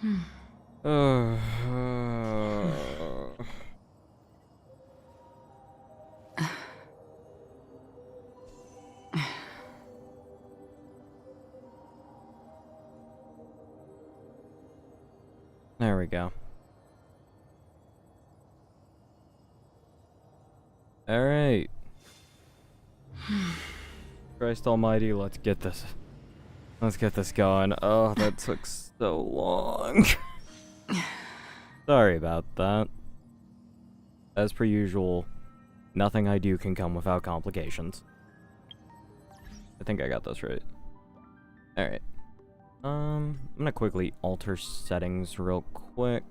Uh, there we go. All right. Christ almighty, let's get this. Let's get this going. Oh, that took so long. Sorry about that. As per usual, nothing I do can come without complications. I think I got this right. Alright. I'm gonna quickly alter settings real quick.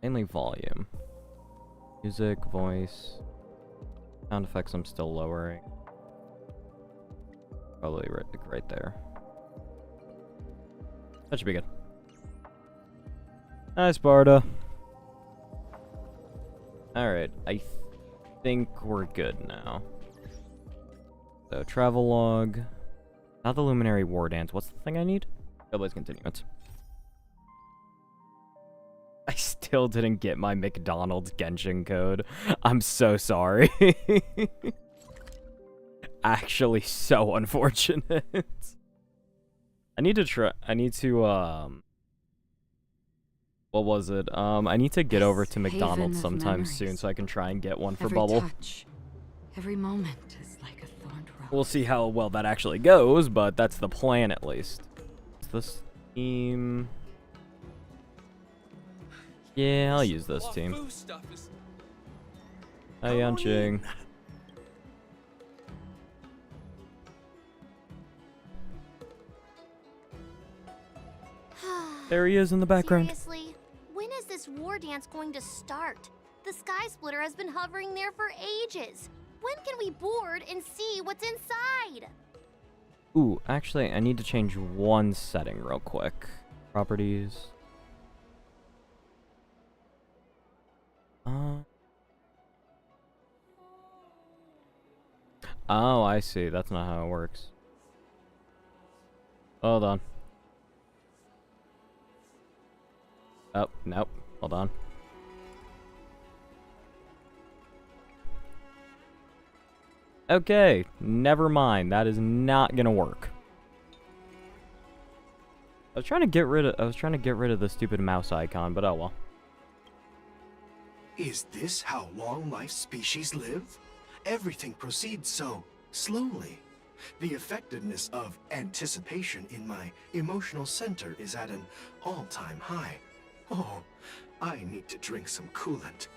Mainly volume. Music, voice. Sound effects I'm still lowering. Probably right there. That should be good. Hi, Sparta. Alright, I think we're good now. So, travel log. Not the Luminary War Dance. What's the thing I need? Trailblaze Continuance. I still didn't get my McDonald's Genshin code. I'm so sorry. Actually, so unfortunate. I need to, what was it? I need to get over to McDonald's sometime soon so I can try and get one for Bubble. Touch, every moment is like a thorned rose. We'll see how well that actually goes, but that's the plan at least. Is this team? Yeah, I'll use this team. Hi, Yanqing. There he is in the background. Seriously? When is this war dance going to start? The Sky Splitter has been hovering there for ages. When can we board and see what's inside? Ooh, actually, I need to change one setting real quick. Properties. Oh, I see. That's not how it works. Hold on. Oh, nope. Hold on. Okay, never mind. That is not gonna work. I was trying to get rid of the stupid mouse icon, but oh well. Is this how long life species live? Everything proceeds so slowly. The effectiveness of anticipation in my emotional center is at an all-time high. Oh, I need to drink some coolant.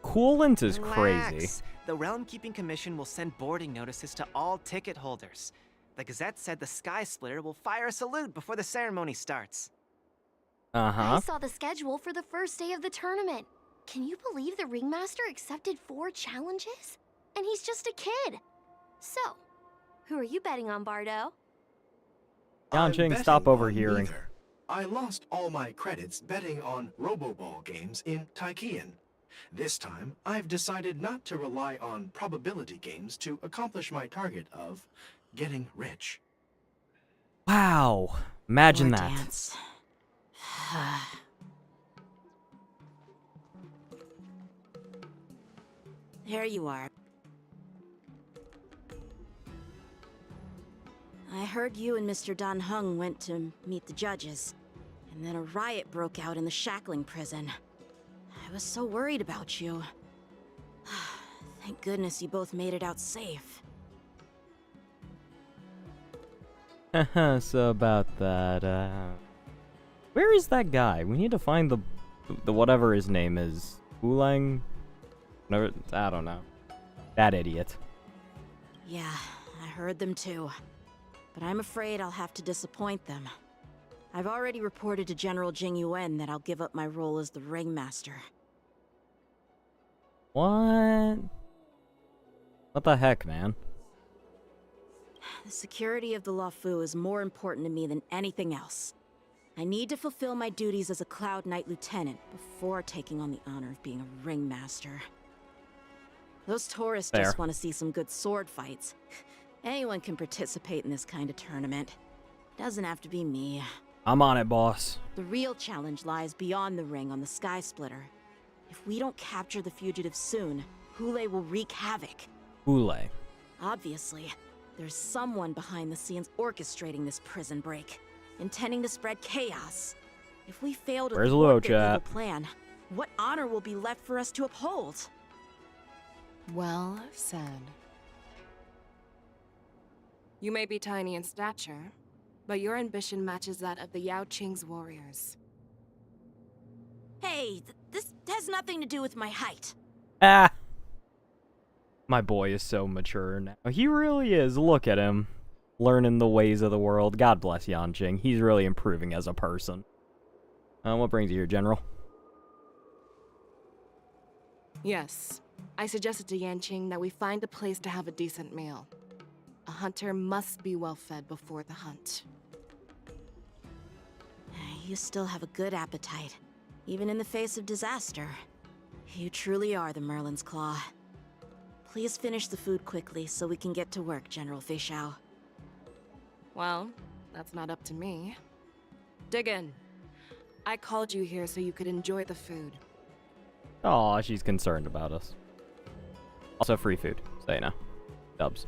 Coolant is Relax. crazy. The Realm Keeping Commission will send boarding notices to all ticket holders. The Gazette said the Sky Splitter will fire a salute before the ceremony starts. I saw the schedule for the first day of the tournament. Can you believe the Ringmaster accepted 4 challenges? And he's just a kid. So, who are you betting on, Bardo? Yanqing, stop overhearing. I lost all my credits betting on Roboball games in Taikian. This time, I've decided not to rely on probability games to accomplish my target of getting rich. Wow. Imagine War that. dance. There you are. I heard you and Mr. Dan Heng went to meet the judges, and then a riot broke out in the shackling prison. I was so worried about you. Thank goodness you both made it out safe. So about that, where is that guy? We need to find the whatever his name is. Ulang? No, I don't know. That idiot. Yeah, I heard them too. But I'm afraid I'll have to disappoint them. I've already reported to General Jing Yuan that I'll give up my role as the Ringmaster. What? What the heck, man? The security of the Luofu is more important to me than anything else. I need to fulfill my duties as a Cloud Knight Lieutenant before taking on the honor of being a Ringmaster. Those tourists Fair. just want to see some good sword fights. Anyone can participate in this kind of tournament. Doesn't have to be me. I'm on it, boss. The real challenge lies beyond the ring on the Sky Splitter. If we don't capture the fugitives soon, Hule will wreak havoc. Hule. Obviously, there's someone behind the scenes orchestrating this prison break, intending to spread chaos. If we fail to Where's thwart their Lochat? evil plan, what honor will be left for us to uphold? Well said. You may be tiny in stature, but your ambition matches that of the Yao Qing's warriors. Hey, this has nothing to do with my height. Ah! My boy is so mature now. He really is. Look at him. Learning the ways of the world. God bless Yanqing. He's really improving as a person. What brings you here, General? Yes, I suggested to Yanqing that we find a place to have a decent meal. A hunter must be well fed before the hunt. You still have a good appetite, even in the face of disaster. You truly are the Merlin's Claw. Please finish the food quickly so we can get to work, General Feixiao. Well, that's not up to me. Dig in. I called you here so you could enjoy the food. Aw, she's concerned about us. Also free food, so you know. Dubs.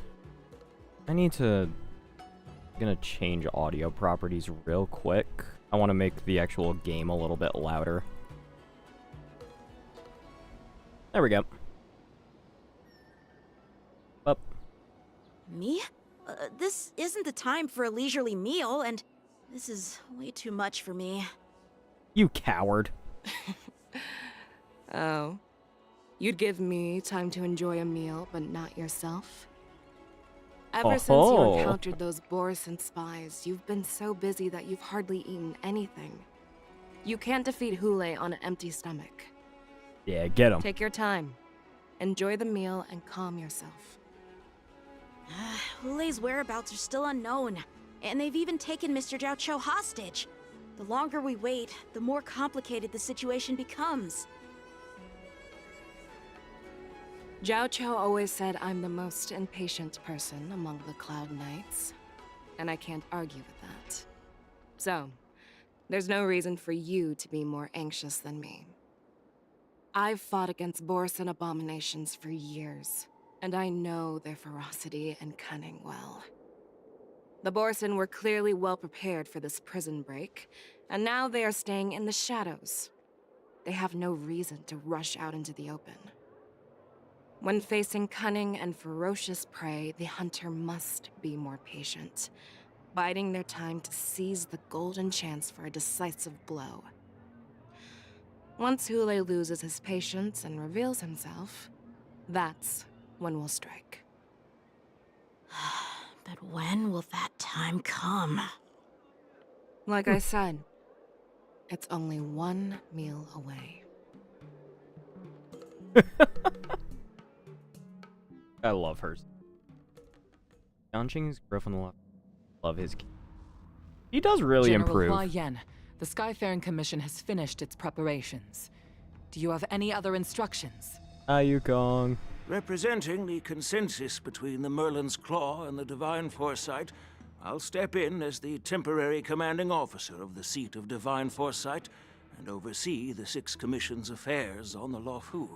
I need to... I'm gonna change audio properties real quick. I want to make the actual game a little bit louder. There we go. Up. Me? This isn't the time for a leisurely meal, and this is way too much for me. You coward. Oh. You'd give me time to enjoy a meal, but not yourself? Ever since you encountered those Borison spies, you've been so busy that you've hardly eaten anything. You can't defeat Hule on an empty stomach. Yeah, get him. Take your time. Enjoy the meal and calm yourself. Hule's whereabouts are still unknown, and they've even taken Mr. Zhao Cho hostage. The longer we wait, the more complicated the situation becomes. Zhao Cho always said I'm the most impatient person among the Cloud Knights, and I can't argue with that. So, there's no reason for you to be more anxious than me. I've fought against Borison abominations for years, and I know their ferocity and cunning well. The Borison were clearly well prepared for this prison break, and now they are staying in the shadows. They have no reason to rush out into the open. When facing cunning and ferocious prey, the hunter must be more patient, biding their time to seize the golden chance for a decisive blow. Once Hule loses his patience and reveals himself, that's when we'll strike. But when will that time come? Like I said, it's only one meal away. I love hers. Yanqing's growth on the left. Love his. He does really improve. General Hua Yen, the Skyfaring Commission has finished its preparations. Do you have any other instructions? Yukong. Representing the consensus between the Merlin's Claw and the Divine Foresight, I'll step in as the temporary commanding officer of the seat of Divine Foresight and oversee the Six Commission's affairs on the Luofu.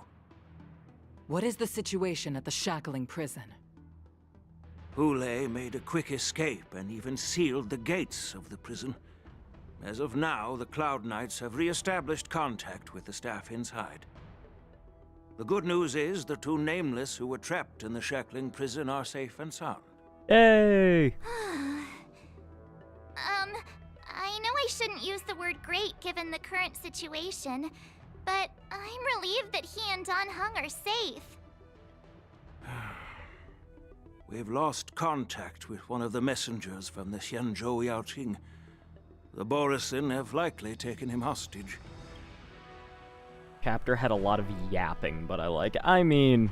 What is the situation at the Shackling prison? Hule made a quick escape and even sealed the gates of the prison. As of now, the Cloud Knights have re-established contact with the staff inside. The good news is the two Nameless who were trapped in the Shackling prison are safe and sound. Yay! I know I shouldn't use the word great given the current situation, but I'm relieved that he and Don Hung are safe. We've lost contact with one of the messengers from the Xianzhou Yaoqing. The Borison have likely taken him hostage. Chapter had a lot of yapping, but I like it. I mean...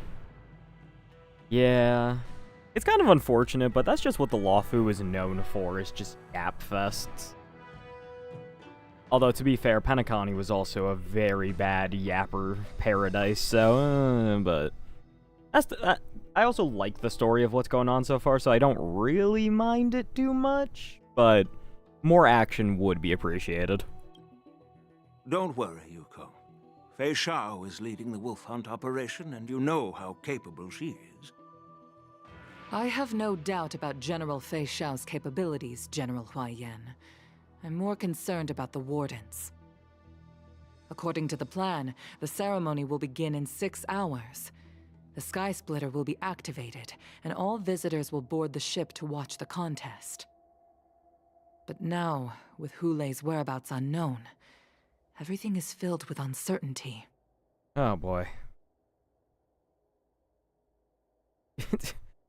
yeah... it's kind of unfortunate, but that's just what the Luofu is known for, is just yap fests. Although, to be fair, Penacony was also a very bad yapper paradise, so... but... I also like the story of what's going on so far, so I don't really mind it too much, but More action would be appreciated. Don't worry, Yukong. Fei Shao is leading the wolf hunt operation, and you know how capable she is. I have no doubt about General Fei Shao's capabilities, General Huaiyan. I'm more concerned about the Wardens. According to the plan, the ceremony will begin in 6 hours. The Sky Splitter will be activated, and all visitors will board the ship to watch the contest. But now, with Hulei's whereabouts unknown, everything is filled with uncertainty. Oh boy.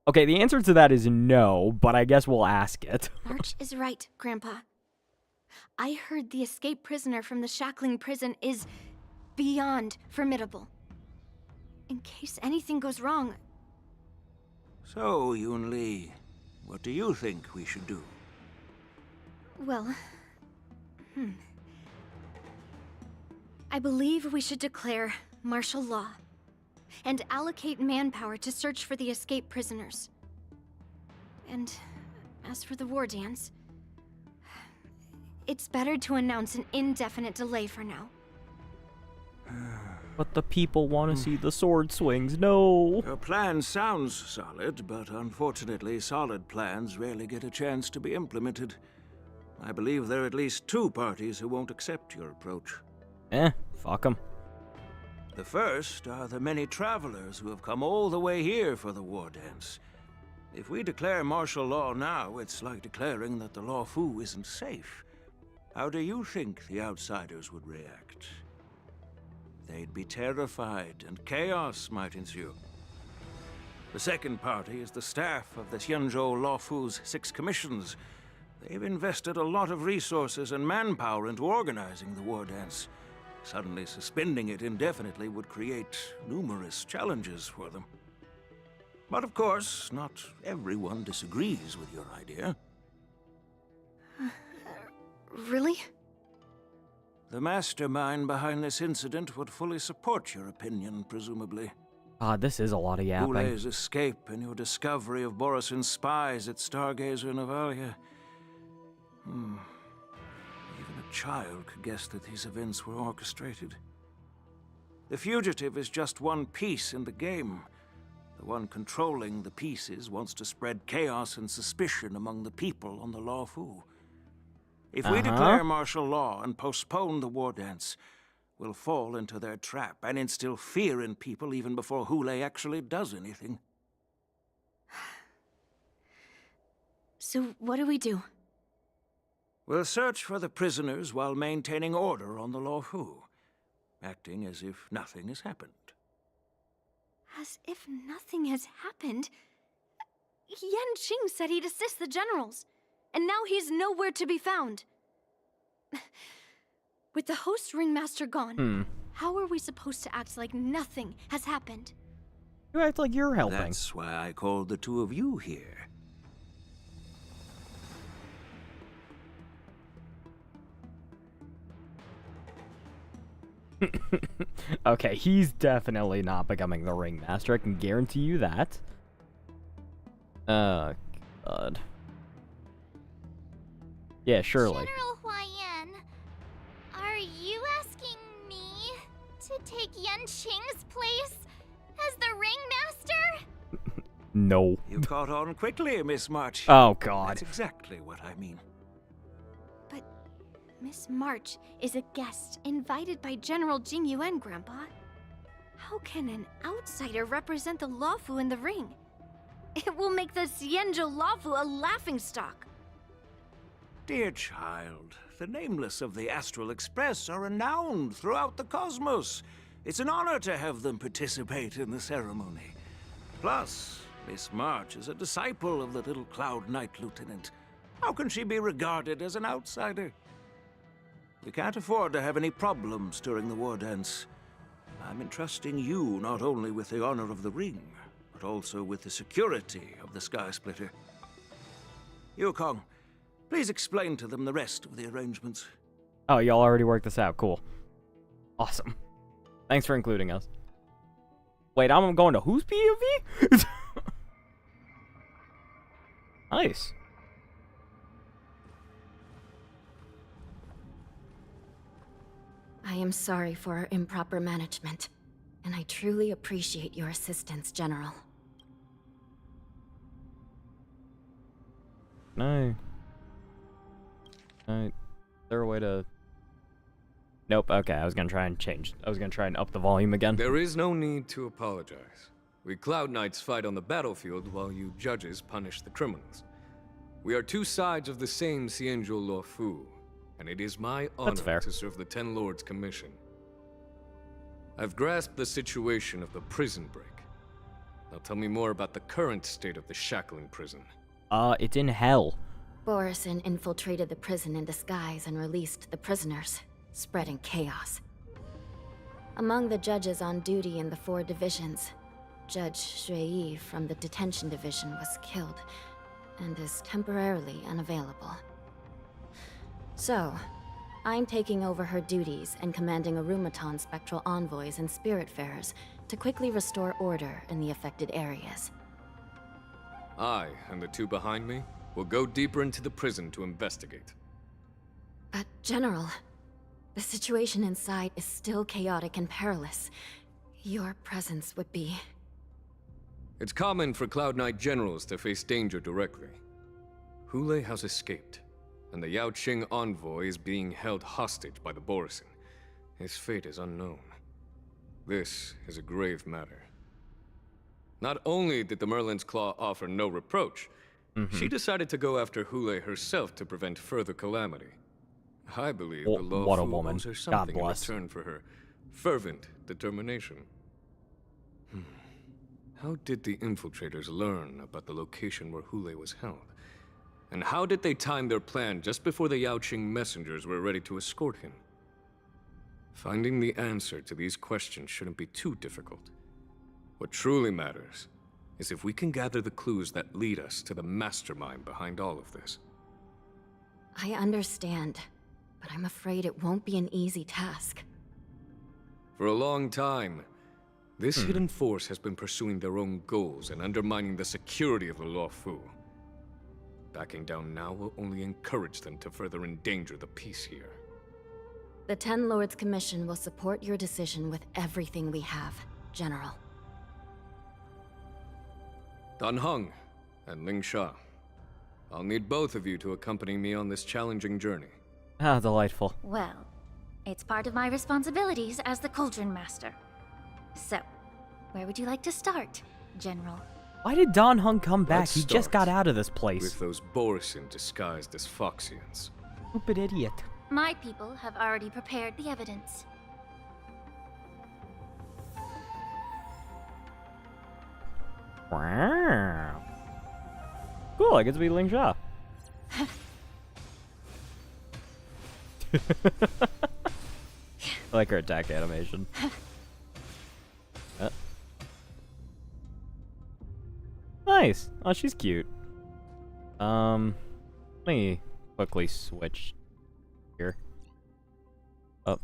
Okay, the answer to that is no, but I guess we'll ask it. March is right, Grandpa. I heard the escaped prisoner from the shackling prison is beyond formidable. In case anything goes wrong... So, Yun Li, what do you think we should do? Well... I believe we should declare martial law and allocate manpower to search for the escaped prisoners. And as for the war dance, it's better to announce an indefinite delay for now. But the people want to see the sword swings. No. Your plan sounds solid, but unfortunately, solid plans rarely get a chance to be implemented. I believe there are at least 2 parties who won't accept your approach. Fuck them. The first are the many travelers who have come all the way here for the war dance. If we declare martial law now, it's like declaring that the Law Fu isn't safe. How do you think the outsiders would react? They'd be terrified, and chaos might ensue. The second party is the staff of the Xianzhou Law Fu's 6 commissions. They've invested a lot of resources and manpower into organizing the war dance. Suddenly suspending it indefinitely would create numerous challenges for them. But of course, not everyone disagrees with your idea. Really? The mastermind behind this incident would fully support your opinion, presumably. This is a lot of yapping. Hulei's escape and your discovery of Borisin's spies at Stargazer Navalia. Even a child could guess that these events were orchestrated. The fugitive is just one piece in the game. The one controlling the pieces wants to spread chaos and suspicion among the people on the Law Fu. If we declare martial law and postpone the war dance, we'll fall into their trap and instill fear in people even before Hulei actually does anything. So what do we do? We'll search for the prisoners while maintaining order on the Law Fu, acting as if nothing has happened. As if nothing has happened? Yan Qing said he'd assist the generals, and now he's nowhere to be found. With the host ringmaster gone, how are we supposed to act like nothing has happened? You act like you're helping. That's why I called the 2 of you here. Okay, he's definitely not becoming the ringmaster. I can guarantee you that. Oh, God. Yeah, surely. General Huaiyan, are you asking me to take Yan Qing's place as the ringmaster? No. You caught on quickly, Miss March. Oh, God. That's exactly what I mean. But Miss March is a guest invited by General Jing Yuan, Grandpa. How can an outsider represent the Law Fu in the ring? It will make the Xianzhou Law Fu a laughingstock. Dear child, the nameless of the Astral Express are renowned throughout the cosmos. It's an honor to have them participate in the ceremony. Plus, Miss March is a disciple of the little Cloud Knight Lieutenant. How can she be regarded as an outsider? We can't afford to have any problems during the war dance. I'm entrusting you not only with the honor of the ring, but also with the security of the Sky Splitter. Yukong, please explain to them the rest of the arrangements. Oh, y'all already worked this out. Cool. Awesome. Thanks for including us. Wait, I'm going to whose POV? Nice. I am sorry for our improper management, and I truly appreciate your assistance, General. No. No. Is there a way to... Nope, okay, I was gonna try and up the volume again. There is no need to apologize. We Cloud Knights fight on the battlefield while you judges punish the criminals. We are two sides of the same Cienjo Luofu, and it is my honor to serve the Ten Lords Commission. I've grasped the situation of the prison break. Now tell me more about the current state of the shackling prison. It's in hell. Borison infiltrated the prison in disguise and released the prisoners, spreading chaos. Among the judges on duty in the 4 divisions, Judge Shui from the detention division was killed and is temporarily unavailable. So, I'm taking over her duties and commanding Arumaton spectral envoys and spiritfarers to quickly restore order in the affected areas. I, and the 2 behind me, will go deeper into the prison to investigate. But, General, the situation inside is still chaotic and perilous. Your presence would be... It's common for Cloud Knight generals to face danger directly. Hule has escaped, and the Yaoqing envoy is being held hostage by the Borison. His fate is unknown. This is a grave matter. Not only did the Merlin's Claw offer no reproach, she decided to go after Hule herself to prevent further calamity. I believe the law what a woman. owes her God something in bless. return for her fervent determination. How did the infiltrators learn about the location where Hule was held? And how did they time their plan just before the Yaoqing messengers were ready to escort him? Finding the answer to these questions shouldn't be too difficult. What truly matters is if we can gather the clues that lead us to the mastermind behind all of this. I understand, but I'm afraid it won't be an easy task. For a long time, this hidden force has been pursuing their own goals and undermining the security of the Luofu. Backing down now will only encourage them to further endanger the peace here. The Ten Lords Commission will support your decision with everything we have, General. Dan Heng and Ling Sha, I'll need both of you to accompany me on this challenging journey. Ah, delightful. Well, it's part of my responsibilities as the Cauldron Master. So, where would you like to start, General? Why did Don Hung come back? Let's He just got start out of this place. with those Borison disguised as Foxians. Stupid idiot. My people have already prepared the evidence. Wow. Cool, I get to be Ling Sha. I like her attack animation. Nice. Oh, she's cute. Let me quickly switch here. Up.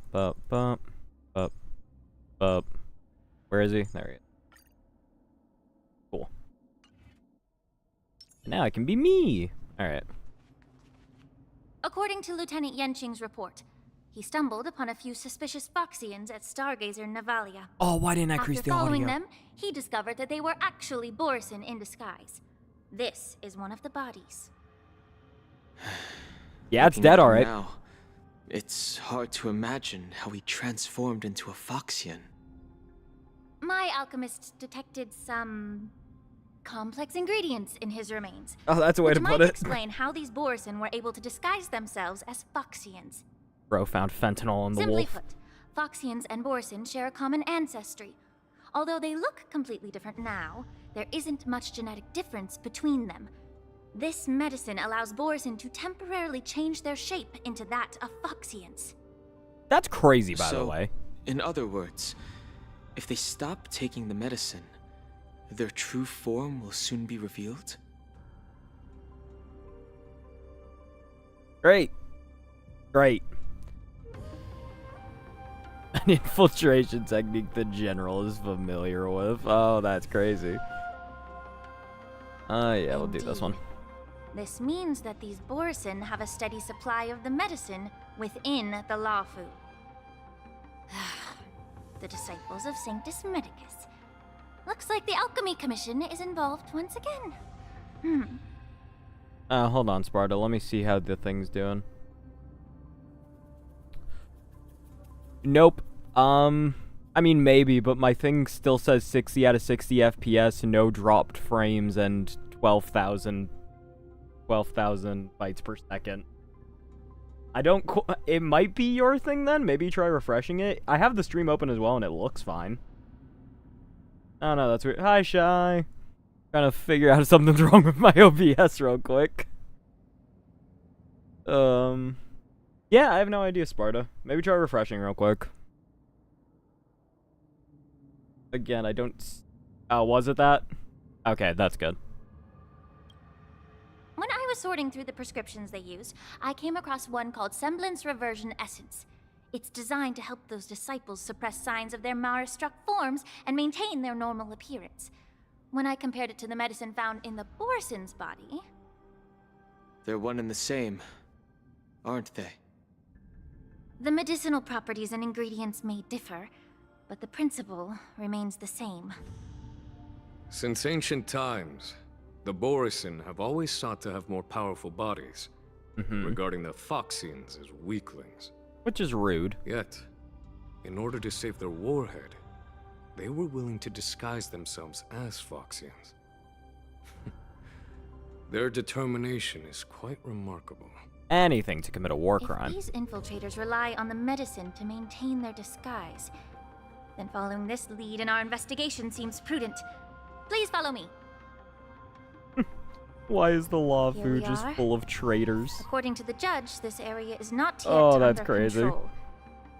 Where is he? There he is. Cool. And now I can be me. All right. According to Lieutenant Yenqing's report, he stumbled upon a few suspicious Foxians at Stargazer Navalia. Oh, why didn't I crease After the following audio? them, he discovered that they were actually Borison in disguise. This is one of the bodies. Yeah, it's Looking dead, at all him right. Now, it's hard to imagine how he transformed into a Foxian. My alchemists detected some complex ingredients in his remains. Oh, that's a way which to might put it. explain how these Borison were able to disguise themselves as Foxians. Bro found fentanyl in the Simply wolf. put, Foxians and Borison share a common ancestry. Although they look completely different now, there isn't much genetic difference between them. This medicine allows Borison to temporarily change their shape into that of Foxians. That's crazy, by the So, way. in other words, if they stop taking the medicine, their true form will soon be revealed? Great. Great. An infiltration technique the general is familiar with. Oh, that's crazy. Yeah, we'll do this one. This means that these Borison have a steady supply of the medicine within the Luofu. the disciples of Sanctus Medicus. Looks like the Alchemy Commission is involved once again. Hold on, Sparta. Let me see how the thing's doing. Nope. I mean, maybe, but my thing still says 60 out of 60 FPS, no dropped frames, and 12,000 bytes per second. I don't... It might be your thing, then? Maybe try refreshing it? I have the stream open as well, and it looks fine. Oh, no, that's weird. Hi, Shy. Trying to figure out if something's wrong with my OBS real quick. Yeah, I have no idea, Sparta. Maybe try refreshing real quick. Again, I don't... Oh, was it that? Okay, that's good. When I was sorting through the prescriptions they use, I came across one called Semblance Reversion Essence. It's designed to help those disciples suppress signs of their Mara-struck forms and maintain their normal appearance. When I compared it to the medicine found in the Borson's body... They're one and the same, aren't they? The medicinal properties and ingredients may differ, but the principle remains the same. Since ancient times, the Borison have always sought to have more powerful bodies, regarding the Foxians as weaklings. Which is rude. Yet, in order to save their warhead, they were willing to disguise themselves as Foxians. Their determination is quite remarkable. Anything to commit a war crime. If these infiltrators rely on the medicine to maintain their disguise, then following this lead in our investigation seems prudent. Please follow me. Why is the law Here food we just are. full of traitors? According to the judge, this area is not yet That's under crazy. control,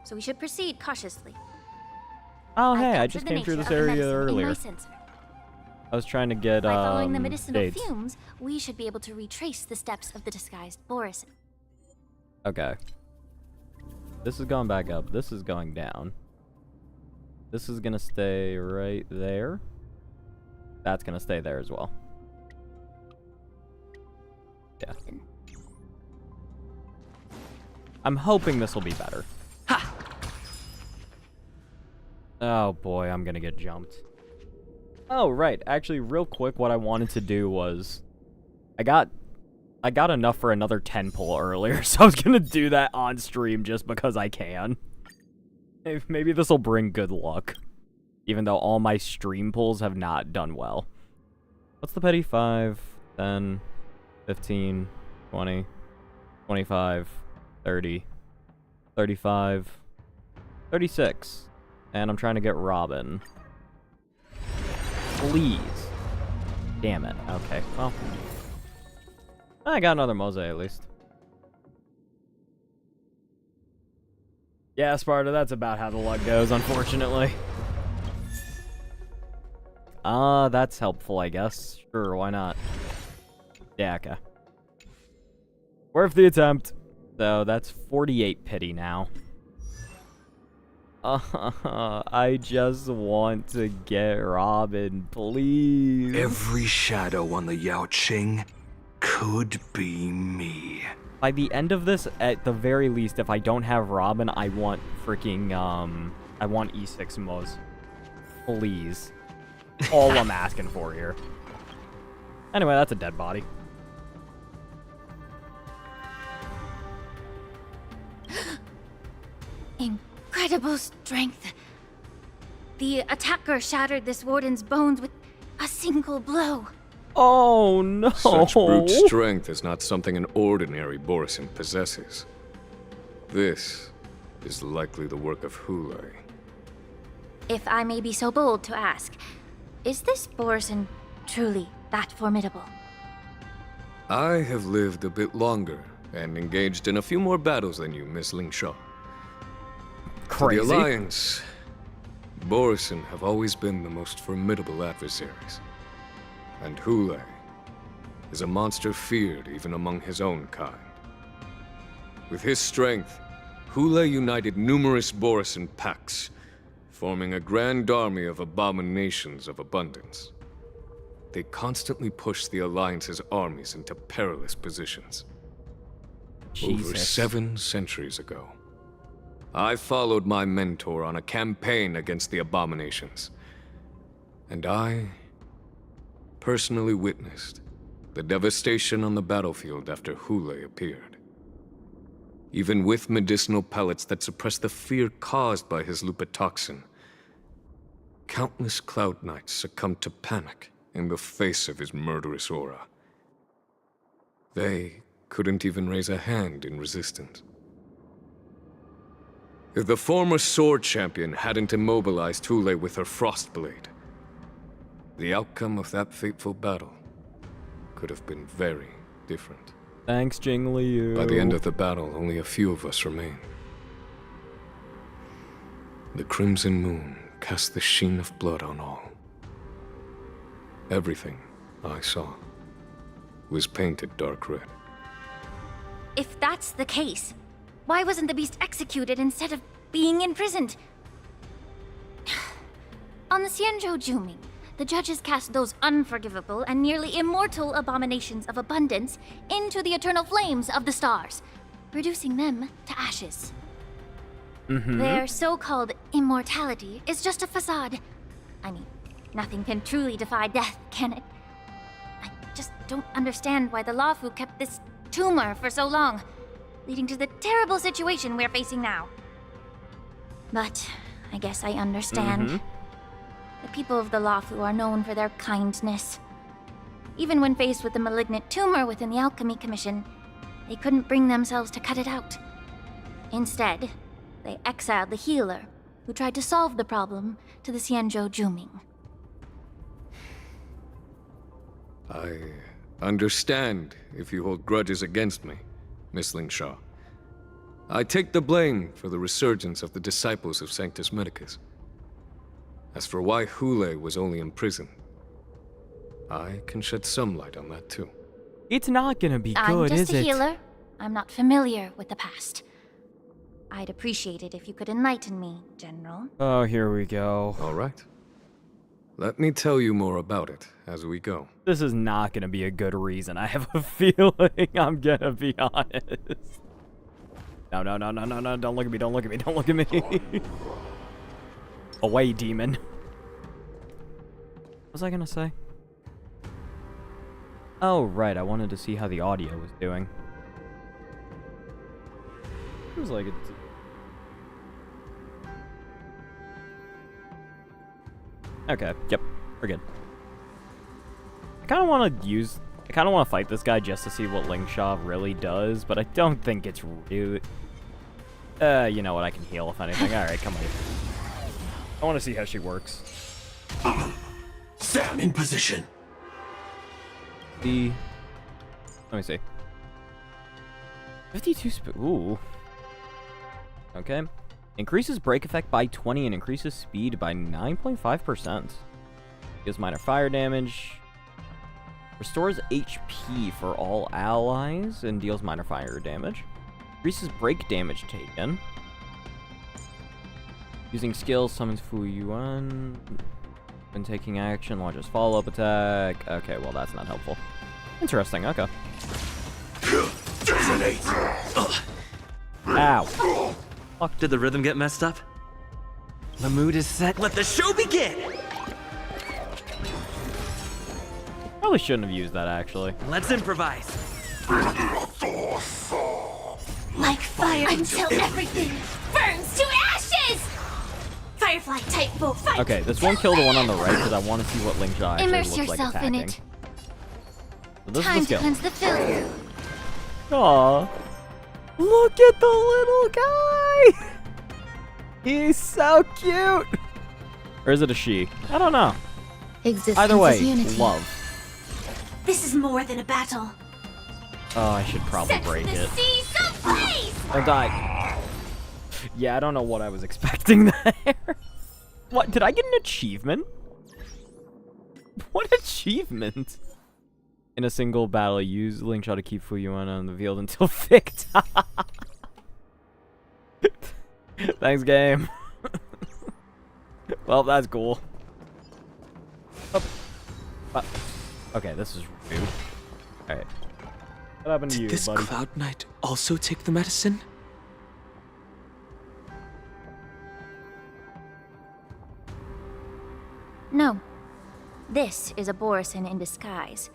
so we should proceed cautiously. Oh, I've hey, I captured just the came through nature this of the area medicine in my earlier. sensor. I was trying to get, By following the medicinal dates. fumes, we should be able to retrace the steps of the disguised Borison. Okay. This is going back up. This is going down. This is gonna stay right there. That's gonna stay there as well. Yeah. I'm hoping this will be better. Ha! Oh boy, I'm gonna get jumped. Oh, right. Actually, real quick, what I wanted to do was... I got enough for another 10 pull earlier, so I was gonna do that on stream just because I can. Maybe this will bring good luck. Even though all my stream pulls have not done well. What's the petty? 5, 10, 15, 20, 25, 30, 35, 36. And I'm trying to get Robin. Please. Damn it. Okay, well. I got another mosaic at least. Yeah, Sparta, that's about how the luck goes, unfortunately. That's helpful, I guess. Sure, why not? Yeah, okay. Worth the attempt. So, that's 48 pity now. I just want to get Robin, please. Every shadow on the Yao Qing could be me. By the end of this, at the very least, if I don't have Robin, I want freaking, I want E6 Moz. Please. All I'm asking for here. Anyway, that's a dead body. Incredible strength. The attacker shattered this warden's bones with a single blow. Oh no! Such brute strength is not something an ordinary Borison possesses. This is likely the work of Hule. If I may be so bold to ask, is this Borison truly that formidable? I have lived a bit longer and engaged in a few more battles than you, Miss Lingshaw. Crazy. To the Alliance, Borison have always been the most formidable adversaries. And Hule is a monster feared even among his own kind. With his strength, Hule united numerous Borison packs, forming a grand army of abominations of abundance. They constantly push the Alliance's armies into perilous positions. Over Jesus. 7 centuries ago, I followed my mentor on a campaign against the abominations. And I personally witnessed the devastation on the battlefield after Hule appeared. Even with medicinal pellets that suppress the fear caused by his lupitoxin, countless Cloud Knights succumbed to panic in the face of his murderous aura. They couldn't even raise a hand in resistance. If the former sword champion hadn't immobilized Hule with her Frostblade, the outcome of that fateful battle could have been very different. Thanks, Jing Liu. By the end of the battle, only a few of us remained. The crimson moon cast the sheen of blood on all. Everything I saw was painted dark red. If that's the case, why wasn't the beast executed instead of being imprisoned? On the Xianzhou Juming, the judges cast those unforgivable and nearly immortal abominations of abundance into the eternal flames of the stars, reducing them to ashes. Their so-called immortality is just a facade. I mean, nothing can truly defy death, can it? I just don't understand why the Luofu kept this tumor for so long, leading to the terrible situation we're facing now. But I guess I understand. The people of the Luofu are known for their kindness. Even when faced with the malignant tumor within the Alchemy Commission, they couldn't bring themselves to cut it out. Instead, they exiled the healer, who tried to solve the problem, to the Xianzhou Juming. I understand if you hold grudges against me, Miss Lingshaw. I take the blame for the resurgence of the disciples of Sanctus Medicus. As for why Hule was only in prison, I can shed some light on that too. It's not gonna be good, I'm is just a it? healer. I'm not familiar with the past. I'd appreciate it if you could enlighten me, General. Oh, here we go. All right. Let me tell you more about it as we go. This is not gonna be a good reason. I have a feeling, I'm gonna be honest. No, no, no, no, no, no, don't look at me, don't look at me, don't look at me. Away, demon. What was I gonna say? Oh, right, I wanted to see how the audio was doing. Seems like it's... Okay, yep, we're good. I kind of want to fight this guy just to see what Lingshaw really does, but I don't think it's real. You know what, I can heal if anything. Alright, come on. I want to see how she works. Sam in position. Let me see. 52 ooh. Okay. Increases break effect by 20 and increases speed by 9.5%. Deals minor fire damage. Restores HP for all allies and deals minor fire damage. Increases break damage taken. Using skills, summons Fu Yuan. When taking action, launches follow-up attack. Okay, well that's not helpful. Interesting, okay. Ow. Fuck, did the rhythm get messed up? The mood is set. Let the show begin! Probably shouldn't have used that, actually. Let's improvise. Like fire until everything burns to ashes! Firefly type full fight! Okay, this won't kill the one on the right because I want to see what Lingshaw actually Immerse looks like yourself attacking. in it. So this Time is to the skill. cleanse the filth. Aww. Look at the little guy! He's so cute! Or is it a she? I don't know. Existence Either way, is unity. love. This is more than a battle. Oh, I should probably break it. Seas ablaze! Don't die. Yeah, I don't know what I was expecting there. What? Did I get an achievement? What achievement? In a single battle, use Lingshaw to keep Fu Yuan on the field until victor. Thanks, game. Well, that's cool. Okay, this is rude. Alright. What happened to you, Did this buddy? Cloud Knight also take the medicine? No. This is a Borisin in disguise.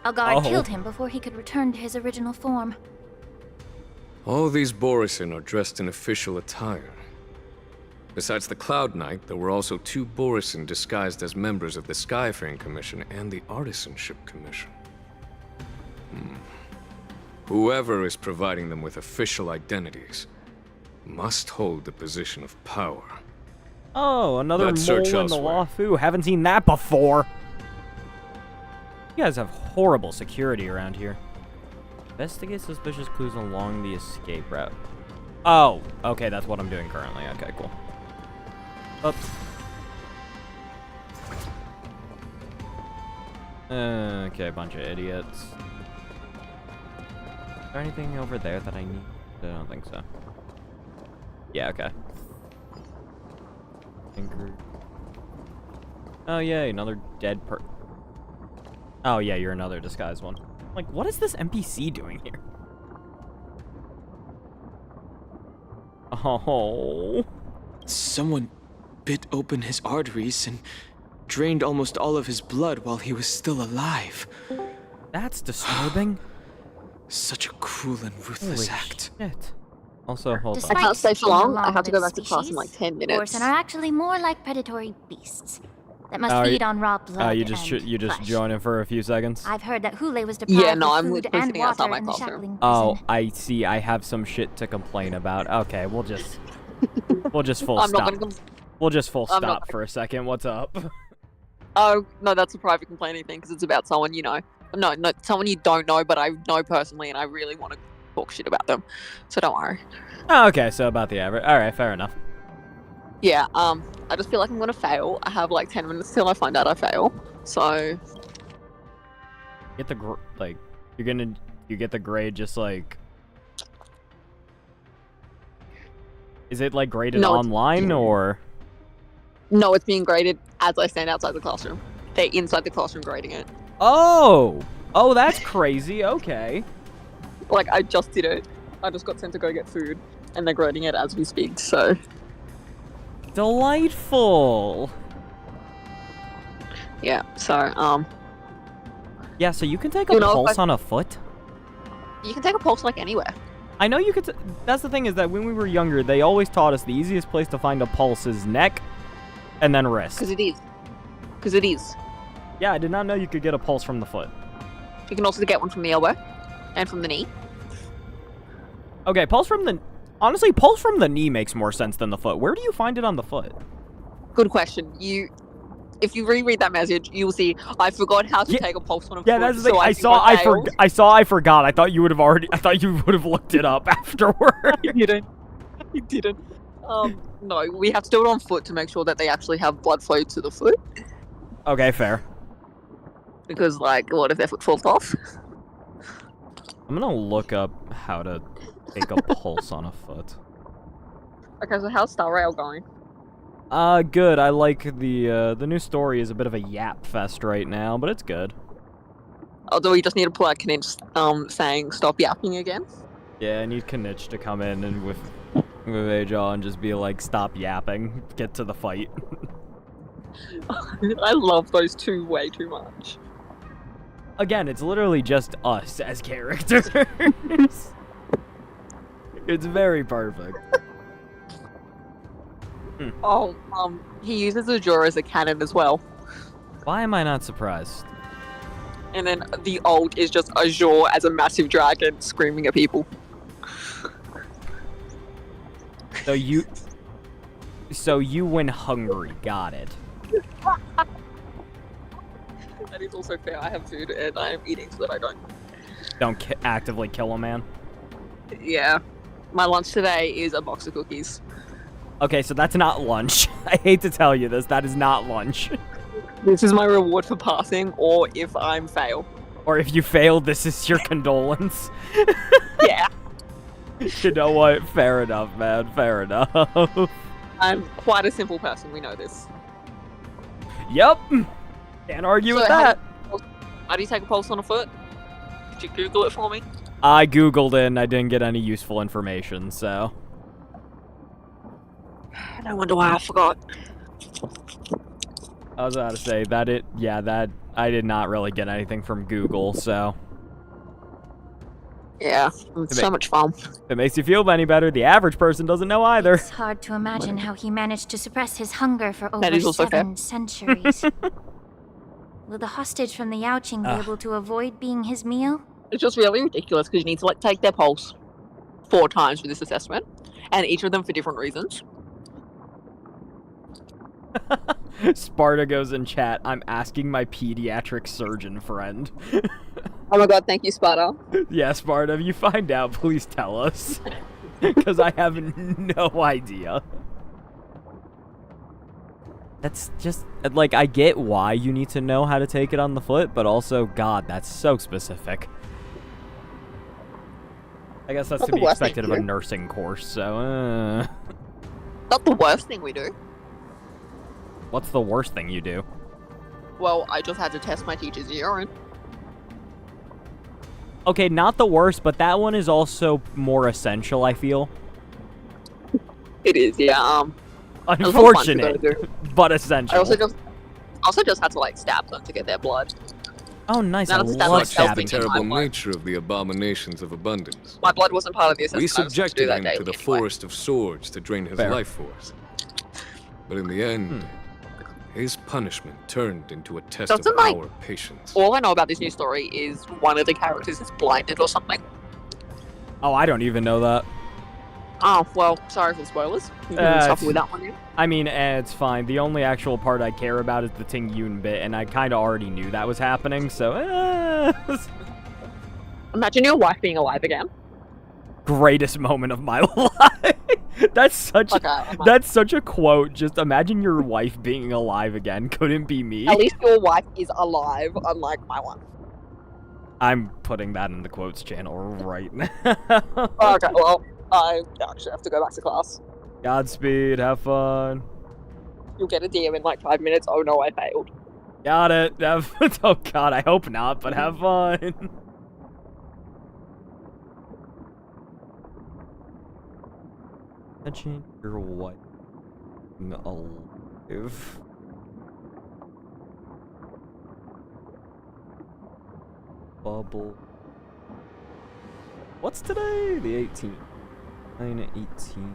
A guard killed him before he could return to his original form. All these Borisin are dressed in official attire. Besides the Cloud Knight, there were also 2 Borisin disguised as members of the Skyfaring Commission and the Artisanship Commission. Whoever is providing them with official identities must hold the position of power. Oh, another mole Let's search in the elsewhere. Lawfu. Haven't seen that before. You guys have horrible security around here. Investigate suspicious clues along the escape route. Oh, okay, that's what I'm doing currently. Okay, cool. Oops. Okay, bunch of idiots. Is there anything over there that I need? I don't think so. Yeah, okay. Oh, yay, another dead Oh, yeah, you're another disguised one. Like, what is this NPC doing here? Oh. Someone bit open his arteries and drained almost all of his blood while he was still alive. That's disturbing. Such a cruel and ruthless Holy act. Shit. Also, hold Despite on. I can't stay for being long. a I have to go long-lived back to class in like 10 minutes. Borisin are actually more like predatory beasts that must Oh, feed on raw blood you just and just flesh. join in for a few seconds. I've heard that Hule was deprived Yeah, no, of I'm food literally and sitting outside water my in the classroom. shackling Oh, prison. I see. I have some shit to complain about. Okay, we'll just full I'm not stop. gonna. We'll just full I'm not stop for a second. What's up? Oh no, that's a private complaining thing because it's about someone you know. No, someone you don't know, but I know personally, and I really want to talk shit about them. So don't worry. Oh, okay, so about the average. All right, fair enough. Yeah. I just feel like I'm gonna fail. I have like 10 minutes till I find out I fail. So Get the you get the grade just like. Is it like graded No, it's- online or? no, it's being graded as I stand outside the classroom. They're inside the classroom grading it. Oh, that's crazy. Okay. Like I just did it. I just got sent to go get food, and they're grading it as we speak. So Delightful. yeah. So Yeah, so you can take a You know, if pulse I- on a foot. you can take a pulse like anywhere. I know you could. That's the thing is that when we were younger, they always taught us the easiest place to find a pulse is neck, and then wrist. Because it is. Because it is. Yeah, I did not know you could get a pulse from the foot. You can also get one from the elbow, and from the knee. Okay, pulse from the. Honestly, pulse from the knee makes more sense than the foot. Where do you find it on the foot? Good question. If you reread that message, you'll see I forgot how to take a pulse on a Yeah, foot. that's the thing. so I think saw. failed. I forgot. I thought you would have already. I thought you would have looked it up afterward. You didn't. You didn't. No, we have to do it on foot to make sure that they actually have blood flow to the foot. Okay, fair. Because, like, what if their foot falls off? I'm gonna look up how to take a pulse on a foot. Okay, so how's Star Rail going? Good. I like the new story is a bit of a yap fest right now, but it's good. Oh, do we just need to pull out Knitch, saying stop yapping again? Yeah, I need Knitch to come in and with Aja and just be like, stop yapping, get to the fight. I love those two way too much. Again, it's literally just us as characters. It's very perfect. Oh, he uses Azure as a cannon as well. Why am I not surprised? And then the ult is just Azure as a massive dragon screaming at people. So you win hungry, got it. That is also fair. I have food and I am eating so that I Don't actively kill a man. Yeah. My lunch today is a box of cookies. Okay, so that's not lunch. I hate to tell you this, that is not lunch. This is my reward for passing, or if I'm fail. Or if you fail, this is your condolence. Yeah. You know what? Fair enough, man. Fair enough. I'm quite a simple person, we know this. Yep. Can't argue with that. How do you take a pulse on a foot? Could you Google it for me? I googled it and I didn't get any useful information, so. No wonder why I forgot. I was about to say that that I did not really get anything from Google, so. Yeah, it's so much fun. If it makes you feel any better, the average person doesn't know either. It's hard to imagine how he managed to suppress his hunger for That is over also fair. 7 centuries. Will the hostage from the Yaoqing be able to avoid being his meal? It's just really ridiculous because you need to like take their pulse 4 times for this assessment, and each of them for different reasons. Sparta goes in chat, I'm asking my pediatric surgeon friend. Oh my god, thank you, Sparta. Yeah, Sparta, if you find out, please tell us. Because I have no idea. That's just, like, I get why you need to know how to take it on the foot, but also, God, that's so specific. I guess that's Not to the be worst expected thing of a to do. nursing course, so, Not the worst thing we do. What's the worst thing you do? Well, I just had to test my teacher's urine. Okay, not the worst, but that one is also more essential, I feel. It is, yeah. Unfortunate, but essential. I also just had to like stab them to get their blood. Oh, nice. I None of the stab love was The stabbing. terrible nature of the abominations of abundance. My blood wasn't part of the assessment. We I was supposed to do subjected that him daily to the anyway. forest of swords to drain his Fair. life force. But in the end, his punishment turned into a test Doesn't, of like, our patience. All I know about this new story is one of the characters is blinded or something. Oh, I don't even know that. Oh, well, sorry for the spoilers. You can suffer with that one, yeah. I mean, it's fine. The only actual part I care about is the Ting Yun bit, and I kind of already knew that was happening, so... Imagine your wife being alive again. Greatest moment of my life. That's such a quote. Just imagine your wife being alive again. Couldn't be me. At least your wife is alive, unlike my one. I'm putting that in the quotes channel right now. Okay, well, I actually have to go back to class. Godspeed. Have fun. You'll get a DM in like 5 minutes. Oh no, I failed. Got it. Oh god, I hope not, but have fun. Imagine your wife alive. Bubble. What's today? The 18th. 9/18.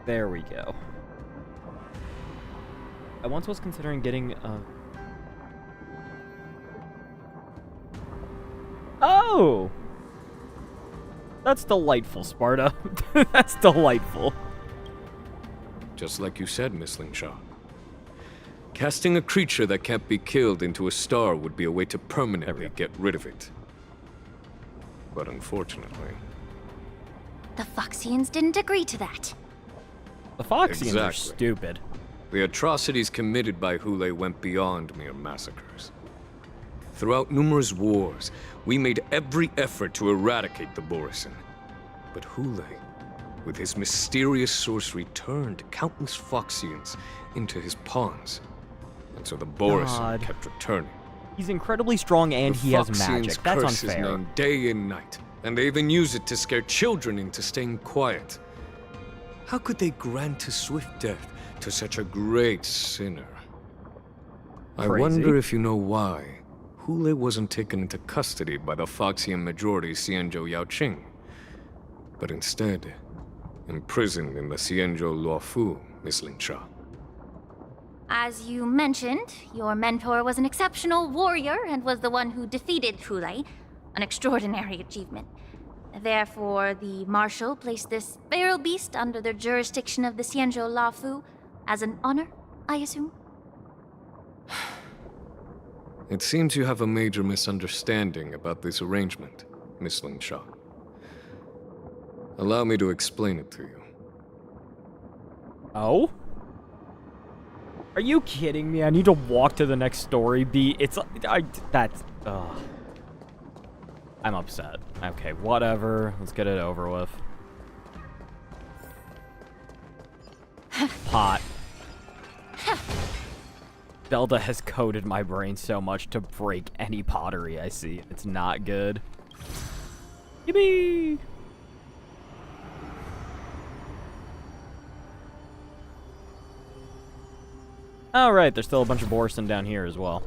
There we go. I once was considering getting Oh! That's delightful, Sparta. That's delightful. Just like you said, Miss Lingshaw. Casting a creature that can't be killed into a star would be a way to permanently get rid of it. But unfortunately... The Foxians didn't agree to that. The Foxians are Exactly. stupid. The atrocities committed by Hule went beyond mere massacres. Throughout numerous wars, we made every effort to eradicate the Borisin. But Hule, with his mysterious sorcery, turned countless Foxians into his pawns. And so the Borisin God. kept returning. He's incredibly strong and The he has Foxians magic. That's curse his unfair. name day and night, and they even use it to scare children into staying quiet. How could they grant a swift death to such a great sinner? I Crazy. wonder if you know why Hule wasn't taken into custody by the Foxian majority Xianzhou Yaoqing, but instead imprisoned in the Xianzhou Luofu, Miss Lingshaw. As you mentioned, your mentor was an exceptional warrior and was the one who defeated Hule, an extraordinary achievement. Therefore, the Marshal placed this feral beast under the jurisdiction of the Xianzhou Luofu as an honor, I assume? It seems you have a major misunderstanding about this arrangement, Miss Lingshaw. Allow me to explain it to you. Oh? Are you kidding me? I need to walk to the next story beat. I'm upset. Okay, whatever. Let's get it over with. Pot. Zelda has coated my brain so much to break any pottery I see. It's not good. Yippee! Oh, right, there's still a bunch of Borson down here as well.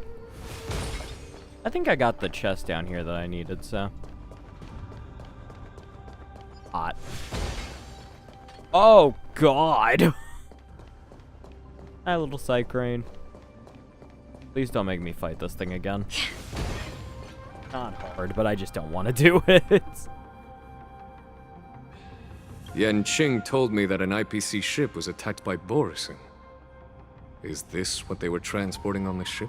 I think I got the chest down here that I needed, so. Hot. Oh, God! Hi, little Cycrane. Please don't make me fight this thing again. Not hard, but I just don't want to do it. Yen Qing told me that an IPC ship was attacked by Borison. Is this what they were transporting on the ship?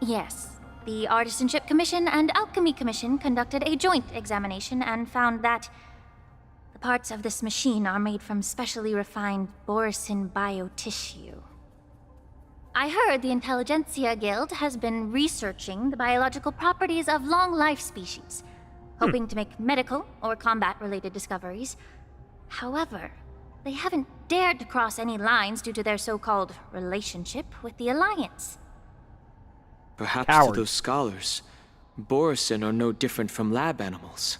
Yes. The Artisanship Commission and Alchemy Commission conducted a joint examination and found that the parts of this machine are made from specially refined Borison biotissue. I heard the Intelligentsia Guild has been researching the biological properties of long-life species, hoping to make medical or combat-related discoveries. However, they haven't dared to cross any lines due to their so-called relationship with the Alliance. Perhaps to those scholars, Borison are no different from lab animals.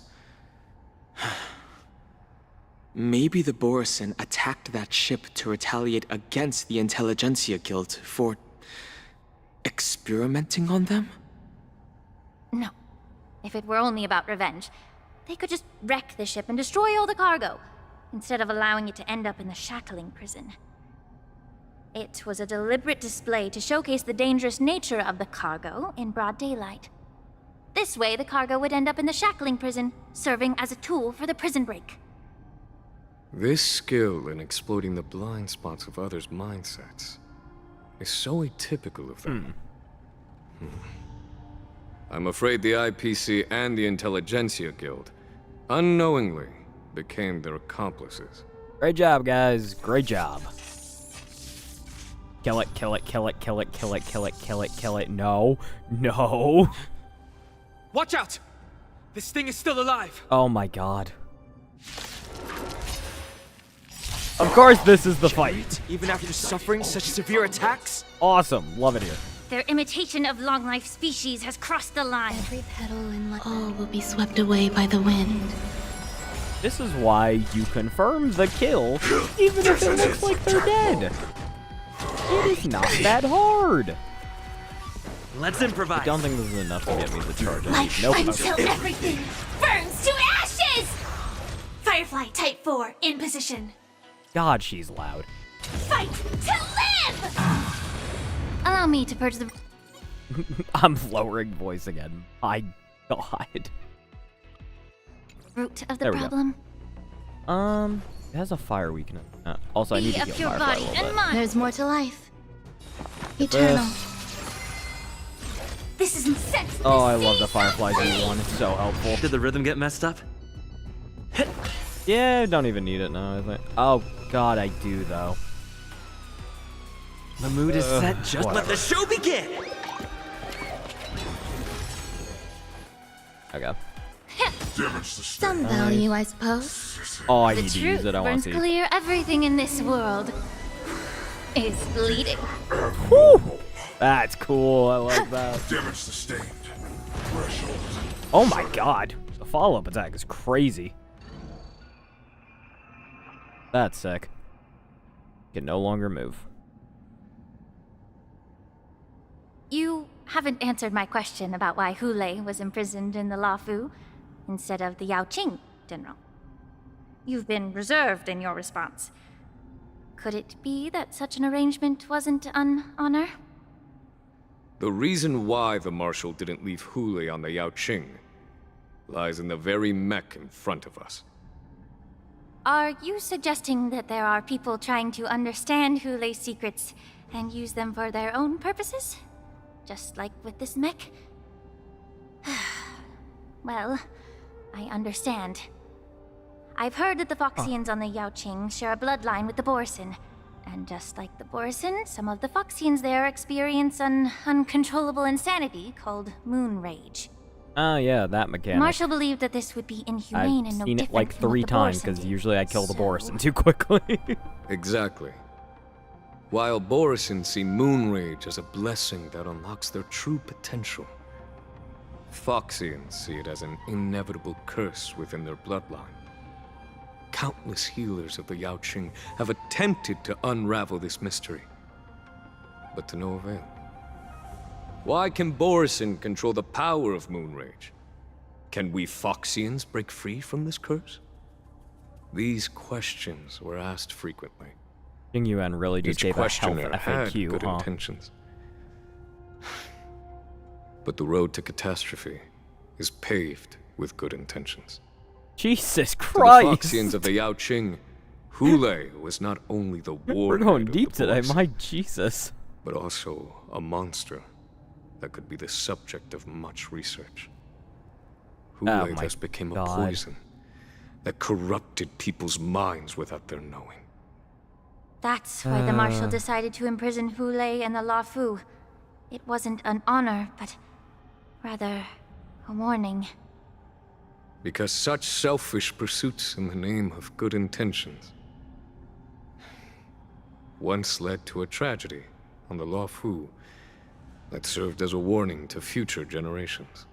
Maybe the Borison attacked that ship to retaliate against the Intelligentsia Guild for experimenting on them? No. If it were only about revenge, they could just wreck the ship and destroy all the cargo, instead of allowing it to end up in the shackling prison. It was a deliberate display to showcase the dangerous nature of the cargo in broad daylight. This way, the cargo would end up in the shackling prison, serving as a tool for the prison break. This skill in exploiting the blind spots of others' mindsets is so atypical of them. I'm afraid the IPC and the Intelligentsia Guild unknowingly became their accomplices. Great job, guys. Great job. Kill it, kill it, kill it, kill it, kill it, kill it, kill it, kill it. No. No. Watch out! This thing is still alive! Oh my god. Of course this is the fight. Even after suffering such severe attacks? Awesome. Love it here. Their imitation of long-life species has crossed the line. Every petal in all will be swept away by the wind. This is why you confirm the kill, even if it looks like they're dead. It is not that hard. Let's improvise. I don't think this is enough to get me the charge. Nope. Until everything burns to ashes! Firefly Type 4 in position. God, she's loud. Fight to live! Allow me to purge the... I'm lowering voice again. My god. Root of the problem? It has a fire weakness. Also, I need to heal Firefly a little bit. There's more to life. Eternal. This is insensitive. Oh, I love the Firefly Z1. It's so helpful. Did the rhythm get messed up? Yeah, don't even need it now, I think. Oh, God, I do, though. The mood is set. Just whatever. let the show begin. Okay. Some value, I suppose. Oh, I The need to use truth it. I want burns to see. clear. Everything in this world is bleeding. Whew. That's cool. I like that. Damage sustained. Threshold. Oh my god. The follow-up attack is crazy. That's sick. Can no longer move. You haven't answered my question about why Hule was imprisoned in the Lafu instead of the Yao Qing, General. You've been reserved in your response. Could it be that such an arrangement wasn't an honor? The reason why the Marshal didn't leave Hule on the Yao Qing lies in the very mech in front of us. Are you suggesting that there are people trying to understand Hule's secrets and use them for their own purposes? Just like with this mech? Well, I understand. I've heard that the Foxians on the Yao Qing share a bloodline with the Borison. And just like the Borison, some of the Foxians there experience an uncontrollable insanity called moon rage. Oh yeah, that mechanic. Marshall believed that this would be inhumane and no seen different it like from what 3 the times Borison because did. usually I kill the Borison too quickly. Exactly. While Borison see moon rage as a blessing that unlocks their true potential, Foxians see it as an inevitable curse within their bloodline. countless healers of the Yaoqing have attempted to unravel this mystery, but to no avail. Why can Borison control the power of Moonrage? Can we Foxians break free from this curse? These questions were asked frequently. Jing Yuan really just Each gave a health questioner had FAQ, good huh? intentions. But the road to catastrophe is paved with good intentions. Jesus To the Christ! Foxians of the Yaoqing, Hule was not only the war We're going knight of deep the today, Borison, my Jesus. but also a monster that could be the subject of much research. Oh Hule my thus became a God. poison that corrupted people's minds without their knowing. That's why the Marshal decided to imprison Hule and the La Fu. It wasn't an honor, but rather a warning. Because such selfish pursuits in the name of good intentions once led to a tragedy on the La Fu that served as a warning to future generations.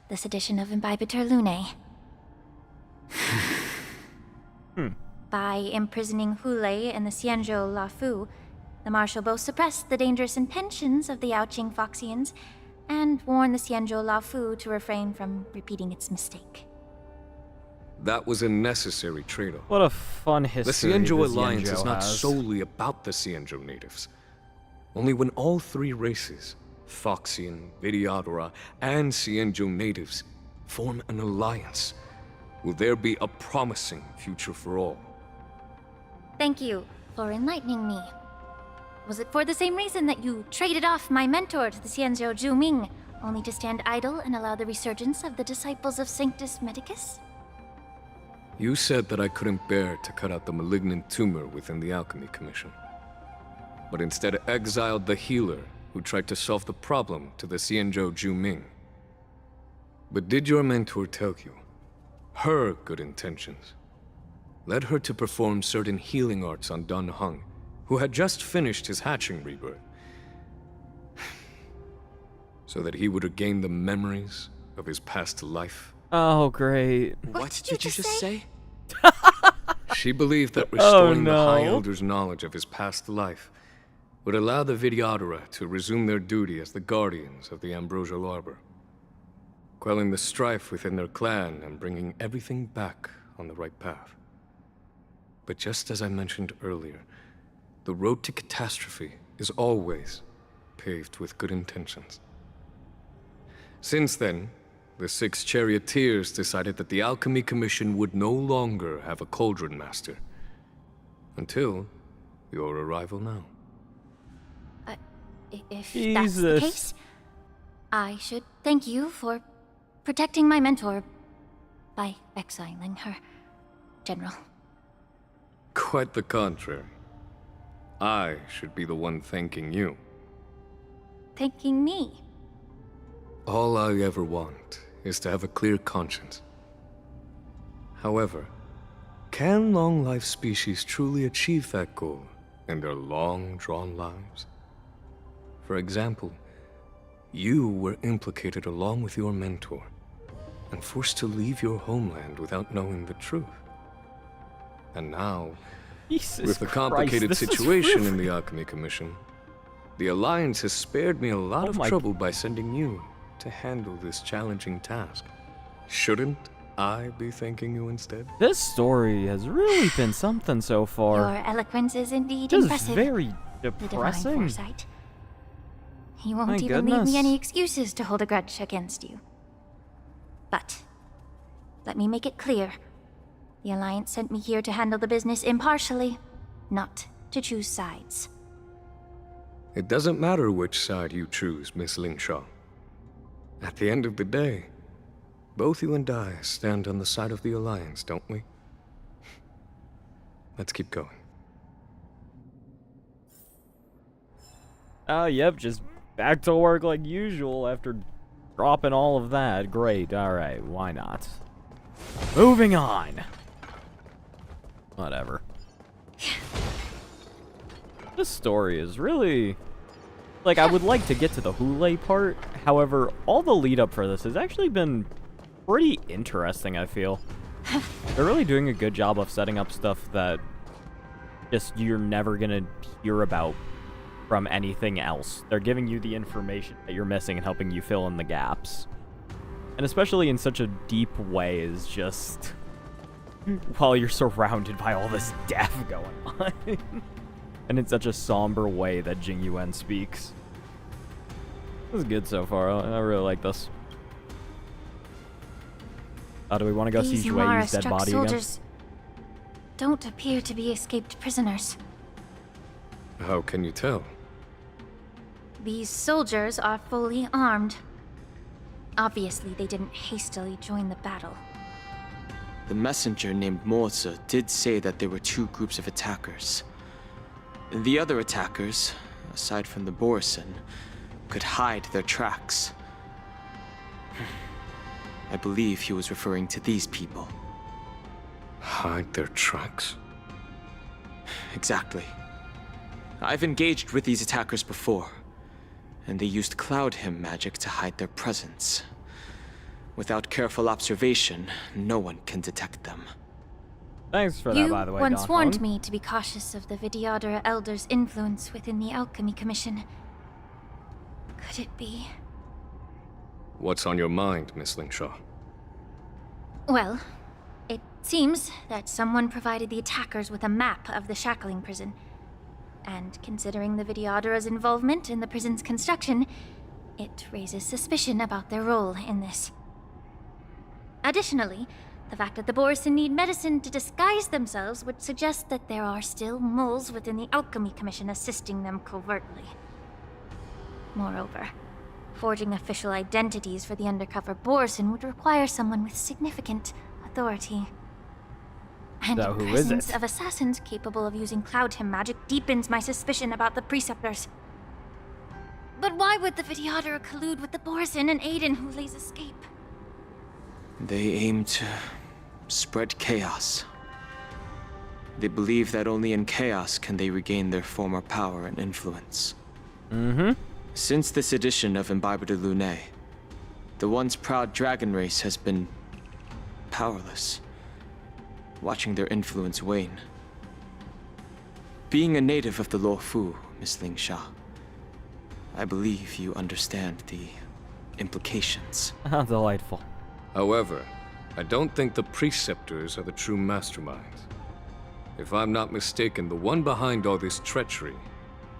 This edition of Imbibitor Lunae. By imprisoning Hule and the Xianzhou La Fu, the Marshal both suppressed the dangerous intentions of the Yaoqing Foxians and warned the Xianzhou La Fu to refrain from repeating its mistake. That was a necessary trade-off. What a fun history The Xianzhou the Alliance is Xianzhou not has. solely about the Xianzhou natives. Only when all three races, Foxian, Videodora, and Xianzhou natives, form an alliance, will there be a promising future for all. Thank you for enlightening me. Was it for the same reason that you traded off my mentor to the Xianzhou Zhuming, only to stand idle and allow the resurgence of the disciples of Sanctus Medicus? You said that I couldn't bear to cut out the malignant tumor within the Alchemy Commission, but instead exiled the healer who tried to solve the problem to the Xianzhou Zhuming. But did your mentor tell you her good intentions led her to perform certain healing arts on Dun Hung, who had just finished his hatching rebirth, so that he would regain the memories of his past life? Oh, great. What did you just say? She believed that restoring the High no. Elder's knowledge of his past life would allow the Videodora to resume their duty as the guardians of the Ambrosial Arbor, quelling the strife within their clan and bringing everything back on the right path. But just as I mentioned earlier, the road to catastrophe is always paved with good intentions. Since then, the 6 charioteers decided that the Alchemy Commission would no longer have a cauldron master. Until your arrival now. If Jesus. that's the case, I should thank you for protecting my mentor by exiling her, General. Quite the contrary. I should be the one thanking you. Thanking me. All I ever want is to have a clear conscience. However, can long-life species truly achieve that goal in their long-drawn lives? For example, you were implicated along with your mentor and forced to leave your homeland without knowing the truth. And now, Jesus with the Christ, complicated this is situation really- in the Alchemy Commission, the Alliance has spared me a lot of trouble by sending you to handle this challenging task. Shouldn't I be thanking you instead? This story has really been something so far. Your eloquence is indeed Just impressive. very The divine depressing. foresight. He won't My even leave goodness. me any excuses to hold a grudge against you. But let me make it clear. The Alliance sent me here to handle the business impartially, not to choose sides. It doesn't matter which side you choose, Miss Lingshaw. At the end of the day, both you and I stand on the side of the Alliance, don't we? Let's keep going. Yep, just back to work like usual after dropping all of that. Great, alright, why not? Moving on. Whatever. This story is really... Like, I would like to get to the Hule part. However, all the lead up for this has actually been pretty interesting, I feel. They're really doing a good job of setting up stuff that just you're never gonna hear about from anything else. They're giving you the information that you're missing and helping you fill in the gaps. And especially in such a deep way is just while you're surrounded by all this death going on. And in such a somber way that Jing Yuan speaks. This is good so far. I really like this. Do we want to go see Shuei's dead body soldiers don't appear to be escaped prisoners. How can you tell? These soldiers are fully armed. Obviously, they didn't hastily join the battle. The messenger named Mozi did say that there were two groups of attackers. The other attackers, aside from the Borison, could hide their tracks. I believe he was referring to these people. Hide their tracks? Exactly. I've engaged with these attackers before, and they used Cloud Hymn magic to hide their presence. Without careful observation, no one can detect them. Thanks for that, by the way, You once Don warned Hong. me to be cautious of the Vidyadhara Elder's influence within the Alchemy Commission. Could it be? What's on your mind, Miss Lingshaw? Well, it seems that someone provided the attackers with a map of the shackling prison. And considering the Vidyadhara's involvement in the prison's construction, it raises suspicion about their role in this. Additionally, the fact that the Borison need medicine to disguise themselves would suggest that there are still moles within the Alchemy Commission assisting them covertly. Moreover, forging official identities for the undercover Borison would require someone with significant authority. And So the who is presence it? of assassins capable of using Cloud Hymn magic deepens my suspicion about the Preceptors. But why would the Vidyadhara collude with the Borison and aid in Hulei's escape? They aim to spread chaos. They believe that only in chaos can they regain their former power and influence. Mm-hmm. Since this edition of Imbibe de Lune, the once proud dragon race has been powerless, watching their influence wane. Being a native of the Luofu, Miss Lingsha, I believe you understand the implications. How delightful. However, I don't think the Preceptors are the true masterminds. If I'm not mistaken, the one behind all this treachery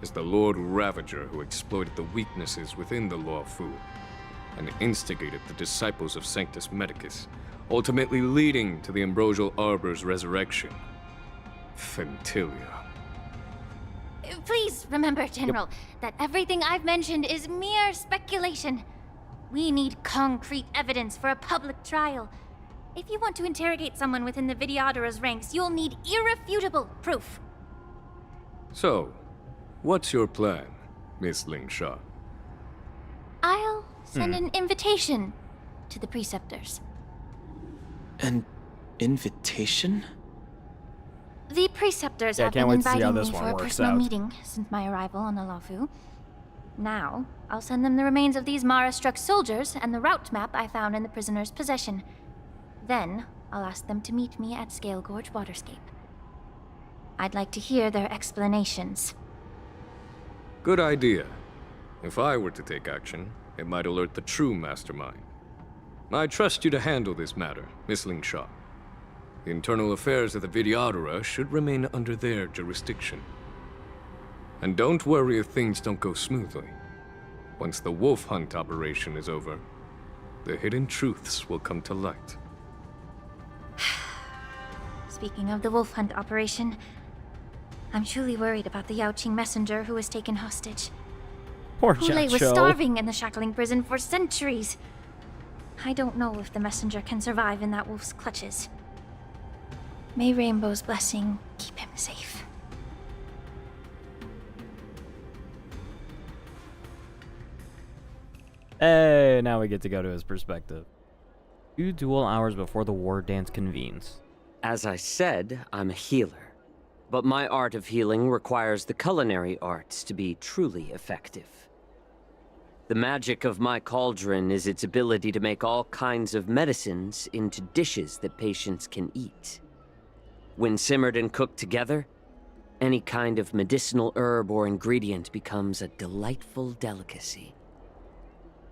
is the Lord Ravager who exploited the weaknesses within the Luofu and instigated the disciples of Sanctus Medicus, ultimately leading to the Ambrosial Arbor's resurrection. Fentilia. Please remember, General, that everything I've mentioned is mere speculation. We need concrete evidence for a public trial. If you want to interrogate someone within the Vidyadhara's ranks, you'll need irrefutable proof. So, what's your plan, Miss Lingshaw? I'll send an invitation to the Preceptors. An invitation? The Preceptors Yeah, I have can't been wait to see how inviting this me one for a works personal out. meeting since my arrival on the Luofu. Now, I'll send them the remains of these Mara-struck soldiers and the route map I found in the prisoner's possession. Then, I'll ask them to meet me at Scale Gorge Waterscape. I'd like to hear their explanations. Good idea. If I were to take action, it might alert the true mastermind. I trust you to handle this matter, Miss Lingshaw. The internal affairs of the Vidyadhara should remain under their jurisdiction. And don't worry if things don't go smoothly. Once the wolf hunt operation is over, the hidden truths will come to light. Speaking of the wolf hunt operation, I'm truly worried about the Yaoqing messenger who was taken hostage. Poor Hulei was Jiaqiu. starving in the shackling prison for centuries. I don't know if the messenger can survive in that wolf's clutches. May Rainbow's blessing keep him safe. Hey, now we get to go to his perspective. 2 dual hours before the war dance convenes. As I said, I'm a healer. But my art of healing requires the culinary arts to be truly effective. The magic of my cauldron is its ability to make all kinds of medicines into dishes that patients can eat. When simmered and cooked together, any kind of medicinal herb or ingredient becomes a delightful delicacy.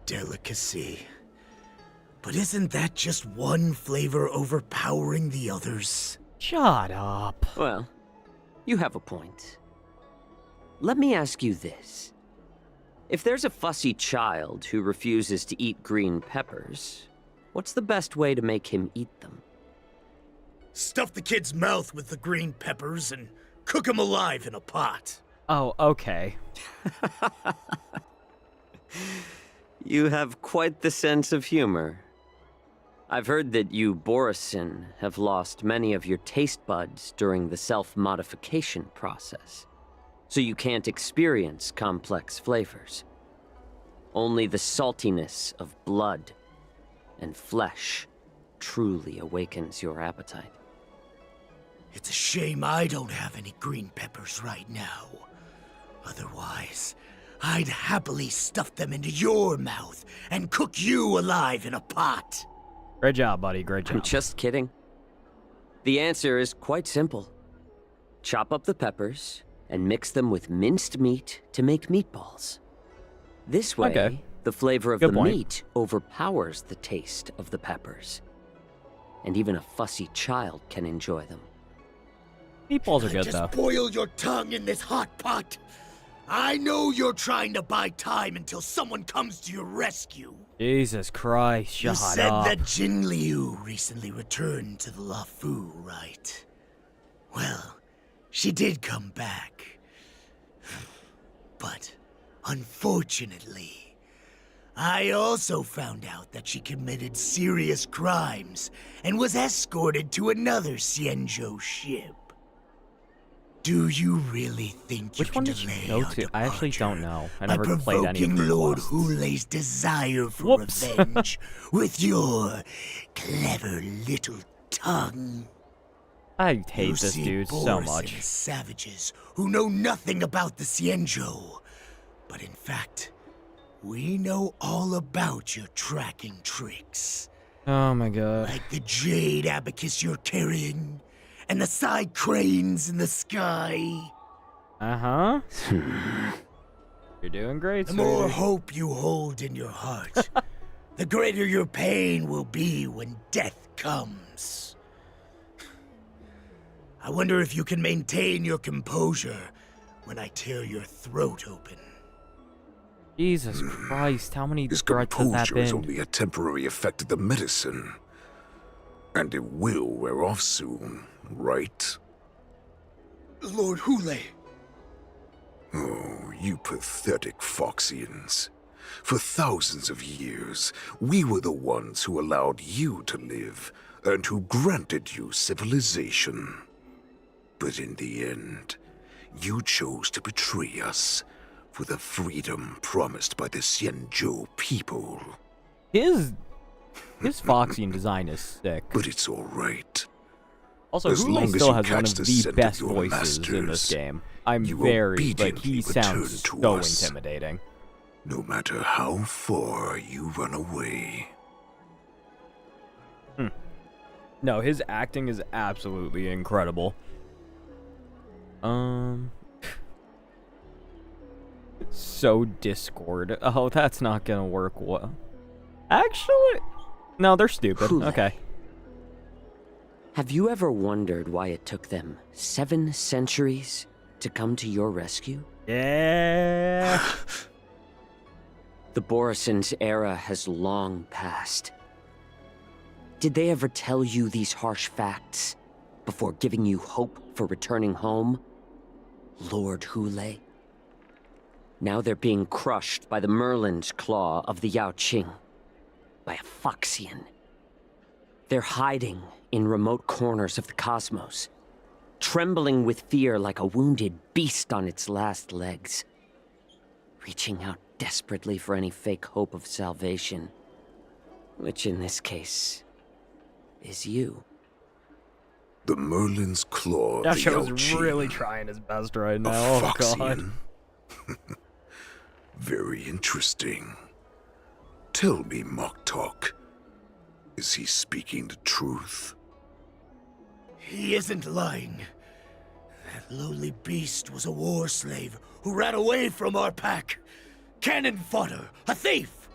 Delicacy. But isn't that just one flavor overpowering the others? Shut up. Well, you have a point. Let me ask you this. If there's a fussy child who refuses to eat green peppers, what's the best way to make him eat them? Stuff the kid's mouth with the green peppers and cook him alive in a pot. Oh, okay. You have quite the sense of humor. I've heard that you, Borisin, have lost many of your taste buds during the self-modification process, so you can't experience complex flavors. Only the saltiness of blood and flesh truly awakens your appetite. It's a shame I don't have any green peppers right now. Otherwise, I'd happily stuff them into your mouth and cook you alive in a pot. Great job, buddy. Great job. I'm just kidding. The answer is quite simple. Chop up the peppers and mix them with minced meat to make meatballs. This way, the flavor of the meat overpowers the taste of the peppers. And even a fussy child can enjoy them. Meatballs are good, just though. Boil your tongue in this hot pot. I know you're trying to buy time until someone comes to your rescue. Jesus Christ, shut up. You said that Jin Liu recently returned to the Luofu, right? Well, she did come back. But, unfortunately, I also found out that she committed serious crimes and was escorted to another Xianzhou ship. Do you really think Which one did you go to? I actually don't know. I never played any of the Lord quests. Hule's desire for revenge with your clever little tongue. I hate this see dude so Boris much. and savages who know nothing about the Xianzhou. But in fact, we know all about your tracking tricks. Oh my god. Like the jade abacus you're carrying, and the side cranes in the sky. Uh-huh. You're doing great, The more sweetie. hope you hold in your heart, the greater your pain will be when death comes. I wonder if you can maintain your composure when I tear your throat open. Jesus Christ, how many His threats has that composure is been? only a temporary effect of the medicine. And it will wear off soon, right? Lord Hule! Oh, you pathetic Foxians. For thousands of years, we were the ones who allowed you to live, and who granted you civilization. But in the end, you chose to betray us for the freedom promised by the Xianzhou people. His Foxian design is sick. But it's all right. Also, As Hule long as still you has one catch of the the scent of best your voices in this masters, game. I'm you very, like, obediently he sounds return to so us. intimidating. No matter how far you run away. No, his acting is absolutely incredible. So Discord. Oh, that's not gonna work well. Actually, no, they're stupid. Hule. Okay. Have you ever wondered why it took them 7 centuries to come to your rescue? Yeah. The Borison's era has long passed. Did they ever tell you these harsh facts before giving you hope for returning home, Lord Hule? Now they're being crushed by the Merlin's claw of the Yao Qing, by a Foxian. They're hiding in remote corners of the cosmos, trembling with fear like a wounded beast on its last legs, reaching out desperately for any fake hope of salvation, which in this case is you. The Merlin's claw. Joshua the was Yao Qing, really trying his best right now. a Oh god. Foxian. Very interesting. Tell me, Moktok, is he speaking the truth? He isn't lying. That lowly beast was a war slave who ran away from our pack. Cannon fodder, a thief!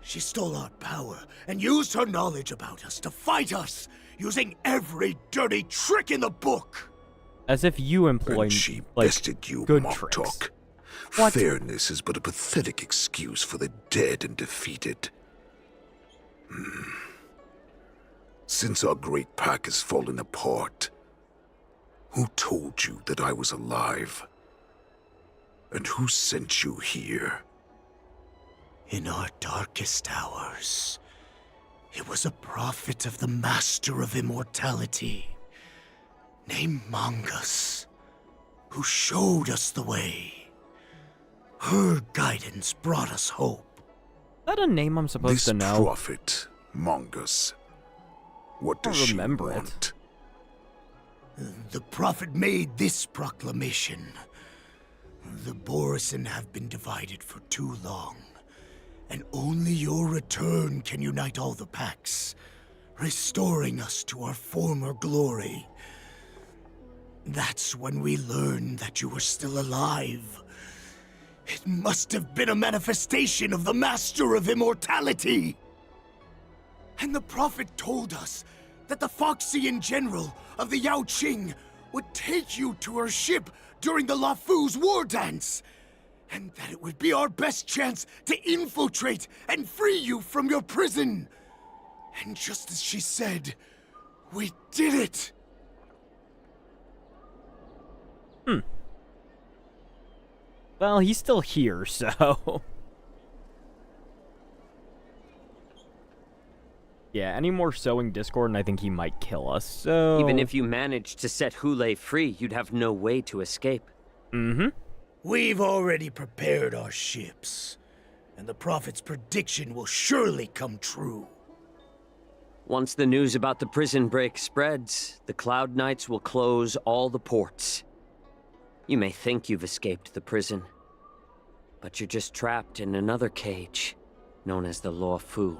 She stole our power and used her knowledge about us to fight us, using every dirty trick in the book! As if you employed, And she like, bested you, good Moktok. tricks. What? Fairness is but a pathetic excuse for the dead and defeated. Since our great pack has fallen apart, who told you that I was alive? And who sent you here? In our darkest hours, it was a prophet of the Master of Immortality, named Mongus, who showed us the way. Her guidance brought us hope. Is that a name I'm supposed to know? This prophet, Mongus, what does she want? The prophet made this proclamation. The Borison have been divided for too long, and only your return can unite all the packs, restoring us to our former glory. That's when we learned that you were still alive. It must have been a manifestation of the Master of Immortality! And the prophet told us that the Foxian general of the Yao Qing would take you to her ship during the Lafu's war dance, and that it would be our best chance to infiltrate and free you from your prison. And just as she said, we did it! Well, he's still here, so... Yeah, any more sowing discord and I think he might kill us, so... Even if you managed to set Hule free, you'd have no way to escape. Mm-hmm. We've already prepared our ships, and the Prophet's prediction will surely come true. Once the news about the prison break spreads, the Cloud Knights will close all the ports. You may think you've escaped the prison, but you're just trapped in another cage, known as the Law Fu.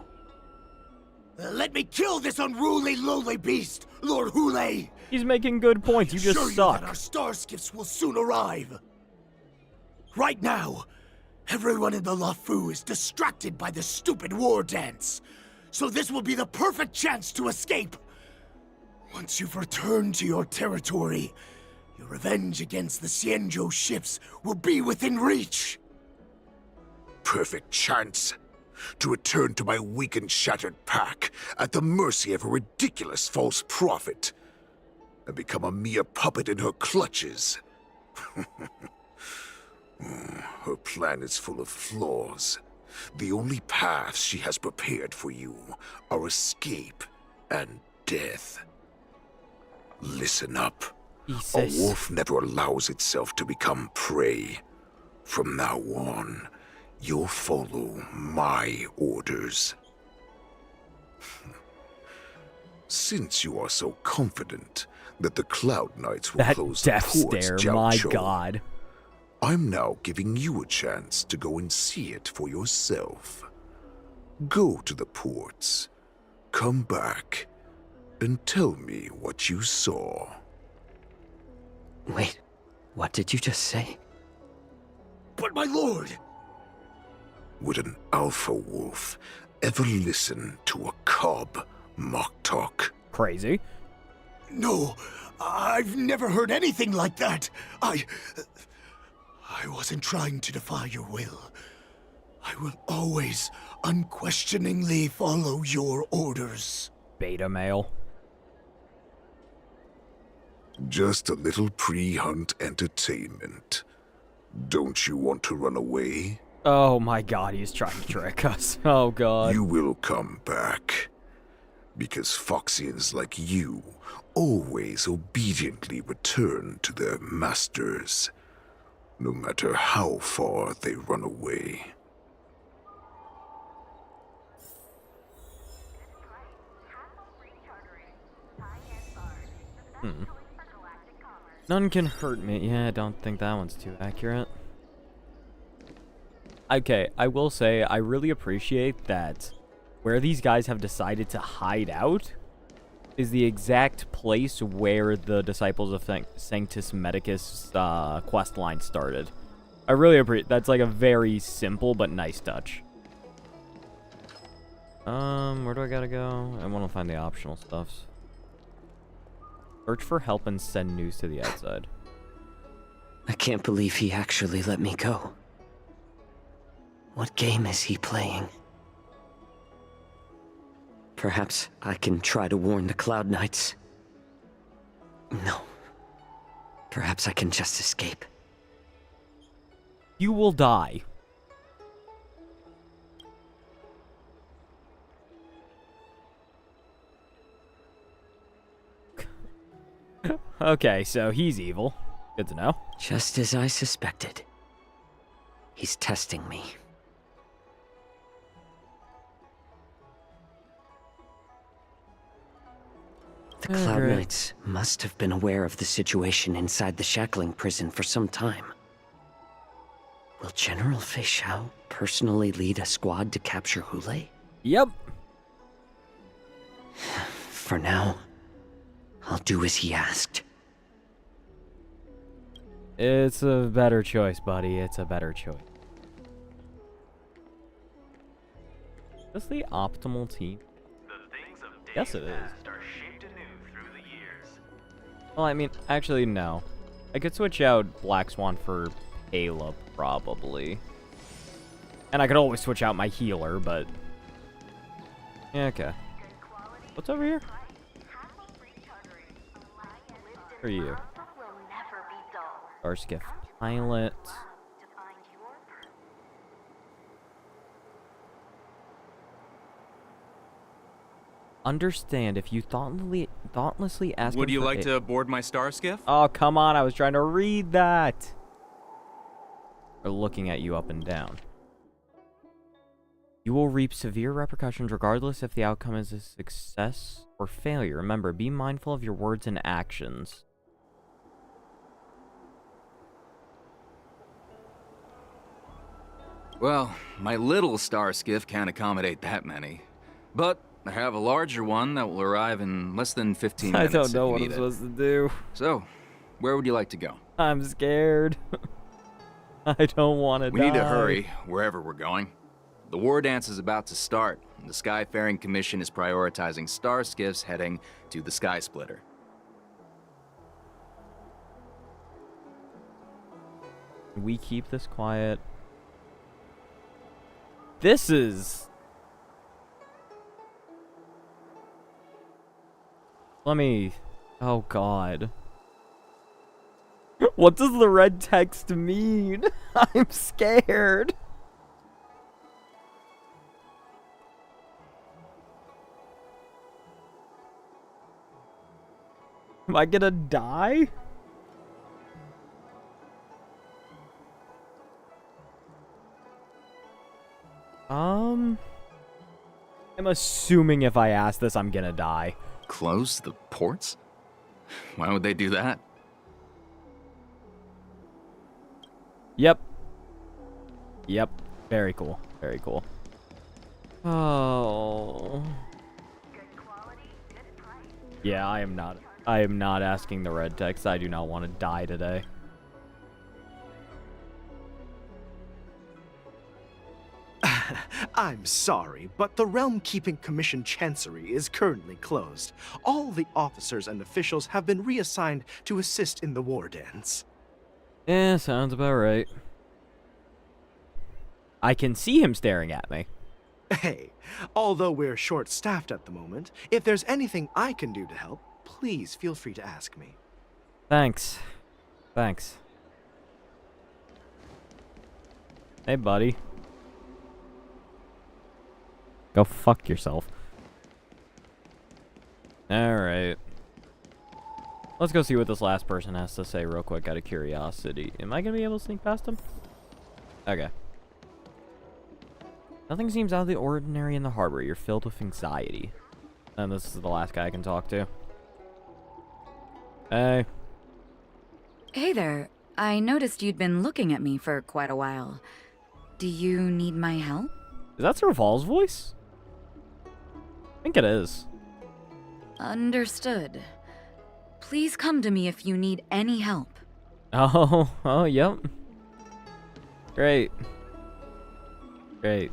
Let me kill this unruly, lowly beast, Lord Hule! He's making good points, you just suck. That our star skiffs will soon arrive. Right now, everyone in the Lafu is distracted by the stupid war dance, so this will be the perfect chance to escape. Once you've returned to your territory, your revenge against the Xianzhou ships will be within reach. Perfect chance to return to my weak and shattered pack at the mercy of a ridiculous false prophet and become a mere puppet in her clutches. Her plan is full of flaws. The only paths she has prepared for you are escape and death. Listen up. A wolf never allows itself to become prey. From now on, you'll follow my orders. Since you are so confident that the Cloud Knights will close the ports, stare, my Jiaoqiu, god. I'm now giving you a chance to go and see it for yourself. Go to the ports, come back, and tell me what you saw. Wait, what did you just say? But my lord! Would an alpha wolf ever listen to a cub, Moktok? Crazy. No, I've never heard anything like that. I wasn't trying to defy your will. I will always unquestioningly follow your orders. Beta male. Just a little pre-hunt entertainment. Don't you want to run away? Oh my god, he's trying to trick us. Oh god. You will come back. Because Foxians like you always obediently return to their masters, no matter how far they run away. None can hurt me. Yeah, I don't think that one's too accurate. Okay, I will say I really appreciate that where these guys have decided to hide out is the exact place where the Disciples of Sanctus Medicus quest line started. I really appreciate that's like a very simple but nice touch. Where do I gotta go? I want to find the optional stuffs. Search for help and send news to the outside. I can't believe he actually let me go. What game is he playing? Perhaps I can try to warn the Cloud Knights. No. Perhaps I can just escape. You will die. Okay, so he's evil. Good to know. Just as I suspected. He's testing me. The Cloud Knights must have been aware of the situation inside the shackling prison for some time. Will General Fei Xiao personally lead a squad to capture Hule? Yep. For now, I'll do as he asked. It's a better choice, buddy. It's a better choice. Is this the optimal team? Yes, it is. Well, I mean, actually, no. I could switch out Black Swan for Ayla, probably. And I could always switch out my healer, but... yeah, okay. What's over here? Who are you? Starskiff pilot. Understand if you thoughtlessly ask. Would you like to board my star skiff? Oh, come on. I was trying to read that. Or looking at you up and down. You will reap severe repercussions regardless if the outcome is a success or failure. Remember, be mindful of your words and actions. Well, my little star skiff can't accommodate that many. But I have a larger one that will arrive in less than 15 minutes. I don't know what I'm supposed to do. So, where would you like to go? I'm scared. I don't want to die. We need to hurry, wherever we're going. The war dance is about to start, and the Skyfaring Commission is prioritizing star skiffs heading to the Sky Splitter. We keep this quiet. This is... let me... oh, God. What does the red text mean? I'm scared. Am I gonna die? I'm assuming if I ask this, I'm gonna die. Close the ports? Why would they do that? Yep. Yep. Very cool. Very cool. Oh. Yeah, I am not asking the red text. I do not want to die today. I'm sorry, but the Realm Keeping Commission Chancery is currently closed. All the officers and officials have been reassigned to assist in the war dance. Yeah, sounds about right. I can see him staring at me. Hey, although we're short-staffed at the moment, if there's anything I can do to help, please feel free to ask me. Thanks. Thanks. Hey, buddy. Go fuck yourself. Alright. Let's go see what this last person has to say real quick out of curiosity. Am I gonna be able to sneak past him? Okay. Nothing seems out of the ordinary in the harbor. You're filled with anxiety. And this is the last guy I can talk to. Hey. Hey there. I noticed you'd been looking at me for quite a while. Do you need my help? Is that Serval's voice? I think it is. Understood. Please come to me if you need any help. Oh, yep. Great. Great.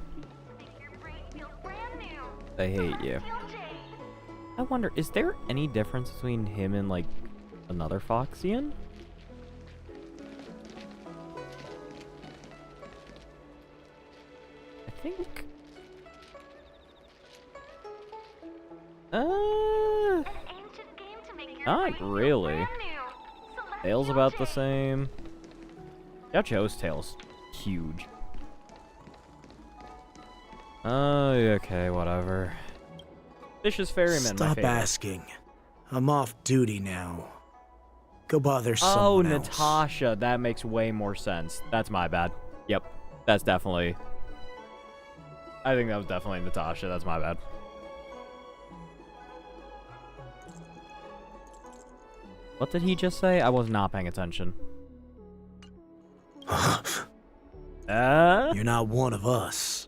I hate you. I wonder, is there any difference between him and, like, another Foxian? I think... Not really. Tail's about the same. Yacho's tail's huge. Okay, whatever. Vicious Ferryman, my Stop favorite. asking. I'm off duty now. Go bother someone else. Natasha. That makes way more sense. That's my bad. Yep. That's definitely... I think that was definitely Natasha. That's my bad. What did he just say? I was not paying attention. You're not one of us,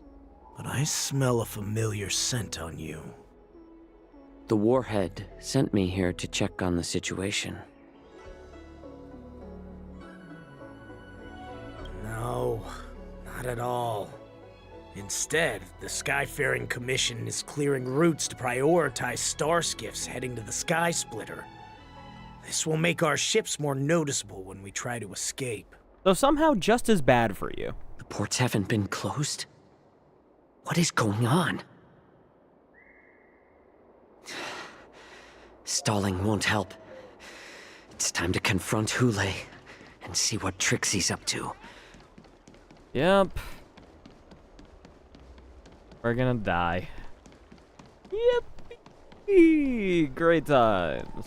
but I smell a familiar scent on you. The Warhead sent me here to check on the situation. No, not at all. Instead, the Skyfaring Commission is clearing routes to prioritize star skiffs heading to the Sky Splitter. This will make our ships more noticeable when we try to escape. So somehow just as bad for you. The ports haven't been closed? What is going on? Stalling won't help. It's time to confront Hule and see what tricks he's up to. Yep. We're gonna die. Yep. Great times.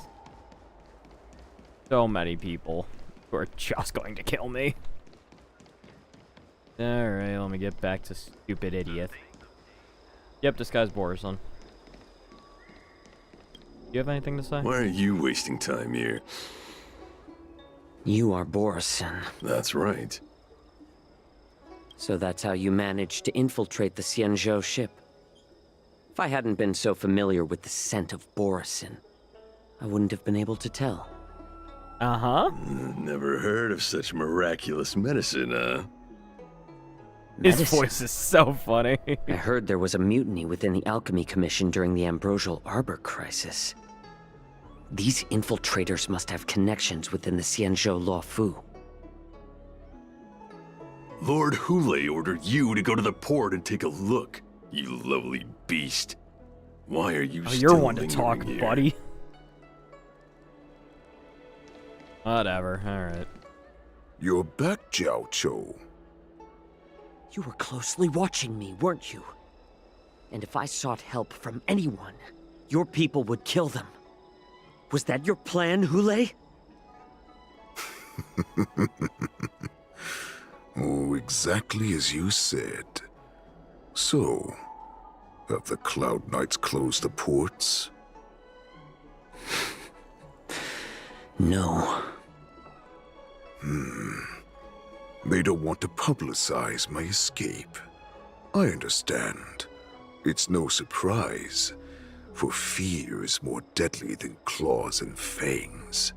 So many people who are just going to kill me. Alright, let me get back to stupid idiot. Yep, disguise Borison. You have anything to say? Why are you wasting time here? You are Borison. That's right. So that's how you managed to infiltrate the Xianzhou ship. If I hadn't been so familiar with the scent of Borison, I wouldn't have been able to tell. Uh-huh. Never heard of such miraculous medicine, huh? His voice is so funny. I heard there was a mutiny within the Alchemy Commission during the Ambrosial Arbor crisis. These infiltrators must have connections within the Xianzhou Law Fu. Lord Hule ordered you to go to the port and take a look, you lovely beast. Why are you still you're one to talk, here? buddy. Whatever, alright. You're back, Jiao Cho. You were closely watching me, weren't you? And if I sought help from anyone, your people would kill them. Was that your plan, Hule? Oh, exactly as you said. So, have the Cloud Knights closed the ports? No. They don't want to publicize my escape. I understand. It's no surprise, for fear is more deadly than claws and fangs.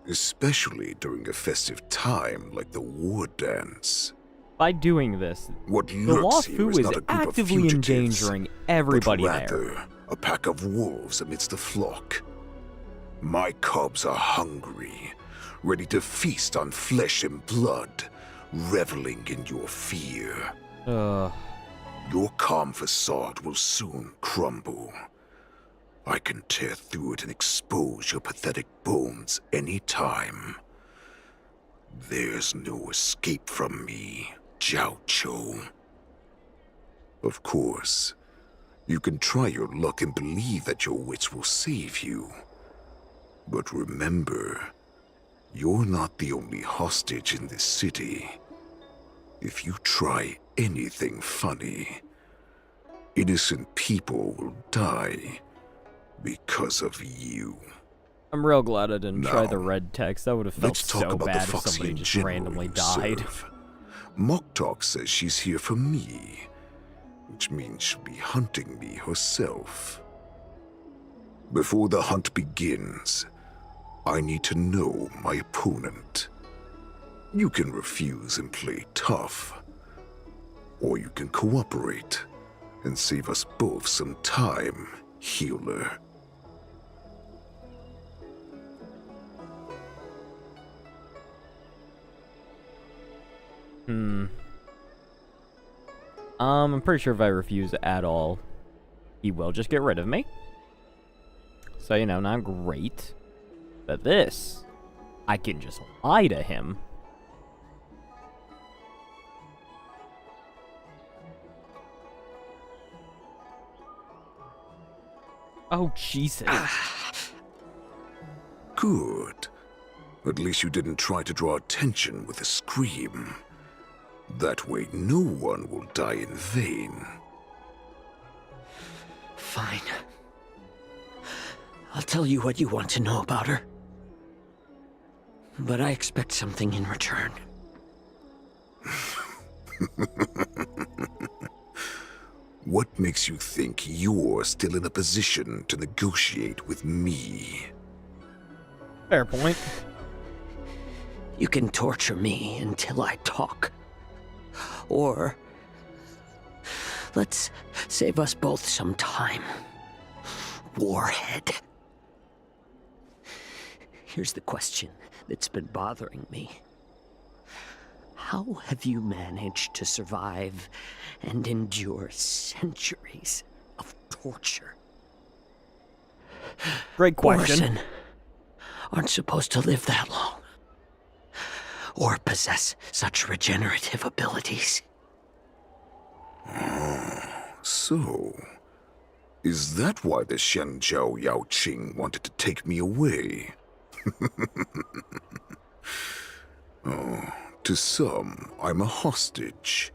Especially during a festive time like the war dance. By doing this, what the Law lurks here Fu is is not a group of actively fugitives, endangering everybody but rather there. a pack of wolves amidst the flock. My cubs are hungry, ready to feast on flesh and blood, reveling in your fear. Your calm facade will soon crumble. I can tear through it and expose your pathetic bones any time. There's no escape from me, Jiao Cho. Of course, you can try your luck and believe that your wits will save you. But remember, you're not the only hostage in this city. If you try anything funny, innocent people will die because of you. I'm real glad I didn't try Now, the red text. That would have felt let's talk so about bad the if somebody Foxian just general randomly you died. serve. Moktok says she's here for me, which means she'll be hunting me herself. Before the hunt begins, I need to know my opponent. You can refuse and play tough, or you can cooperate and save us both some time, healer. I'm pretty sure if I refuse at all, he will just get rid of me. So, you know, not great. But this, I can just lie to him. Oh, Jesus. Good. At least you didn't try to draw attention with a scream. That way no one will die in vain. Fine. I'll tell you what you want to know about her. But I expect something in return. What makes you think you're still in a position to negotiate with me? Fair point. You can torture me until I talk. Or let's save us both some time. Warhead. Here's the question that's been bothering me. How have you managed to survive and endure centuries of torture? Great question. Borson aren't supposed to live that long. Or possess such regenerative abilities. So, is that why the Shenjiao Yaoqing wanted to take me away? Oh, to some, I'm a hostage.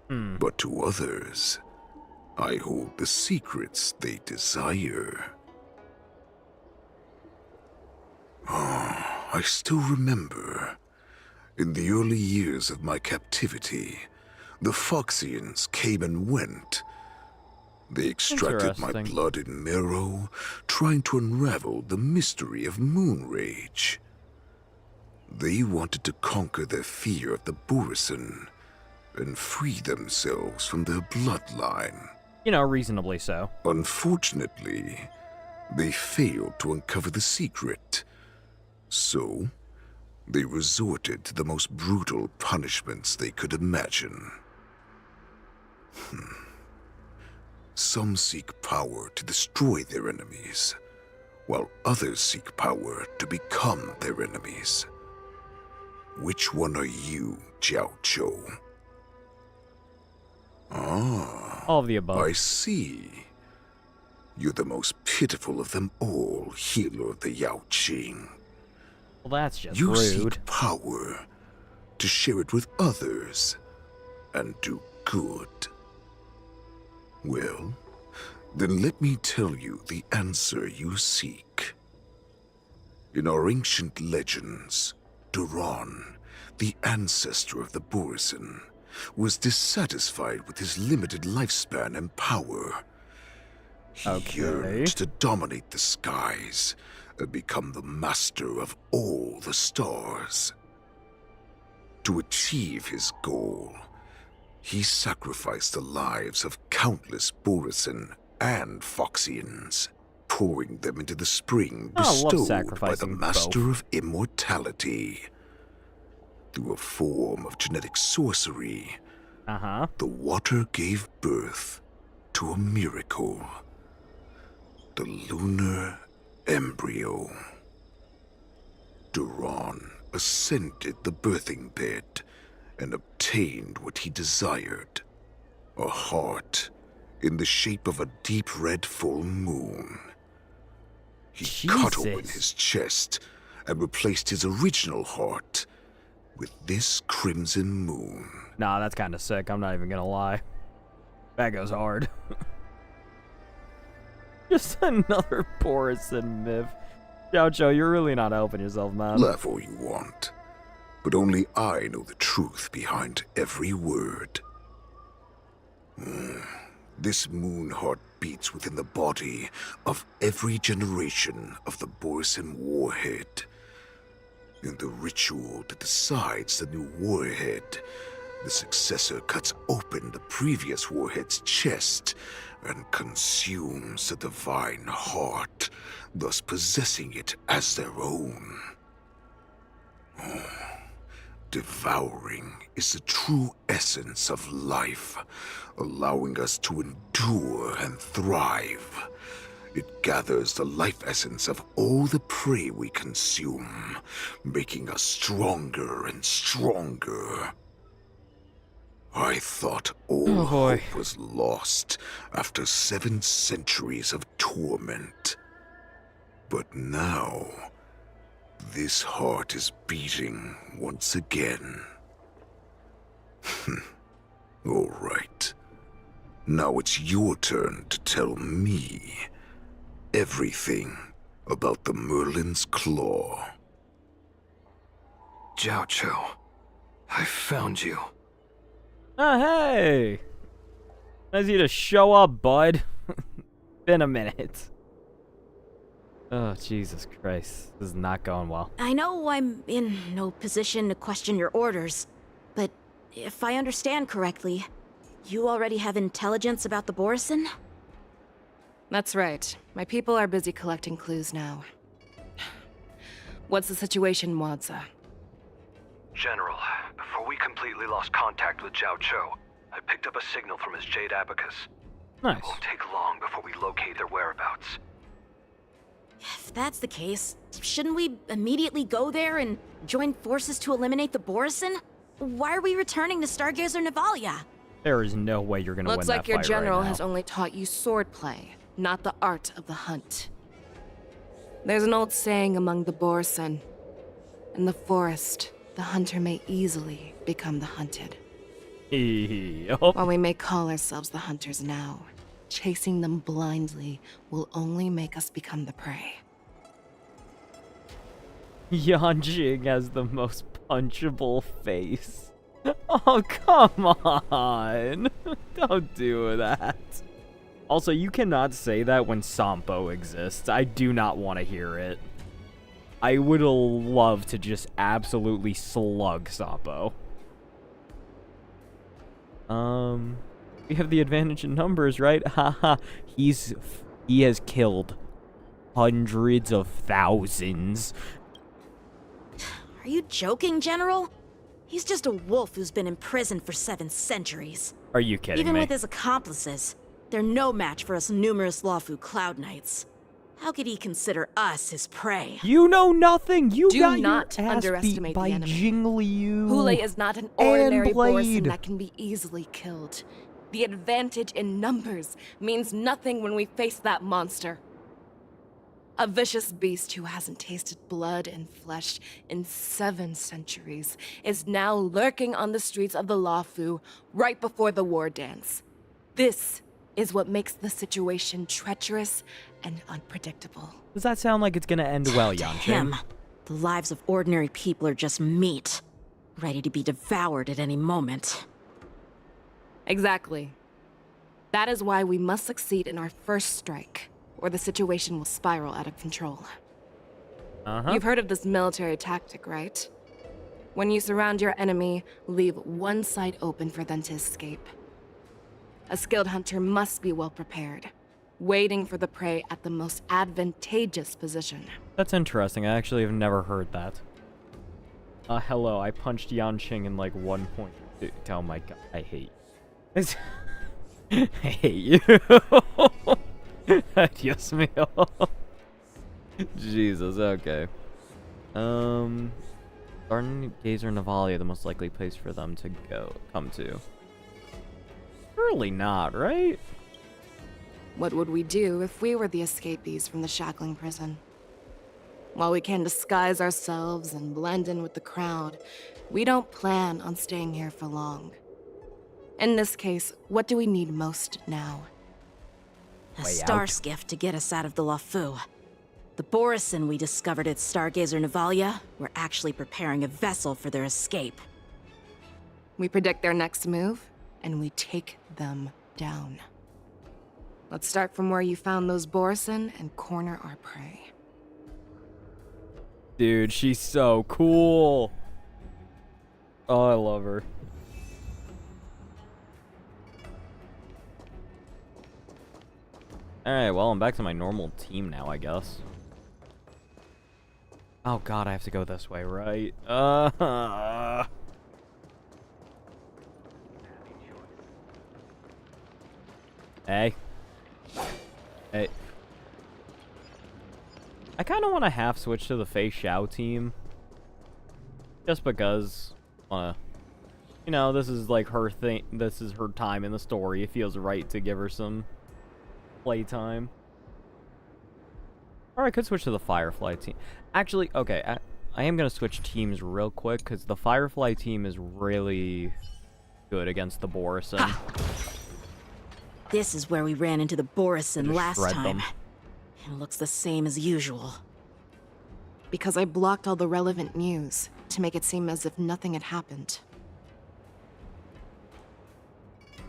But to others, I hold the secrets they desire. I still remember. In the early years of my captivity, the Foxians came and went. They extracted my blood and marrow, trying to unravel the mystery of moon rage. They wanted to conquer their fear of the Borson and free themselves from their bloodline. You know, reasonably so. Unfortunately, they failed to uncover the secret. So, they resorted to the most brutal punishments they could imagine. Some seek power to destroy their enemies, while others seek power to become their enemies. Which one are you, Jiao Chou? All of the above. I see. You're the most pitiful of them all, healer of the Yaoqing. Well, that's just you rude. Seek power to share it with others and do good. Well, then let me tell you the answer you seek. In our ancient legends, Duran, the ancestor of the Borson, was dissatisfied with his limited lifespan and power. He yearned to dominate the skies and become the master of all the stars. To achieve his goal, he sacrificed the lives of countless Borson and Foxians, pouring them into the spring bestowed by the Master of Immortality. Through a form of genetic sorcery, the water gave birth to a miracle. The lunar embryo. Duran ascended the birthing bed and obtained what he desired. A heart in the shape of a deep red full moon. He cut open his chest and replaced his original heart with this crimson moon. Nah, that's kind of sick. I'm not even gonna lie. That goes hard. Just another Borson myth. Jiao Chou, you're really not helping yourself, man. Laugh all you want. but only I know the truth behind every word. This moon heart beats within the body of every generation of the Borson warhead. In the ritual that decides the new warhead, the successor cuts open the previous warhead's chest and consumes the divine heart, thus possessing it as their own. Devouring is the true essence of life, allowing us to endure and thrive. It gathers the life essence of all the prey we consume, making us stronger and stronger. I thought all hope was lost after 7 centuries of torment. But now, this heart is beating once again. All right. Now it's your turn to tell me everything about the Merlin's Claw. Jiao Cho, I found you. Oh, hey! Nice of you to show up, bud. Been a minute. Oh, Jesus Christ. This is not going well. I know I'm in no position to question your orders, but if I understand correctly, you already have intelligence about the Borson? That's right. My people are busy collecting clues now. What's the situation, Wadza? General, before we completely lost contact with Jiao Cho, I picked up a signal from his Jade Abacus. Nice. It won't take long before we locate their whereabouts. If that's the case, shouldn't we immediately go there and join forces to eliminate the Borson? Why are we returning to Stargazer Navalia? There is no way you're gonna win that fight right now. Looks like your general has only taught you swordplay, not the art of the hunt. There's an old saying among the Borson. In the forest, the hunter may easily become the hunted. While we may call ourselves the hunters now, chasing them blindly will only make us become the prey. Yanjing has the most punchable face. Oh, come on. Don't do that. Also, you cannot say that when Sampo exists. I do not want to hear it. I would love to just absolutely slug Sampo. We have the advantage in numbers, right? Haha. He has killed hundreds of thousands. Are you joking, General? He's just a wolf who's been imprisoned for 7 centuries. Are you kidding Even me? with his accomplices, they're no match for us numerous Lawfu Cloud Knights. How could he consider us his prey? You know nothing. You Do got not your ass underestimate beat by the enemy. Jingliu Hule is not an ordinary and Blade. Borson that can be easily killed. The advantage in numbers means nothing when we face that monster. A vicious beast who hasn't tasted blood and flesh in 7 centuries is now lurking on the streets of the Lawfu right before the war dance. This is what makes the situation treacherous and unpredictable. Does that sound like it's gonna end well, Yanjing? Him. The lives of ordinary people are just meat, ready to be devoured at any moment. Exactly. That is why we must succeed in our first strike, or the situation will spiral out of control. You've heard of this military tactic, right? When you surround your enemy, leave one side open for them to escape. A skilled hunter must be well prepared, waiting for the prey at the most advantageous position. That's interesting. I actually have never heard that. Hello, I punched Yanjing in like 1.2. Oh my god, I hate you. I hate you. Dios mío. Jesus, okay. Stargazer Navalia, the most likely place for them to come to. Surely not, right? What would we do if we were the escapees from the shackling prison? While we can disguise ourselves and blend in with the crowd, we don't plan on staying here for long. In this case, what do we need most now? A star skiff to get us out of the Lawfu. The Borison we discovered at Stargazer Navalia were actually preparing a vessel for their escape. We predict their next move, and we take them down. Let's start from where you found those Borison and corner our prey. Dude, she's so cool. Oh, I love her. Alright, well, I'm back to my normal team now, I guess. Oh god, I have to go this way, right? Hey. Hey. I kind of want to half switch to the Fei Xiao team. Just because, you know, this is like her thing. This is her time in the story. It feels right to give her some playtime. Or I could switch to the Firefly team. Actually, okay, I am going to switch teams real quick because the Firefly team is really good against the Borison. This is where we ran into the Borison last shred time. them. It looks the same as usual. Because I blocked all the relevant news to make it seem as if nothing had happened.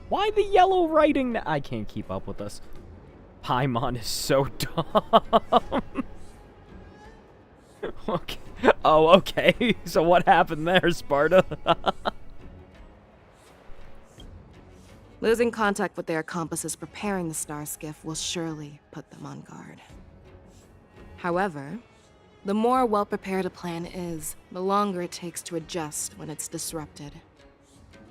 Why the yellow writing? I can't keep up with this. Paimon is so dumb. Okay. Oh, okay. So what happened there, Sparta? Losing contact with their accomplices preparing the Star Skiff will surely put them on guard. However, the more well-prepared a plan is, the longer it takes to adjust when it's disrupted.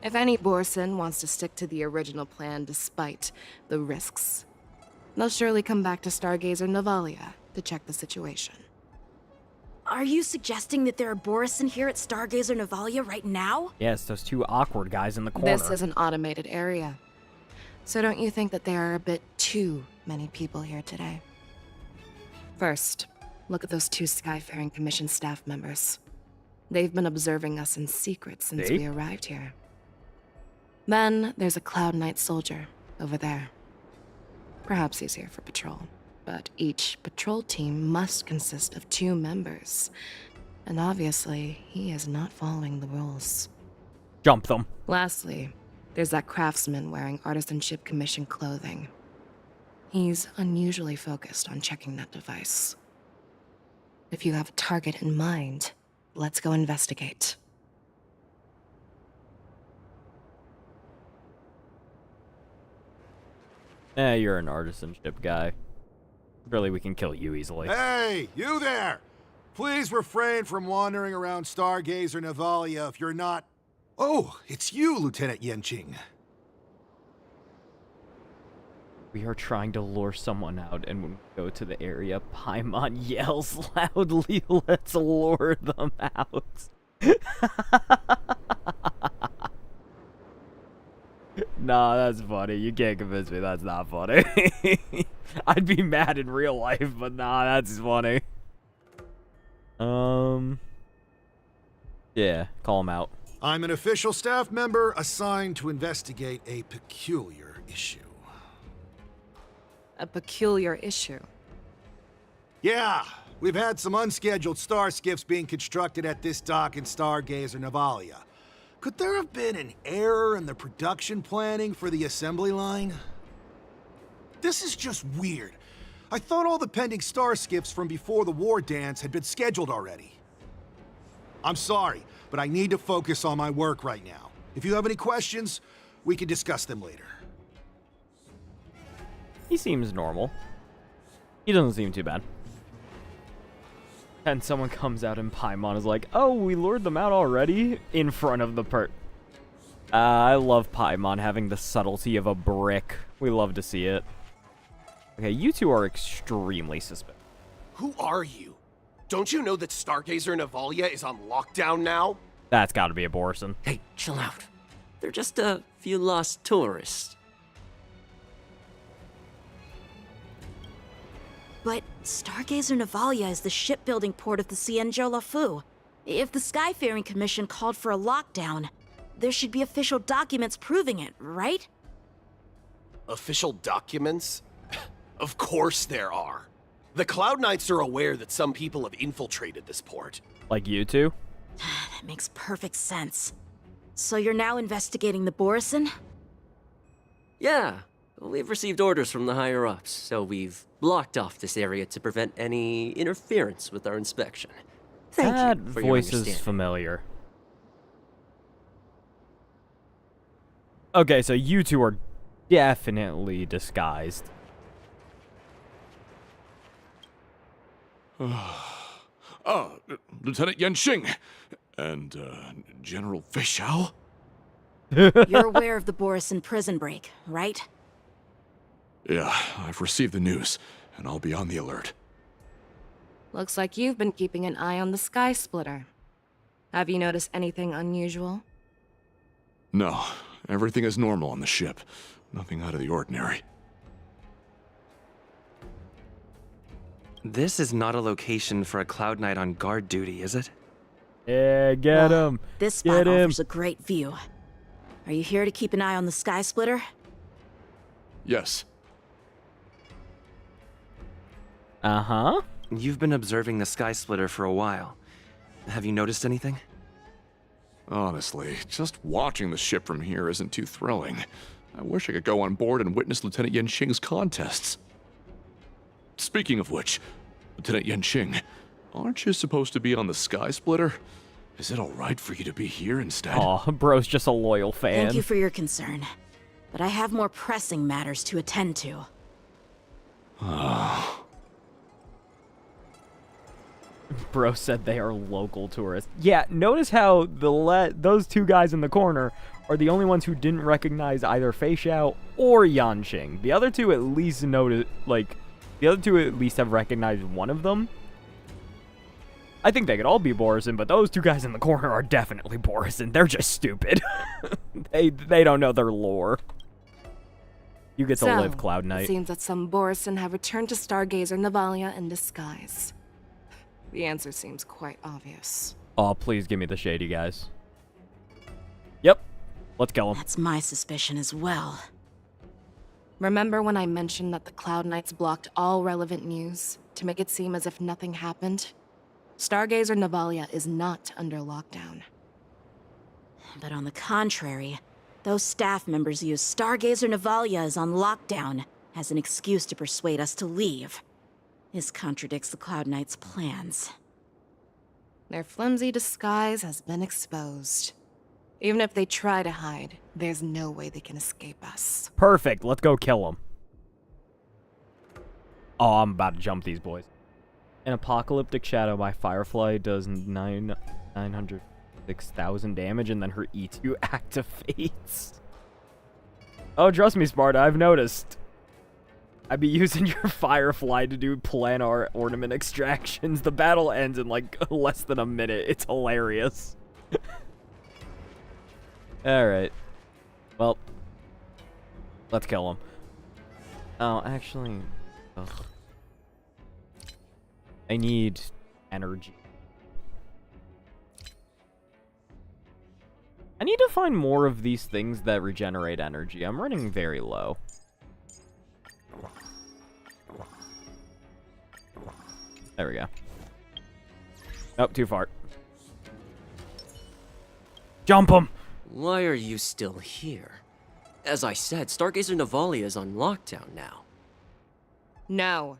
If any Borison wants to stick to the original plan despite the risks, they'll surely come back to Stargazer Navalia to check the situation. Are you suggesting that there are Borison here at Stargazer Navalia right now? Yes, those two awkward guys in the corner. This is an automated area. So don't you think that there are a bit too many people here today? First, look at those two Skyfaring Commission staff members. They've been observing us in secret since we arrived here. Then there's a Cloud Knight soldier over there. Perhaps he's here for patrol, but each patrol team must consist of 2 members. And obviously, he is not following the rules. Jump them. Lastly, there's that craftsman wearing Artisanship Commission clothing. He's unusually focused on checking that device. If you have a target in mind, let's go investigate. You're an artisanship guy. Really, we can kill you easily. Hey, you there! Please refrain from wandering around Stargazer Navalia if you're not... Oh, it's you, Lieutenant Yenqing. We are trying to lure someone out, and when we go to the area, Paimon yells loudly, "Let's lure them out." Nah, that's funny. You can't convince me that's not funny. I'd be mad in real life, but nah, that's funny. Yeah, call him out. I'm an official staff member assigned to investigate a peculiar issue. A peculiar issue? Yeah, we've had some unscheduled star skiffs being constructed at this dock in Stargazer Navalia. Could there have been an error in the production planning for the assembly line? This is just weird. I thought all the pending star skiffs from before the war dance had been scheduled already. I'm sorry, but I need to focus on my work right now. If you have any questions, we can discuss them later. He seems normal. He doesn't seem too bad. And someone comes out and Paimon is like, "Oh, we lured them out already?" In front of the I love Paimon having the subtlety of a brick. We love to see it. Okay, you two are extremely suspicious. Who are you? Don't you know that Stargazer Navalia is on lockdown now? That's gotta be a Borison. Hey, chill out. They're just a few lost tourists. But Stargazer Navalia is the shipbuilding port of the Xianzhou Lafu. If the Skyfaring Commission called for a lockdown, there should be official documents proving it, right? Official documents? Of course there are. The Cloud Knights are aware that some people have infiltrated this port. Like you two? That makes perfect sense. So you're now investigating the Borison? Yeah, we've received orders from the higher-ups, so we've blocked off this area to prevent any interference with our inspection. Thank That you for your voice is understanding. familiar. Okay, so you two are definitely disguised. Lieutenant Yanxing and General Fei Xiao? You're aware of the Borison prison break, right? Yeah, I've received the news, and I'll be on the alert. Looks like you've been keeping an eye on the Sky Splitter. Have you noticed anything unusual? No, everything is normal on the ship. Nothing out of the ordinary. This is not a location for a Cloud Knight on guard duty, is it? Yeah, get him. This spot offers a great view. Are you here to keep an eye on the Sky Splitter? Yes. Uh-huh. You've been observing the Sky Splitter for a while. Have you noticed anything? Honestly, just watching the ship from here isn't too thrilling. I wish I could go on board and witness Lieutenant Yanxing's contests. Speaking of which, Lieutenant Yanxing, aren't you supposed to be on the Sky Splitter? Is it alright for you to be here instead? Aw, bro's just a loyal fan. Thank you for your concern, but I have more pressing matters to attend to. Bro said they are local tourists. Yeah, notice how those two guys in the corner are the only ones who didn't recognize either Fei Xiao or Yanxing. The other two at least have recognized one of them. I think they could all be Borison, but those two guys in the corner are definitely Borison. They're just stupid. they don't know their lore. You get to live, Cloud Knight. It seems that some Borison have returned to Stargazer Navalia in disguise. The answer seems quite obvious. Oh, please give me the shady guys. Yep. Let's kill him. That's my suspicion as well. Remember when I mentioned that the Cloud Knights blocked all relevant news to make it seem as if nothing happened? Stargazer Navalia is not under lockdown. But on the contrary, those staff members use Stargazer Navalia is on lockdown as an excuse to persuade us to leave. This contradicts the Cloud Knights' plans. Their flimsy disguise has been exposed. Even if they try to hide, there's no way they can escape us. Perfect. Let's go kill them. Oh, I'm about to jump these boys. An apocalyptic shadow by Firefly does 906,000 damage, and then her E2 activates. Oh, trust me, Sparta, I've noticed. I'd be using your Firefly to do planar ornament extractions. The battle ends in like less than a minute. It's hilarious. Alright. Well, let's kill him. Oh, actually... Ugh. I need energy. I need to find more of these things that regenerate energy. I'm running very low. There we go. Nope, too far. Jump him! Why are you still here? As I said, Stargazer Navalia is on lockdown now. No.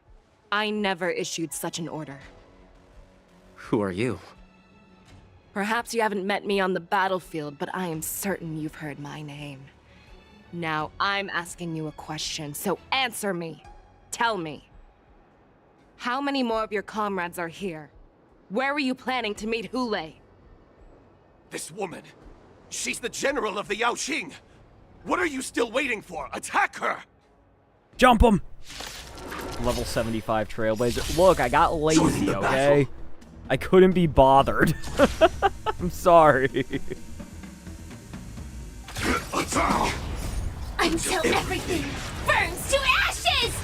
I never issued such an order. Who are you? Perhaps you haven't met me on the battlefield, but I am certain you've heard my name. Now I'm asking you a question, so answer me. Tell me. How many more of your comrades are here? Where were you planning to meet Hule? This woman, she's the general of the Yaoxing. What are you still waiting for? Attack her! Jump him! Level 75 Trailblazer. Look, I got lazy, okay? I couldn't be bothered. I'm sorry. Until everything burns to ashes!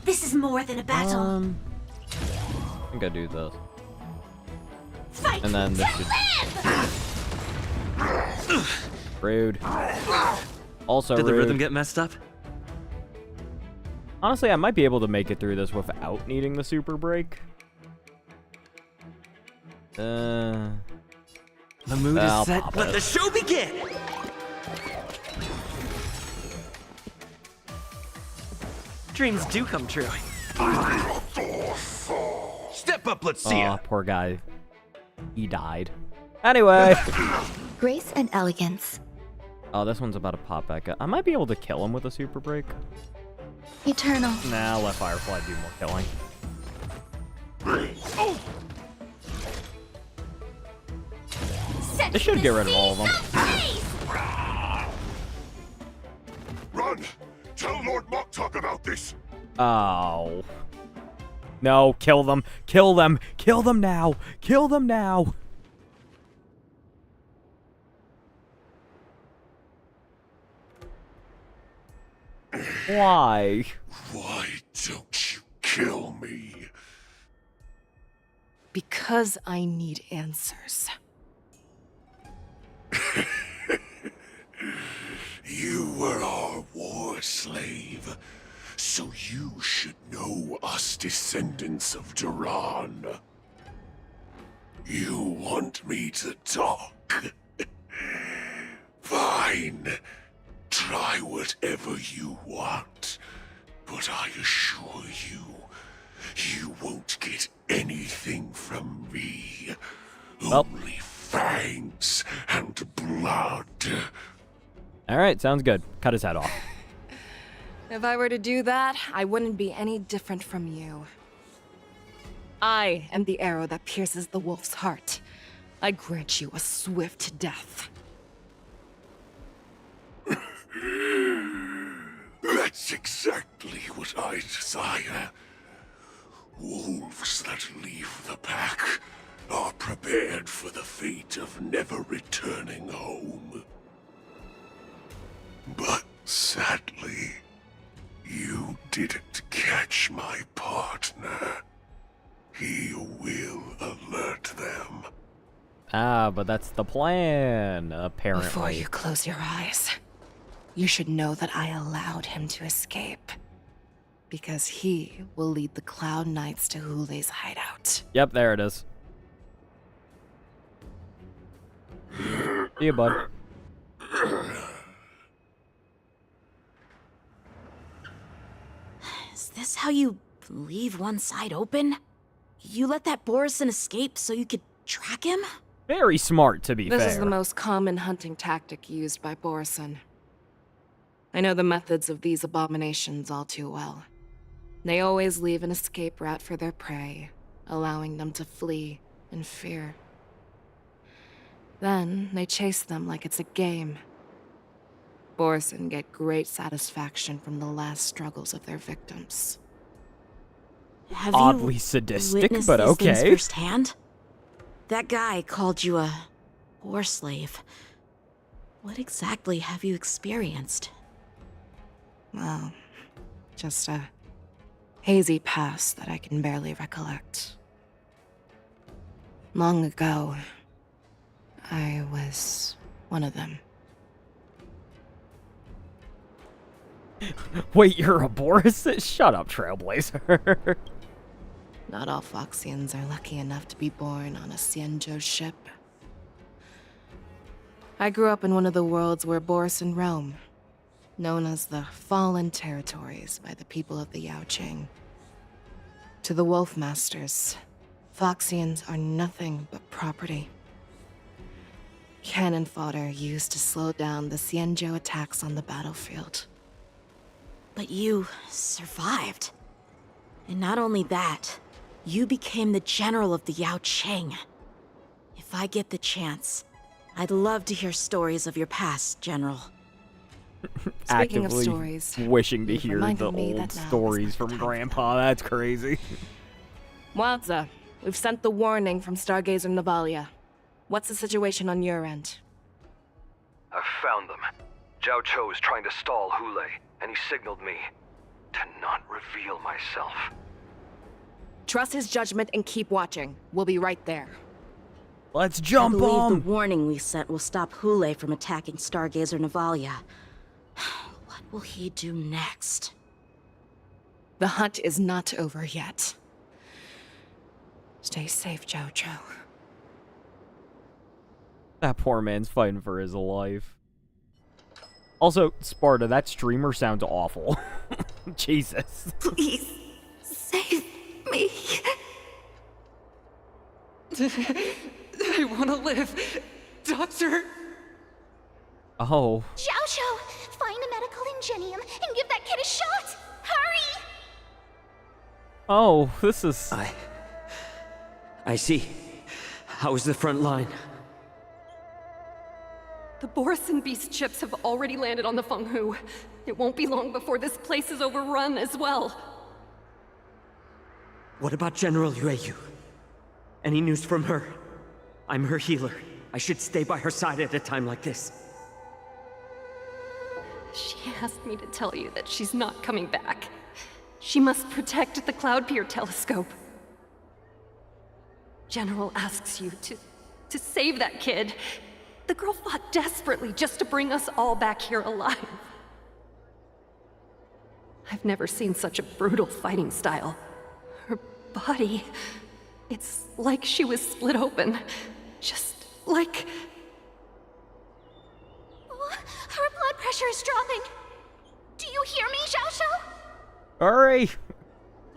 This is more than a battle. I think I do this. Fight And then this should... Rude. Also Did the rude. rhythm get messed up? Honestly, I might be able to make it through this without needing the super break. The mood is set. Let the show begin! Dreams do come true. Step up, let's see ya. Poor guy. He died. Anyway. Grace and elegance. Oh, this one's about to pop back up. I might be able to kill him with a super break. Eternal. Nah, I'll let Firefly do more killing. This should get rid of all of them. Run! Tell Lord Moktok about this! Oh. No, kill them. Kill them. Kill them now. Kill them now. Why? Why don't you kill me? Because I need answers. You were our war slave, so you should know us descendants of Duran. You want me to talk? Fine. Try whatever you want, but I assure you, you won't get anything from me. Only fangs and blood. Alright, sounds good. Cut his head off. If I were to do that, I wouldn't be any different from you. I am the arrow that pierces the wolf's heart. I grant you a swift death. That's exactly what I desire. Wolves that leave the pack are prepared for the fate of never returning home. But sadly, you didn't catch my partner. He will alert them. Ah, but that's the plan, apparently. Before you close your eyes, you should know that I allowed him to escape. Because he will lead the Cloud Knights to Hule's hideout. Yep, there it is. See you, bud. Is this how you leave one side open? You let that Borison escape so you could track him? Very smart, to be fair. This is the most common hunting tactic used by Borison. I know the methods of these abominations all too well. They always leave an escape route for their prey, allowing them to flee in fear. Then they chase them like it's a game. Borison get great satisfaction from the last struggles of their victims. Have Oddly you sadistic, witnessed but these okay. things firsthand? That guy called you a war slave. What exactly have you experienced? Well, just a hazy past that I can barely recollect. Long ago, I was one of them. Wait, you're a Boris? Shut up, Trailblazer. Not all Foxians are lucky enough to be born on a Xianzhou ship. I grew up in one of the worlds where Borison roam, known as the Fallen Territories by the people of the Yaoqing. To the Wolf Masters, Foxians are nothing but property. Cannon fodder used to slow down the Xianzhou attacks on the battlefield. But you survived. And not only that, you became the general of the Yaoqing. If I get the chance, I'd love to hear stories of your past, General. Speaking of Actively stories, wishing to you've hear reminded the me old that now is stories from Grandpa. That's crazy. Wadza, we've sent the warning from Stargazer Navalia. What's the situation on your end? I've found them. Zhao Cho is trying to stall Hule, and he signaled me to not reveal myself. Trust his judgment and keep watching. We'll be right there. Let's jump I believe on. the warning we sent will stop Hule from attacking Stargazer Navalia. What will he do next? The hunt is not over yet. Stay safe, Zhao Chou. That poor man's fighting for his life. Also, Sparta, that streamer sounds awful. Jesus. Please, save me. I want to live. Doctor! Oh. Zhao Chou, find a medical ingenium and give that kid a shot. Hurry! Oh, this is... I see. How's the front line? The Borison beast ships have already landed on the Fenghu. It won't be long before this place is overrun as well. What about General Yueyu? Any news from her? I'm her healer. I should stay by her side at a time like this. She asked me to tell you that she's not coming back. She must protect the Cloud Pier telescope. General asks you to save that kid. The girl fought desperately just to bring us all back here alive. I've never seen such a brutal fighting style. Her body, it's like she was split open. Just like... Her blood pressure is dropping. Do you hear me, Zhao Chou? Hurry!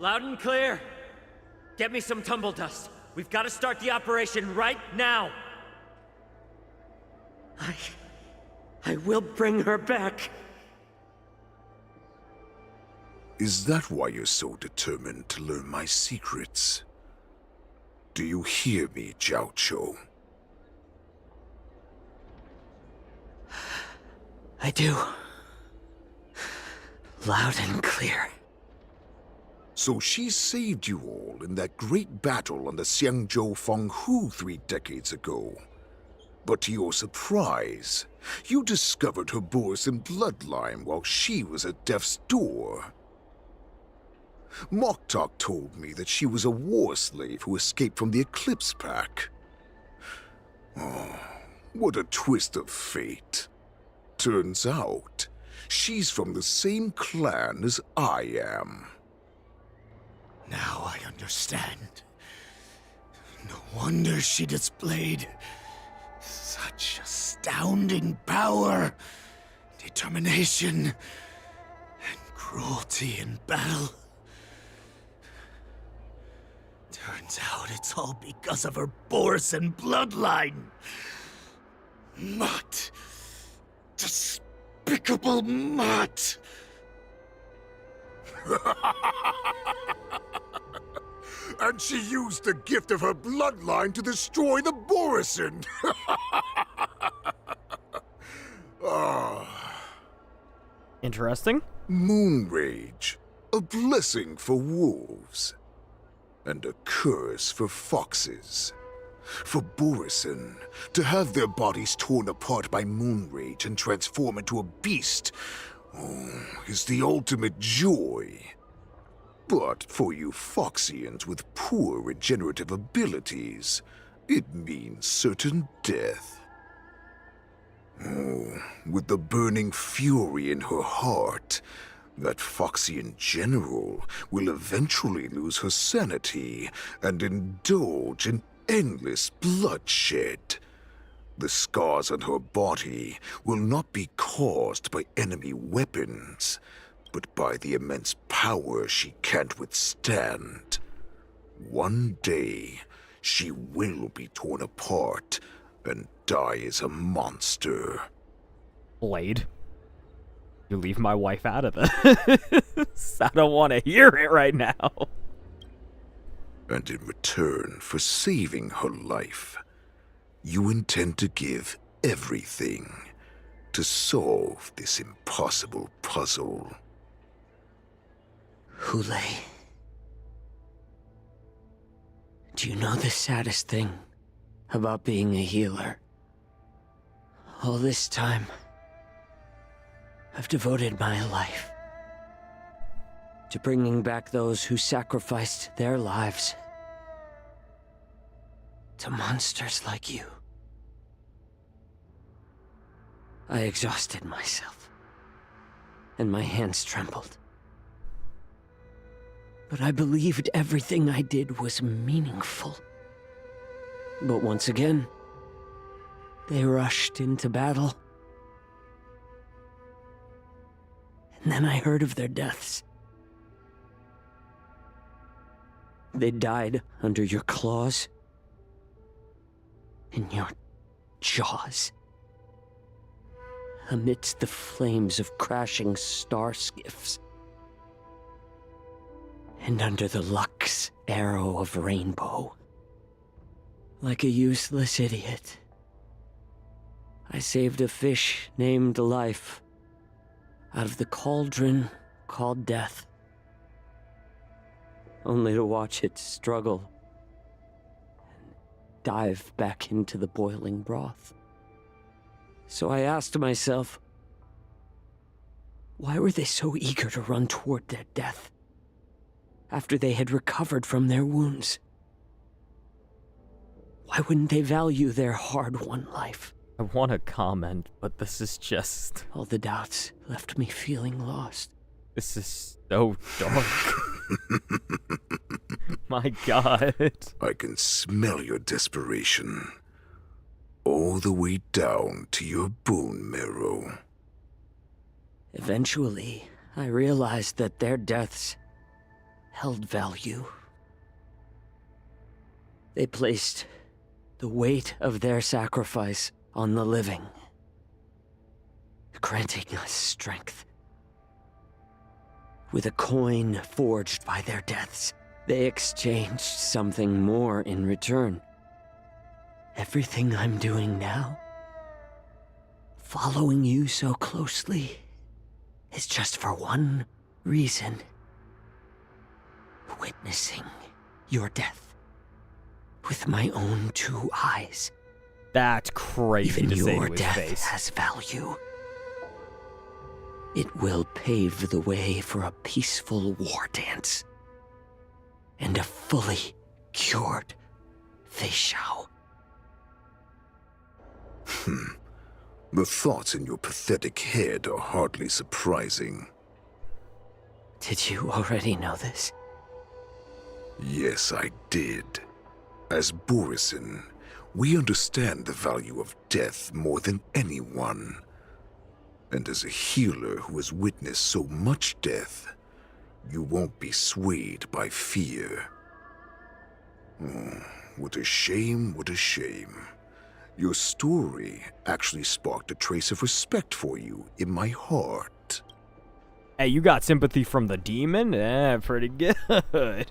Loud and clear. Get me some tumble dust. We've got to start the operation right now. I will bring her back. Is that why you're so determined to learn my secrets? Do you hear me, Zhao Chou? I do. Loud and clear. So she saved you all in that great battle on the Xiangzhou Fenghu 3 decades ago. But to your surprise, you discovered her Borison bloodline while she was at death's door. Moktok told me that she was a war slave who escaped from the Eclipse Pack. Oh, what a twist of fate. Turns out, she's from the same clan as I am. Now I understand. No wonder she displayed such astounding power, determination, and cruelty in battle. Turns out it's all because of her Borison bloodline. Mutt. Despicable mutt. And she used the gift of her bloodline to destroy the Borison. Interesting. Moon Rage, a blessing for wolves, and a curse for foxes. For Borison, to have their bodies torn apart by Moon Rage and transform into a beast, is the ultimate joy. But for you Foxians with poor regenerative abilities, it means certain death. With the burning fury in her heart, that Foxian general will eventually lose her sanity and indulge in endless bloodshed. The scars on her body will not be caused by enemy weapons, but by the immense power she can't withstand. One day, she will be torn apart and die as a monster. Blade, you leave my wife out of this. I don't want to hear it right now. And in return for saving her life, you intend to give everything to solve this impossible puzzle. Hule, do you know the saddest thing about being a healer? All this time, I've devoted my life to bringing back those who sacrificed their lives to monsters like you. I exhausted myself, and my hands trembled. but I believed everything I did was meaningful. But once again, they rushed into battle. And then I heard of their deaths. They died under your claws, in your jaws, amidst the flames of crashing star skiffs, and under the Lux arrow of rainbow. Like a useless idiot, I saved a fish named Life out of the cauldron called Death, only to watch it struggle and dive back into the boiling broth. So I asked myself, why were they so eager to run toward their death after they had recovered from their wounds? Why wouldn't they value their hard-won life? I want to comment, but this is just... All the doubts left me feeling lost. This is so dark. My God. I can smell your desperation. All the way down to your bone marrow. Eventually, I realized that their deaths held value. They placed the weight of their sacrifice on the living, granting us strength. With a coin forged by their deaths, they exchanged something more in return. Everything I'm doing now, following you so closely, is just for one reason. Witnessing your death with my own 2 eyes. That's crazy Even to say your to his death face. has value. It will pave the way for a peaceful war dance and a fully cured Feixiao. The thoughts in your pathetic head are hardly surprising. Did you already know this? Yes, I did. As Borisin, we understand the value of death more than anyone. And as a healer who has witnessed so much death, you won't be swayed by fear. Oh, what a shame, what a shame. Your story actually sparked a trace of respect for you in my heart. Hey, you got sympathy from the demon? Eh, pretty good.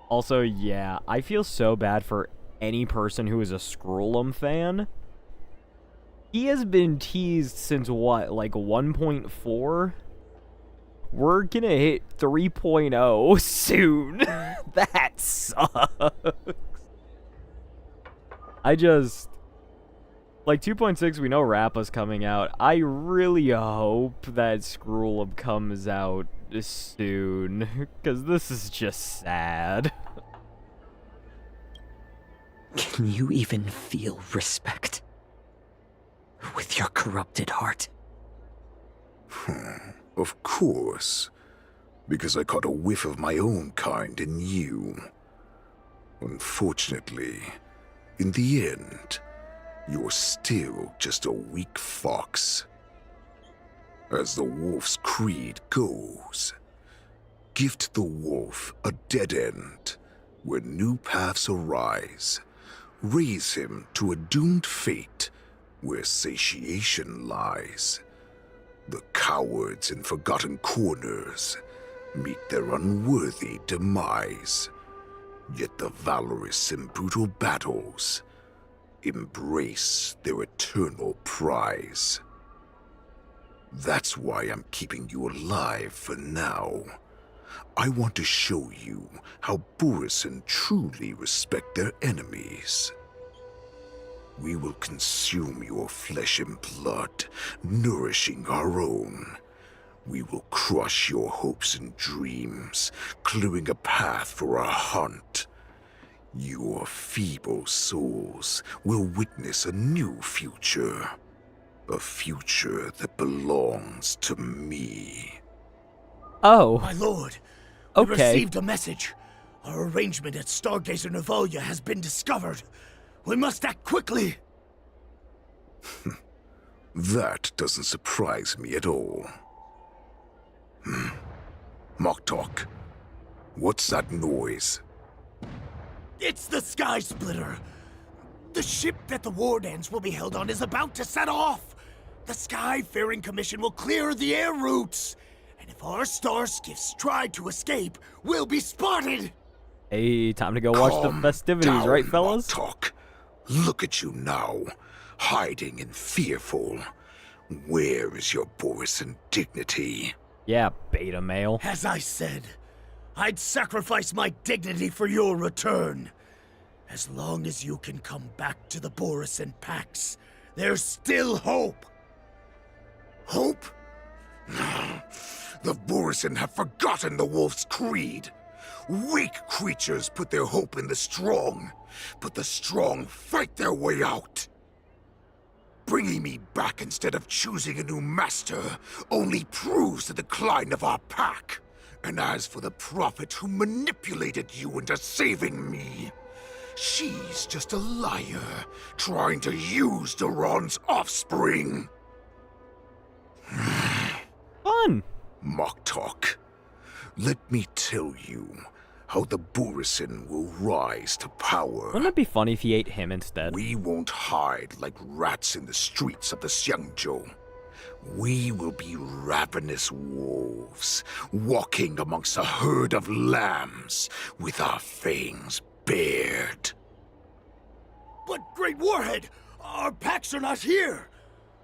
Also, yeah, I feel so bad for any person who is a Skrullum fan. He has been teased since what, like 1.4? We're gonna hit 3.0 soon. That sucks. I just... Like, 2.6, we know Rappa's coming out. I really hope that Skrullum comes out soon, because this is just sad. Can you even feel respect with your corrupted heart? Of course. Because I caught a whiff of my own kind in you. Unfortunately, in the end, you're still just a weak fox. As the wolf's creed goes, gift the wolf a dead end where new paths arise. Raise him to a doomed fate where satiation lies. The cowards in forgotten corners meet their unworthy demise. Yet the valorous in brutal battles embrace their eternal prize. That's why I'm keeping you alive for now. I want to show you how Borisin truly respect their enemies. We will consume your flesh and blood, nourishing our own. We will crush your hopes and dreams, clearing a path for our hunt. Your feeble souls will witness a new future. A future that belongs to me. Oh. My lord, We Okay. received a message. Our arrangement at Stargazer Navalia has been discovered. We must act quickly. That doesn't surprise me at all. Moktok, what's that noise? It's the Sky Splitter. The ship that the Wardens will be held on is about to set off. The Skyfaring Commission will clear the air routes. And if our star skiffs try to escape, we'll be spotted. Hey, time to go watch the festivities, down, right, fellas? Moktok. Look at you now, hiding and fearful. Where is your Borisin dignity? Yeah, beta male. As I said, I'd sacrifice my dignity for your return. As long as you can come back to the Borisin Pax, there's still hope. Hope? The Borisin have forgotten the wolf's creed. Weak creatures put their hope in the strong, but the strong fight their way out. Bringing me back instead of choosing a new master only proves the decline of our pack. And as for the prophet who manipulated you into saving me, she's just a liar trying to use Duran's offspring. Fun. Moktok, let me tell you how the Borisin will rise to power. Wouldn't it be funny if he ate him instead? We won't hide like rats in the streets of the Xiangzhou. We will be ravenous wolves, walking amongst a herd of lambs, with our fangs bared. But, Great Warhead, our packs are not here.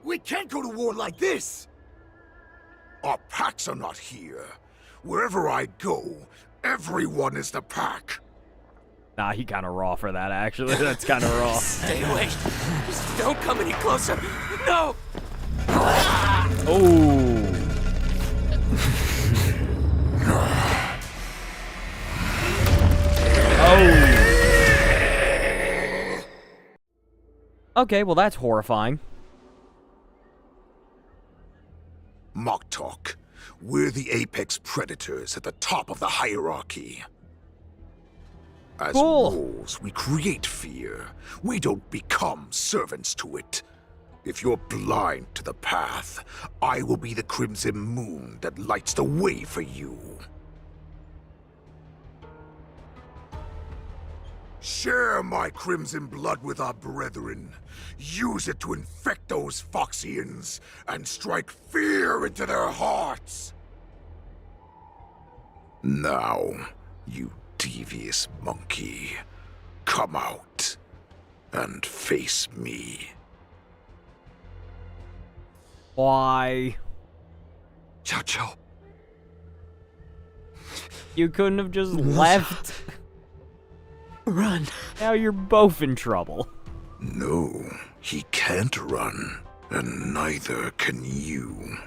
We can't go to war like this. Our packs are not here. Wherever I go, everyone is the pack. Nah, he kind of raw for that, actually. That's kind of raw. Stay away. Just don't come any closer. No! Oh. Oh. Okay, well that's horrifying. Moktok, we're the apex predators at the top of the hierarchy. As wolves, we create fear. We don't become servants to it. If you're blind to the path, I will be the crimson moon that lights the way for you. Share my crimson blood with our brethren. Use it to infect those Foxians and strike fear into their hearts. Now, you devious monkey, come out and face me. Why? Chow. You couldn't have just left. Run. Now you're both in trouble. No, he can't run, and neither can you.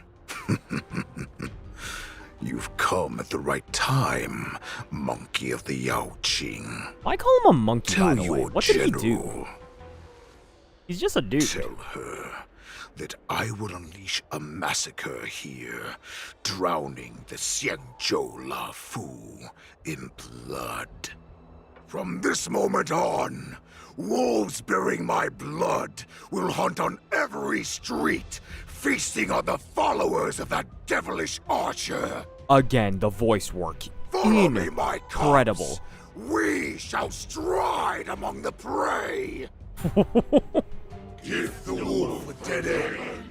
You've come at the right time, monkey of the Yao Qing. Why call him a monkey, Tell by the way? your What did he do? general. He's just a dude. Tell her that I will unleash a massacre here, drowning the Xiangzhou La Fu in blood. From this moment on, wolves bearing my blood will hunt on every street, feasting on the followers of that devilish archer. Again, the voice work. Follow me, my cubs. Incredible. We shall stride among the prey. Give the wolf a dead end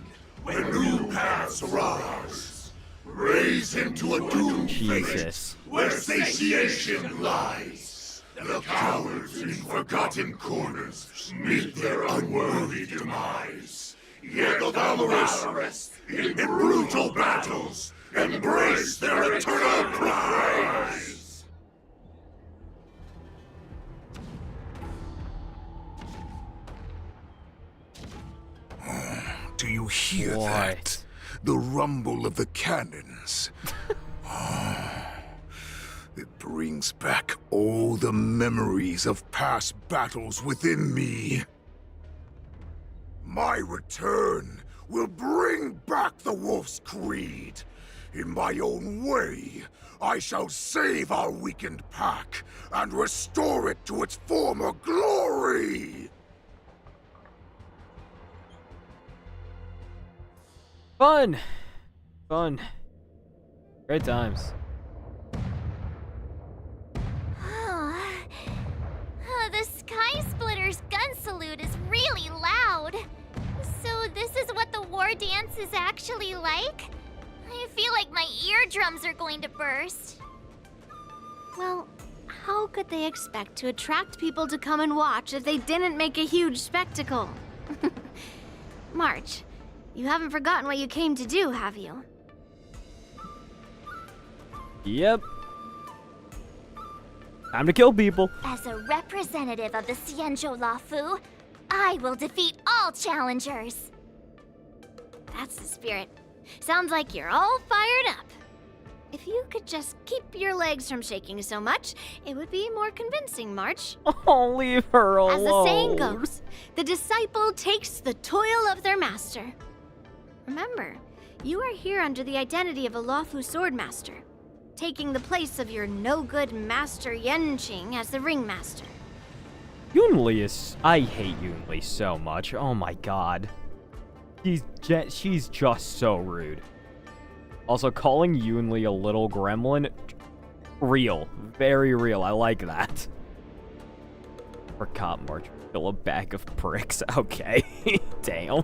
when new paths arise. Raise him to a doomed fate where satiation lies. The cowards in forgotten corners meet their unworthy demise. Yet the valorous, in brutal battles, embrace their eternal prize. Do you hear that? The rumble of the cannons. It brings back all the memories of past battles within me. My return will bring back the wolf's creed, In my own way, I shall save our weakened pack and restore it to its former glory! Fun! Fun. Great times. The Sky Splitter's gun salute is really loud. So this is what the war dance is actually like? I feel like my eardrums are going to burst. Well, how could they expect to attract people to come and watch if they didn't make a huge spectacle? March, you haven't forgotten what you came to do, have you? Yep. Time to kill people. As a representative of the Xianzhou Lafu, I will defeat all challengers. That's the spirit. Sounds like you're all fired up. If you could just keep your legs from shaking so much, it would be more convincing, March. Oh, leave her alone. As the saying goes, the disciple takes the toil of their master. Remember, you are here under the identity of a Lafu swordmaster, taking the place of your no-good master Yenqing as the ringmaster. Yunli is... I hate Yunli so much. Oh my god. She's just so rude. Also, calling Yunli a little gremlin... Real. Very real. I like that. Forgot March. Fill a bag of bricks. Okay. Damn.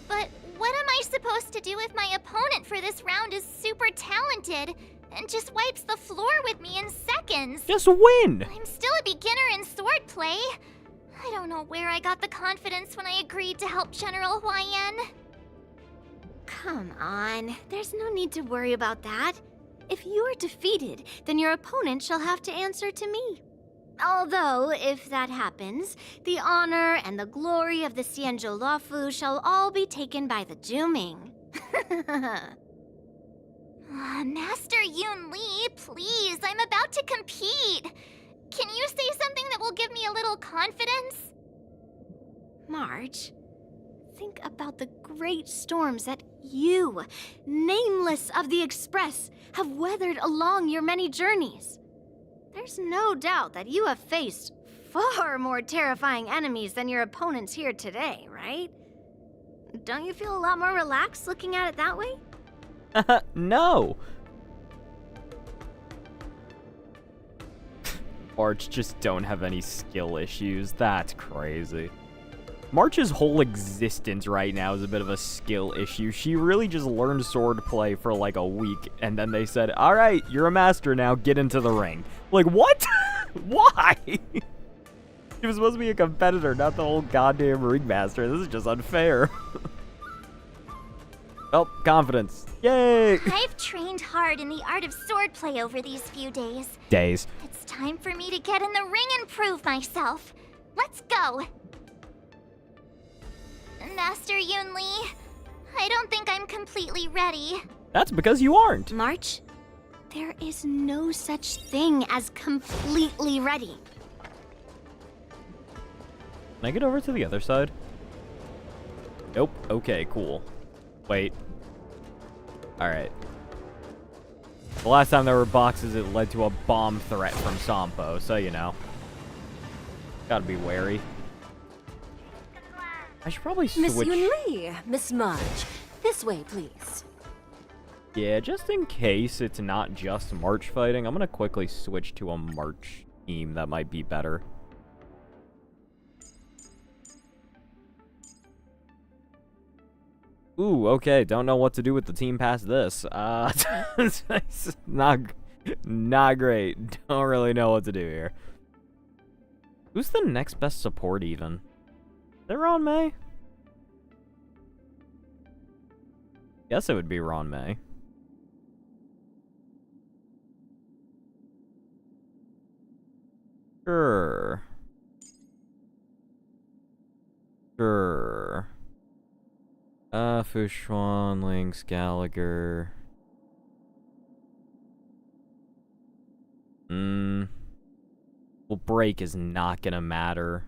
But what am I supposed to do if my opponent for this round is super talented and just wipes the floor with me in seconds? Just win! I'm still a beginner in swordplay. I don't know where I got the confidence when I agreed to help General Huaiyan. Come on, there's no need to worry about that. If you're defeated, then your opponent shall have to answer to me. Although, if that happens, the honor and the glory of the Xianzhou Lafu shall all be taken by the Juming. Master Yun Li, please, I'm about to compete. Can you say something that will give me a little confidence? March, think about the great storms that you, nameless of the Express, have weathered along your many journeys. There's no doubt that you have faced far more terrifying enemies than your opponents here today, right? Don't you feel a lot more relaxed looking at it that way? No! March just don't have any skill issues. That's crazy. March's whole existence right now is a bit of a skill issue. She really just learned swordplay for like a week, and then they said, alright, you're a master now, get into the ring. Like, what? Why? She was supposed to be a competitor, not the whole goddamn ringmaster. This is just unfair. Oh, confidence. Yay! I've trained hard in the art of swordplay over these few days. It's time for me to get in the ring and prove myself. Let's go! Master Yun Li, I don't think I'm completely ready. That's because you aren't. March, there is no such thing as completely ready. Can I get over to the other side? Nope. Okay, cool. Wait. Alright. The last time there were boxes, it led to a bomb threat from Sampo, so you know. Gotta be wary. I should probably switch. Miss Yun Li, Miss March, this way, please. Yeah, just in case it's not just March fighting, I'm gonna quickly switch to a March team that might be better. Ooh, okay, don't know what to do with the team past this. It's not great. Don't really know what to do here. Who's the next best support even? Is it Ron May? Guess it would be Ron May. Sure. Fushuan, Lynx, Gallagher. Well, break is not gonna matter.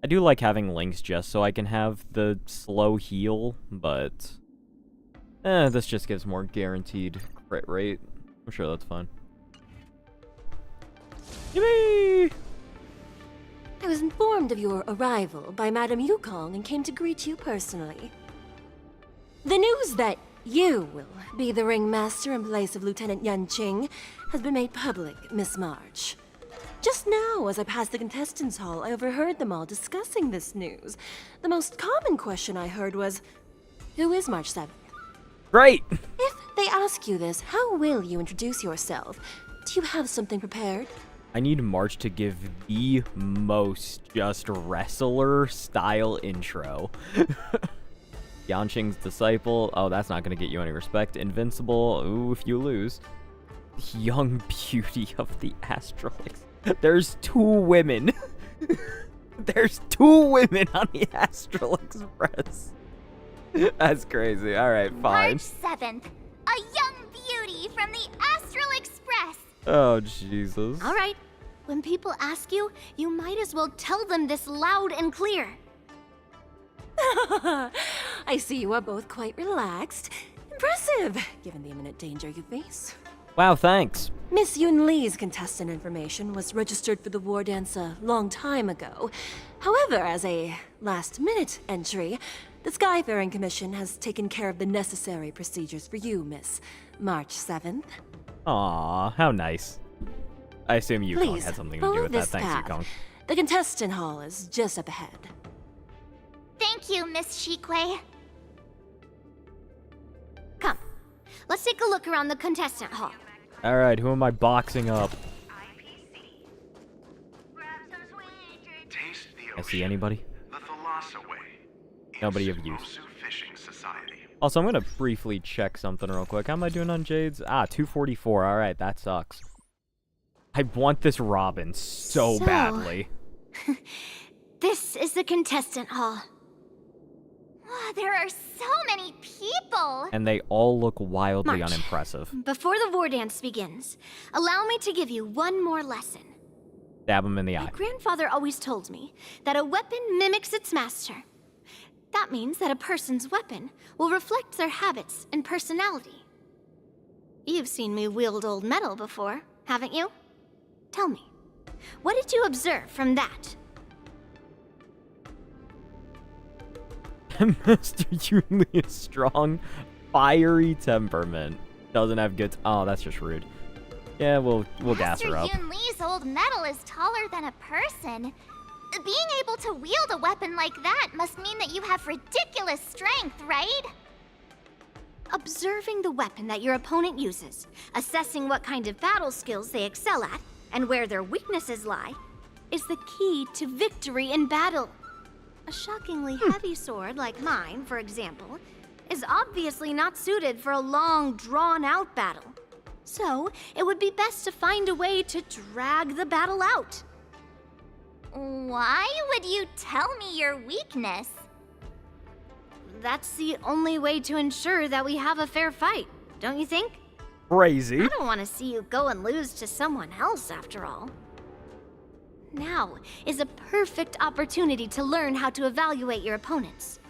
I do like having Lynx just so I can have the slow heal, but This just gives more guaranteed crit rate. I'm sure that's fine. Yippee! I was informed of your arrival by Madame Yukong and came to greet you personally. The news that you will be the ringmaster in place of Lieutenant Yan Qing has been made public, Miss March. Just now, as I passed the contestants' hall, I overheard them all discussing this news. The most common question I heard was, who is March 7th? Great! If they ask you this, how will you introduce yourself? Do you have something prepared? I need March to give the most just wrestler-style intro. Yanqing's disciple. Oh, that's not going to get you any respect. Invincible. Ooh, if you lose. Young beauty of the Astrolix. There's 2 women. There's 2 women on the Astral Express. That's crazy. All right, fine. March 7th, a young beauty from the Astral Express. Oh, Jesus. All right. When people ask you, you might as well tell them this loud and clear. I see you are both quite relaxed. Impressive, given the imminent danger you face. Wow, thanks. Miss Yun Li's contestant information was registered for the war dance a long time ago. However, as a last-minute entry, the Skyfaring Commission has taken care of the necessary procedures for you, Miss March 7th. Aw, how nice. I assume Yukong Please, had something to follow do with that. this Thanks, path. Yukong. The contestant hall is just up ahead. Thank you, Miss Shikwe. Come, let's take a look around the contestant hall. All right, who am I boxing up? I see anybody? Nobody of use. Also, I'm gonna briefly check something real quick. How am I doing on Jades? Ah, 244. All right, that sucks. I want this Robin so badly. This is the contestant hall. Wow, there are so many people. And they all look wildly March. unimpressive. Before the war dance begins, allow me to give you one more lesson. Stab him in the eye. My grandfather always told me that a weapon mimics its master. That means that a person's weapon will reflect their habits and personality. You've seen me wield old metal before, haven't you? Tell me, what did you observe from that? Mr. Yunli is strong, fiery temperament. Doesn't have good. Oh, that's just rude. Yeah, we'll gas her up. Master Yun Li's old metal is taller than a person. Being able to wield a weapon like that must mean that you have ridiculous strength, right? Observing the weapon that your opponent uses, assessing what kind of battle skills they excel at, and where their weaknesses lie, is the key to victory in battle. A shockingly heavy sword like mine, for example, is obviously not suited for a long, drawn-out battle. So, it would be best to find a way to drag the battle out. Why would you tell me your weakness? That's the only way to ensure that we have a fair fight, don't you think? Crazy. I don't want to see you go and lose to someone else, after all. Now is a perfect opportunity to learn how to evaluate your opponents.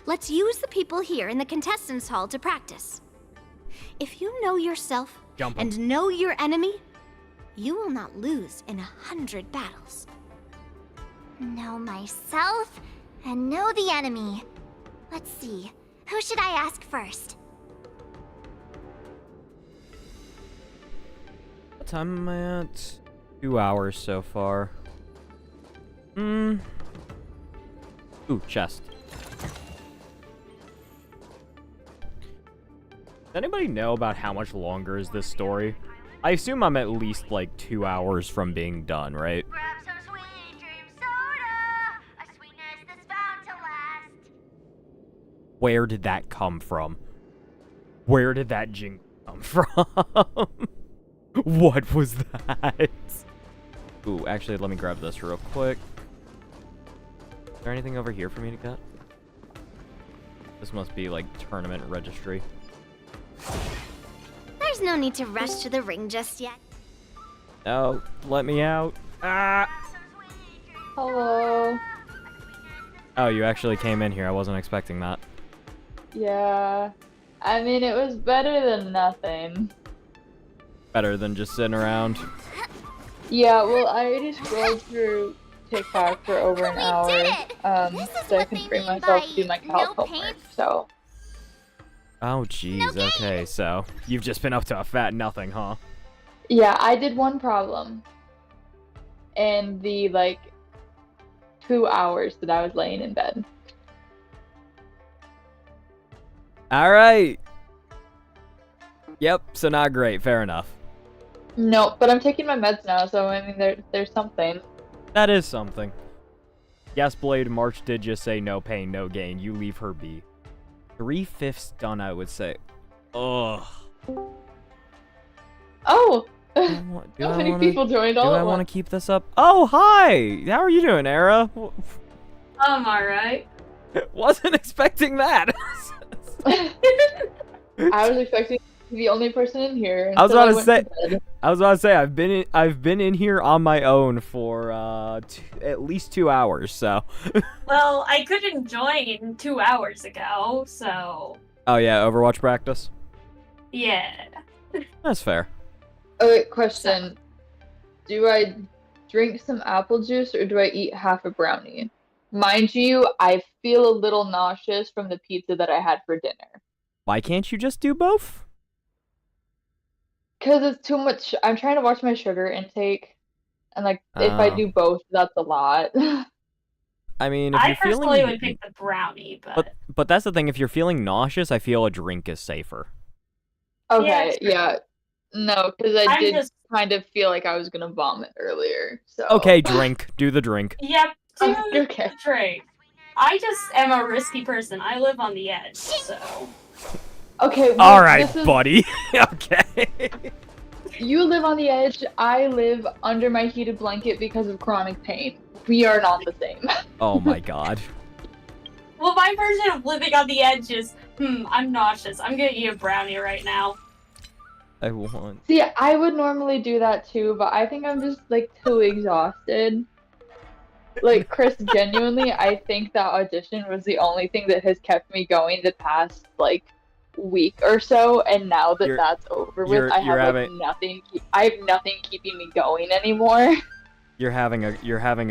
Let's use the people here in the contestants' hall to practice. If you know yourself and know your enemy, you will not lose in 100 battles. Know myself and know the enemy. Let's see, who should I ask first? What time am I at? 2 hours so far. Ooh, chest. Does anybody know about how much longer is this story? I assume I'm at least like 2 hours from being done, right? Where did that come from? Where did that jingle come from? What was that? Ooh, actually, let me grab this real quick. Is there anything over here for me to get? This must be like tournament registry. There's no need to rush to the ring just yet. No, let me out. Ah! Hello. Oh, you actually came in here. I wasn't expecting that. Yeah. I mean, it was better than nothing. Better than just sitting around. Yeah, well, I already scrolled through TikTok for over an hour, so I can free myself to do my calc homework, so. Oh, jeez. Okay, so you've just been up to a fat nothing, huh? Yeah, I did one problem in the, like, 2 hours that I was laying in bed. Alright. Yep, so not great. Fair enough. No, but I'm taking my meds now, so I mean, there's something. That is something. Yes, Blade, March did just say no pain, no gain. You leave her be. 3/5 done, I would say. Ugh. Oh! How many people joined all Do at I want once. to keep this up? Oh, hi! How are you doing, Era? I'm alright. Wasn't expecting that. I was expecting to be the only person in here. I was until about to went say. bed. I was about to say I've been in here on my own for at least 2 hours. So. Well, I couldn't join 2 hours ago, so Oh yeah, Overwatch practice. yeah. That's fair. Oh, wait, question. Do I drink some apple juice or do I eat half a brownie? Mind you, I feel a little nauseous from the pizza that I had for dinner. Why can't you just do both? Because it's too much. I'm trying to watch my sugar intake. And, like, if I Oh. do both, that's a lot. I mean, if I you're personally feeling, would pick the brownie, but but that's the thing. If you're feeling nauseous, I feel a drink is safer. Okay, true. yeah. No, because I I'm did just- kind of feel like I was going to vomit earlier, so. Okay, drink. Do the drink. Yep, do Okay. the drink. I just am a risky person. I live on the edge, so. Okay, well, All right, this is- buddy. Okay. You live on the edge, I live under my heated blanket because of chronic pain. We are not the same. Oh my god. Well, my version of living on the edge is, I'm nauseous. I'm gonna eat a brownie right now. I want. See, I would normally do that too, but I think I'm just, like, too exhausted. Like, Chris, genuinely, I think that audition was the only thing that has kept me going the past, like, week or so, and now that that's over with, I have, like, nothing. I have nothing keeping me going anymore. You're having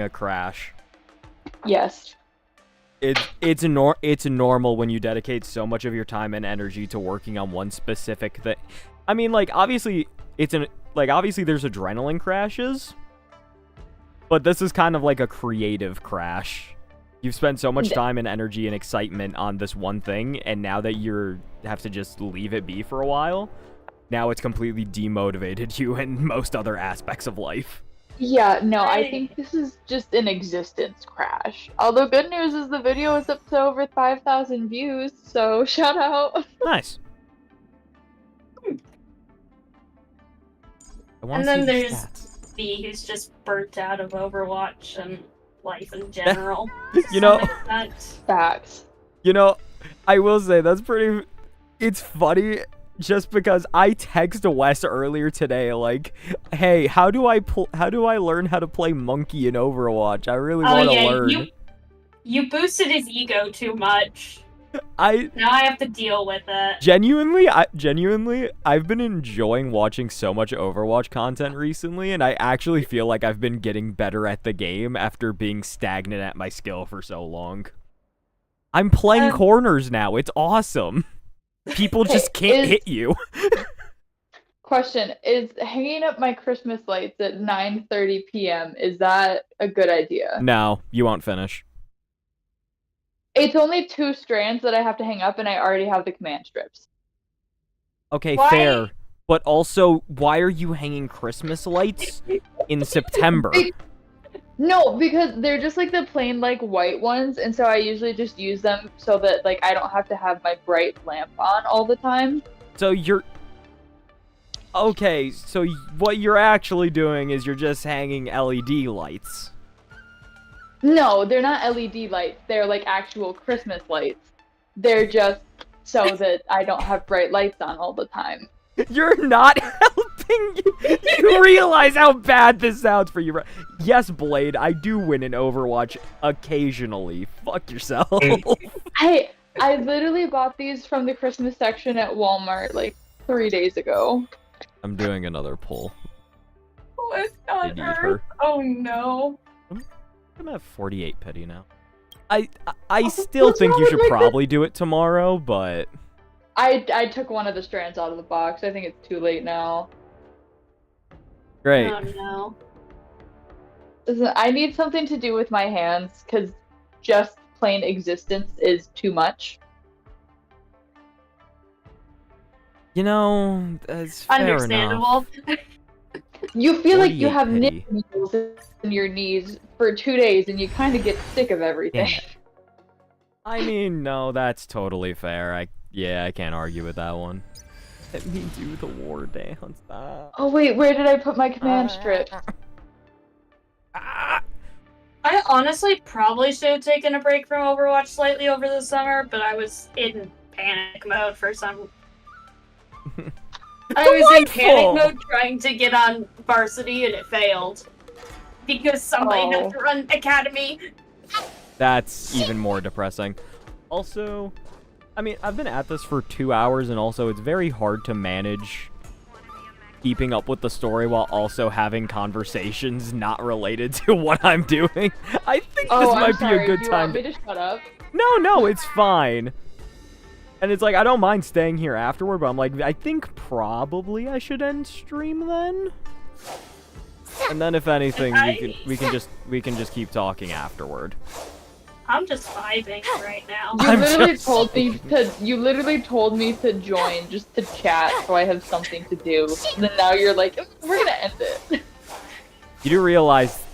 a crash. Yes. It's normal when you dedicate so much of your time and energy to working on one specific thing. I mean, like, obviously obviously there's adrenaline crashes, but this is kind of like a creative crash. You've spent so much time and energy and excitement on this one thing, and now that you have to just leave it be for a while, now it's completely demotivated you in most other aspects of life. Yeah, no, I think this is just an existence crash. Although good news is the video is up to over 5,000 views, so shout out. Nice. And then there's me, who's just burnt out of Overwatch and life in general. You know, facts. You know, I will say that's pretty. It's funny just because I texted Wes earlier today, like, "Hey, how do I learn how to play Monkey in Overwatch? I really want to learn." You boosted his ego too much. Now I have to deal with it. Genuinely, I've been enjoying watching so much Overwatch content recently, and I actually feel like I've been getting better at the game after being stagnant at my skill for so long. I'm playing corners now. It's awesome. People just can't hit you. Question, is hanging up my Christmas lights at 9:30 p.m., is that a good idea? No, you won't finish. It's only 2 strands that I have to hang up, and I already have the command strips. Okay, fair. But also, why are you hanging Christmas lights in September? No, because they're just like the plain, like, white ones, and so I usually just use them so that, like, I don't have to have my bright lamp on all the time. So you're... Okay, so what you're actually doing is you're just hanging LED lights. No, they're not LED lights. They're, like, actual Christmas lights. They're just so that I don't have bright lights on all the time. You're not helping. You realize how bad this sounds for you, right? Yes, Blade, I do win in Overwatch occasionally. Fuck yourself. I literally bought these from the Christmas section at Walmart like 3 days ago. I'm doing another pull. What I on need earth? her. Oh no. I'm at 48 pity now. I still think you should probably do it tomorrow, but I took one of the strands out of the box. I think it's too late now. great. Oh no. Listen, I need something to do with my hands, because just plain existence is too much. You know, that's fair Understandable. enough. You feel like you 48 have pity. needles in your knees for 2 days, and you kind of get sick of everything. Damn it. I mean, no, that's totally fair. I can't argue with that one. Let me do the war dance. Oh wait, where did I put my command strip? I honestly probably should have taken a break from Overwatch slightly over the summer, but I was in panic mode for some. I was in panic mode trying to get on varsity and it failed because somebody had to run academy. That's even more depressing. Also, I mean, I've been at this for 2 hours, and also it's very hard to manage keeping up with the story while also having conversations not related to what I'm doing. I think this might be a good Do you time. want me to shut up? No, it's fine. And it's like, I don't mind staying here afterward, but I'm like, I think probably I should end stream then. And then if anything, we can just keep talking afterward. I'm just vibing right now. You literally told me to join just to chat so I have something to do. And then now you're like, we're gonna end it. You do realize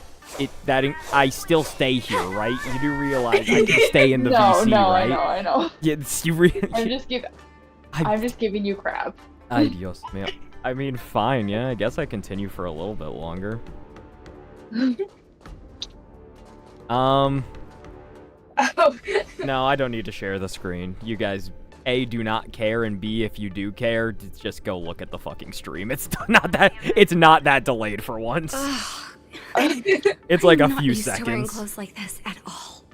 that I still stay here, right? You do realize I can stay in the VC, right? I know. Yes, you really. I'm just giving you crap. Ay, Dios mío. I mean, fine, yeah. I guess I continue for a little bit longer. No, I don't need to share the screen. You guys, A, do not care, and B, if you do care, just go look at the fucking stream. It's not that delayed for once. It's like a few To wearing seconds. clothes like this at all.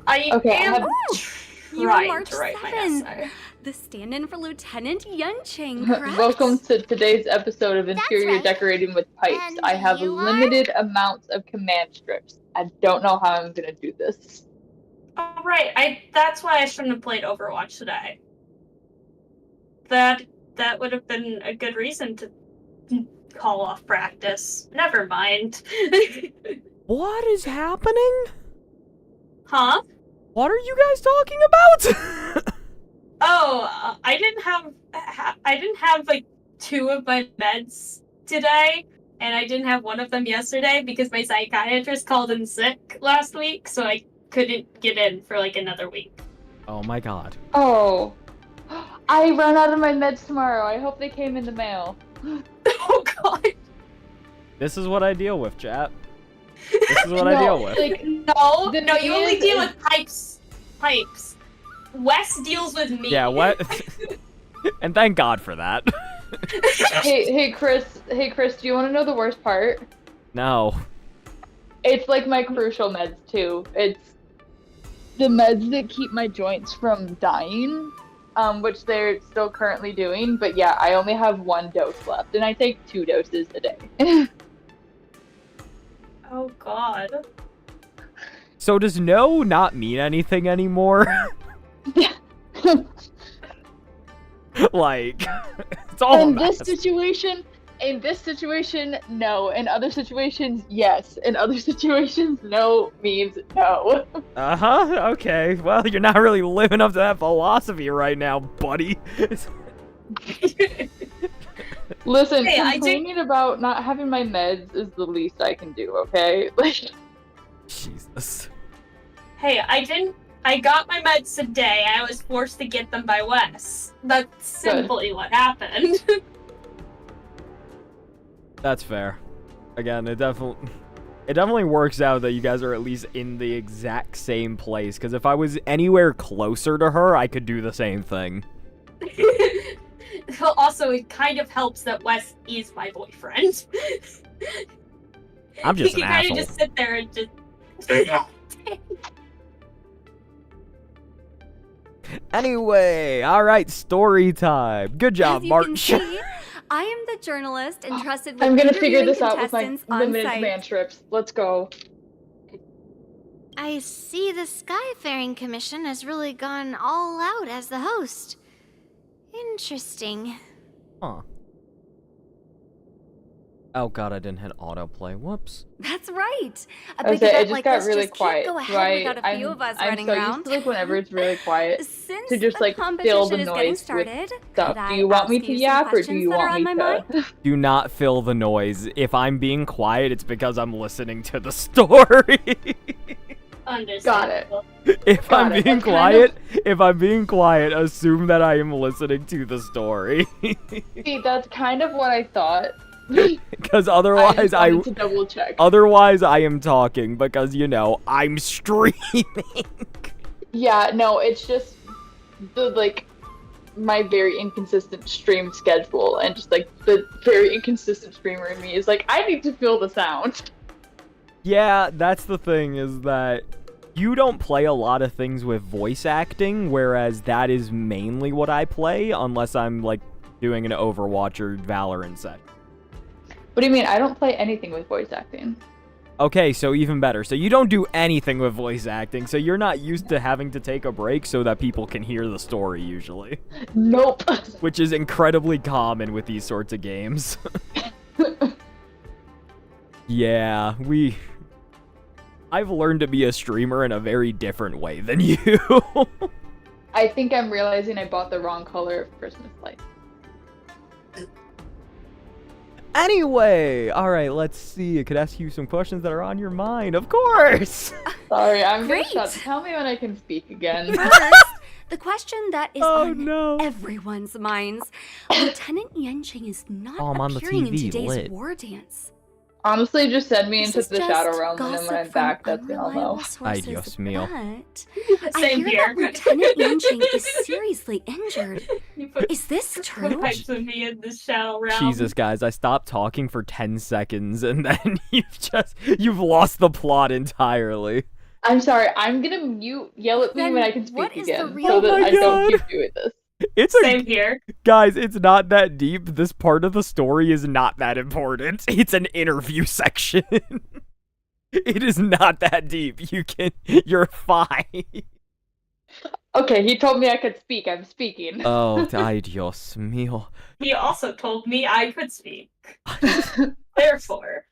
I am You trying March to write my 7th. essay. The stand-in for Lieutenant Yunqing, correct? Welcome to today's episode of Interior right. Decorating with Pipes. And I have you are? limited amounts of command strips. I don't know how I'm gonna do this. Oh, right. That's why I shouldn't have played Overwatch today. That would have been a good reason to call off practice. Never mind. What is happening? Huh? What are you guys talking about? Oh, I didn't have like 2 of my meds today, and I didn't have one of them yesterday because my psychiatrist called in sick last week, so I couldn't get in for like another week. Oh my god. Oh. I run out of my meds tomorrow. I hope they came in the mail. Oh god. This is what I deal with, chat. This is what I deal with. No, you only deal with pipes. Wes deals with me. Yeah, what? And thank God for that. Hey, Chris, do you want to know the worst part? No. It's like my crucial meds, too. It's the meds that keep my joints from dying, which they're still currently doing. But yeah, I only have 1 dose left, and I take 2 doses a day. Oh god. So does no not mean anything anymore? Like, it's all in this situation, no. In other situations, yes. In other situations, no means no. Uh-huh, okay. Well, you're not really living up to that philosophy right now, buddy. Listen, Hey, complaining about not having my meds is the least I can do, okay? Jesus. Hey, I got my meds today. I was forced to get them by Wes. That's simply what happened. That's fair. Again, it definitely works out that you guys are at least in the exact same place, because if I was anywhere closer to her, I could do the same thing. Also, it kind of helps that Wes is my boyfriend. I'm just he an can kind asshole. of just sit there and just... Anyway, alright, story time. Good job, As you Mark. can see, I am the journalist entrusted with I'm gonna figure interviewing this out with my contestants on limited site. command strips. Let's go. I see the Skyfaring Commission has really gone all out as the host. Interesting. Huh. Oh god, I didn't hit autoplay. Whoops. That's right. A I big was it event just like got this really just quiet. can't go So ahead without a few I'm, of us I'm running so around. used to like whenever it's really quiet Since to just the like fill competition the is getting noise started, with stuff. could Do I you want me ask to you some yap or do questions you that are want on me my to? mind? Do not fill the noise. If I'm being quiet, it's because I'm listening to the story. Got it. If Got I'm it. being That's kind of- quiet, assume that I am listening to the story. See, that's kind of what I thought. Because I otherwise just wanted to double check. Otherwise I am talking because, you know, I'm streaming. Yeah, no, it's just the like my very inconsistent stream schedule and just like the very inconsistent streamer in me is like I need to feel the sound. Yeah, that's the thing, is that you don't play a lot of things with voice acting, whereas that is mainly what I play, unless I'm, like, doing an Overwatch or Valorant set. What do you mean? I don't play anything with voice acting. Okay, so even better. So you don't do anything with voice acting, so you're not used to having to take a break so that people can hear the story, usually. Nope. Which is incredibly common with these sorts of games. Yeah, I've learned to be a streamer in a very different way than you. I think I'm realizing I bought the wrong color of Christmas lights. Anyway, alright, let's see. I could ask you some questions that are on your mind. Of course! Sorry, I'm Great. gonna shut. Tell me when I can speak again. First, the question that is Oh, on no. everyone's minds. Lieutenant Yanqing is not Oh, I'm on the appearing in TV, today's lit. war dance. Honestly, just send me This into is the just Shadow Realm, and then when gossip I'm back, from that's when I'll know. unreliable sources, Dios mío. But I Same hear here. that Lieutenant Yanqing is seriously injured. You put Is this true? pipes of me in the shell realm. Jesus, guys, I stopped talking for 10 seconds, and then you've lost the plot entirely. I'm sorry. I'm gonna yell at me Then when I can what speak is the again, real so that Oh my I don't God. keep doing this. It's Same here. Guys, it's not that deep. This part of the story is not that important. It's an interview section. It is not that deep. You're fine. Okay, he told me I could speak. I'm speaking. Oh, ay Dios mío. He also told me I could speak. Therefore,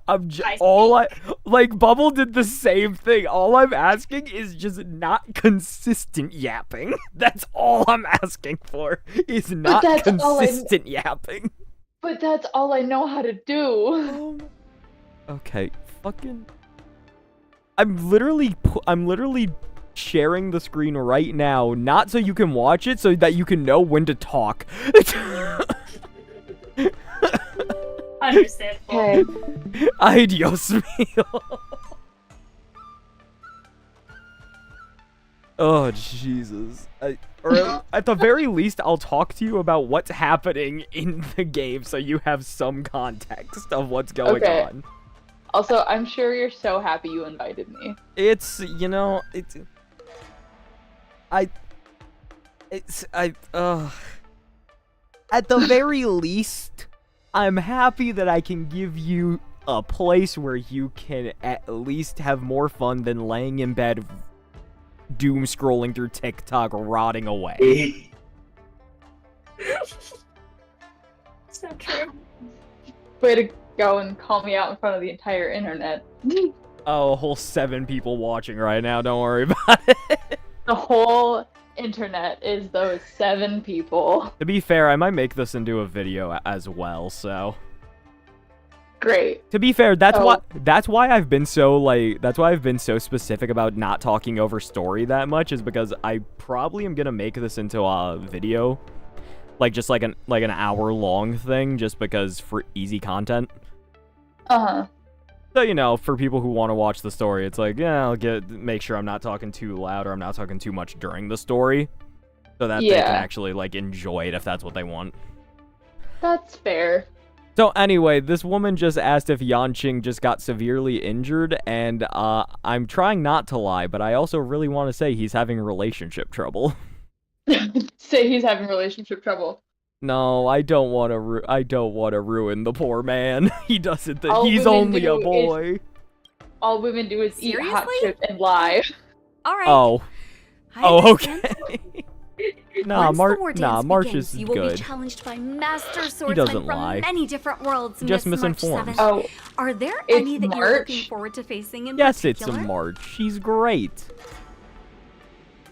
Bubble did the same thing. All I'm asking is just not consistent yapping. That's all I'm asking for. Is not that's all consistent yapping. But that's all I know how to do. Okay, fucking. I'm literally sharing the screen right now, not so you can watch it, so that you can know when to talk. understandable. Okay. Ay Dios mío. Oh, Jesus. Or at the very least, I'll talk to you about what's happening in the game so you have some context of what's going Okay. on. Also, I'm sure you're so happy you invited me. It's, you know, at the very least, I'm happy that I can give you a place where you can at least have more fun than laying in bed doom scrolling through TikTok rotting away. So true. Way to go and call me out in front of the entire internet. Oh, a whole 7 people watching right now, don't worry about it. The whole internet is those 7 people. To be fair, I might make this into a video as well, so... Great. To be fair, that's why I've been so specific about not talking over story that much, is because I probably am gonna make this into a video, just like an hour long thing, just because for easy content. Uh-huh. So, you know, for people who want to watch the story, it's like, yeah, make sure I'm not talking too loud or I'm not talking too much during the story, so that they can actually enjoy it if that's what they want. That's fair. So anyway, this woman just asked if Yanqing just got severely injured, and I'm trying not to lie, but I also really want to say he's having relationship trouble. Say he's having relationship trouble. No, I don't want to. I don't want to ruin the poor man. He doesn't. He's women only do a boy. All women do is eat hot Seriously? chips and lie. All right. Oh. I Oh, understand. okay. Nah, Once the war dance March begins, is you will be good. challenged by master swordsmen doesn't from lie. many different worlds. Just Miss misinformed. March 7. Oh, Are there it's any that you're March? looking forward to facing in Yes, it's a particular? March. She's great.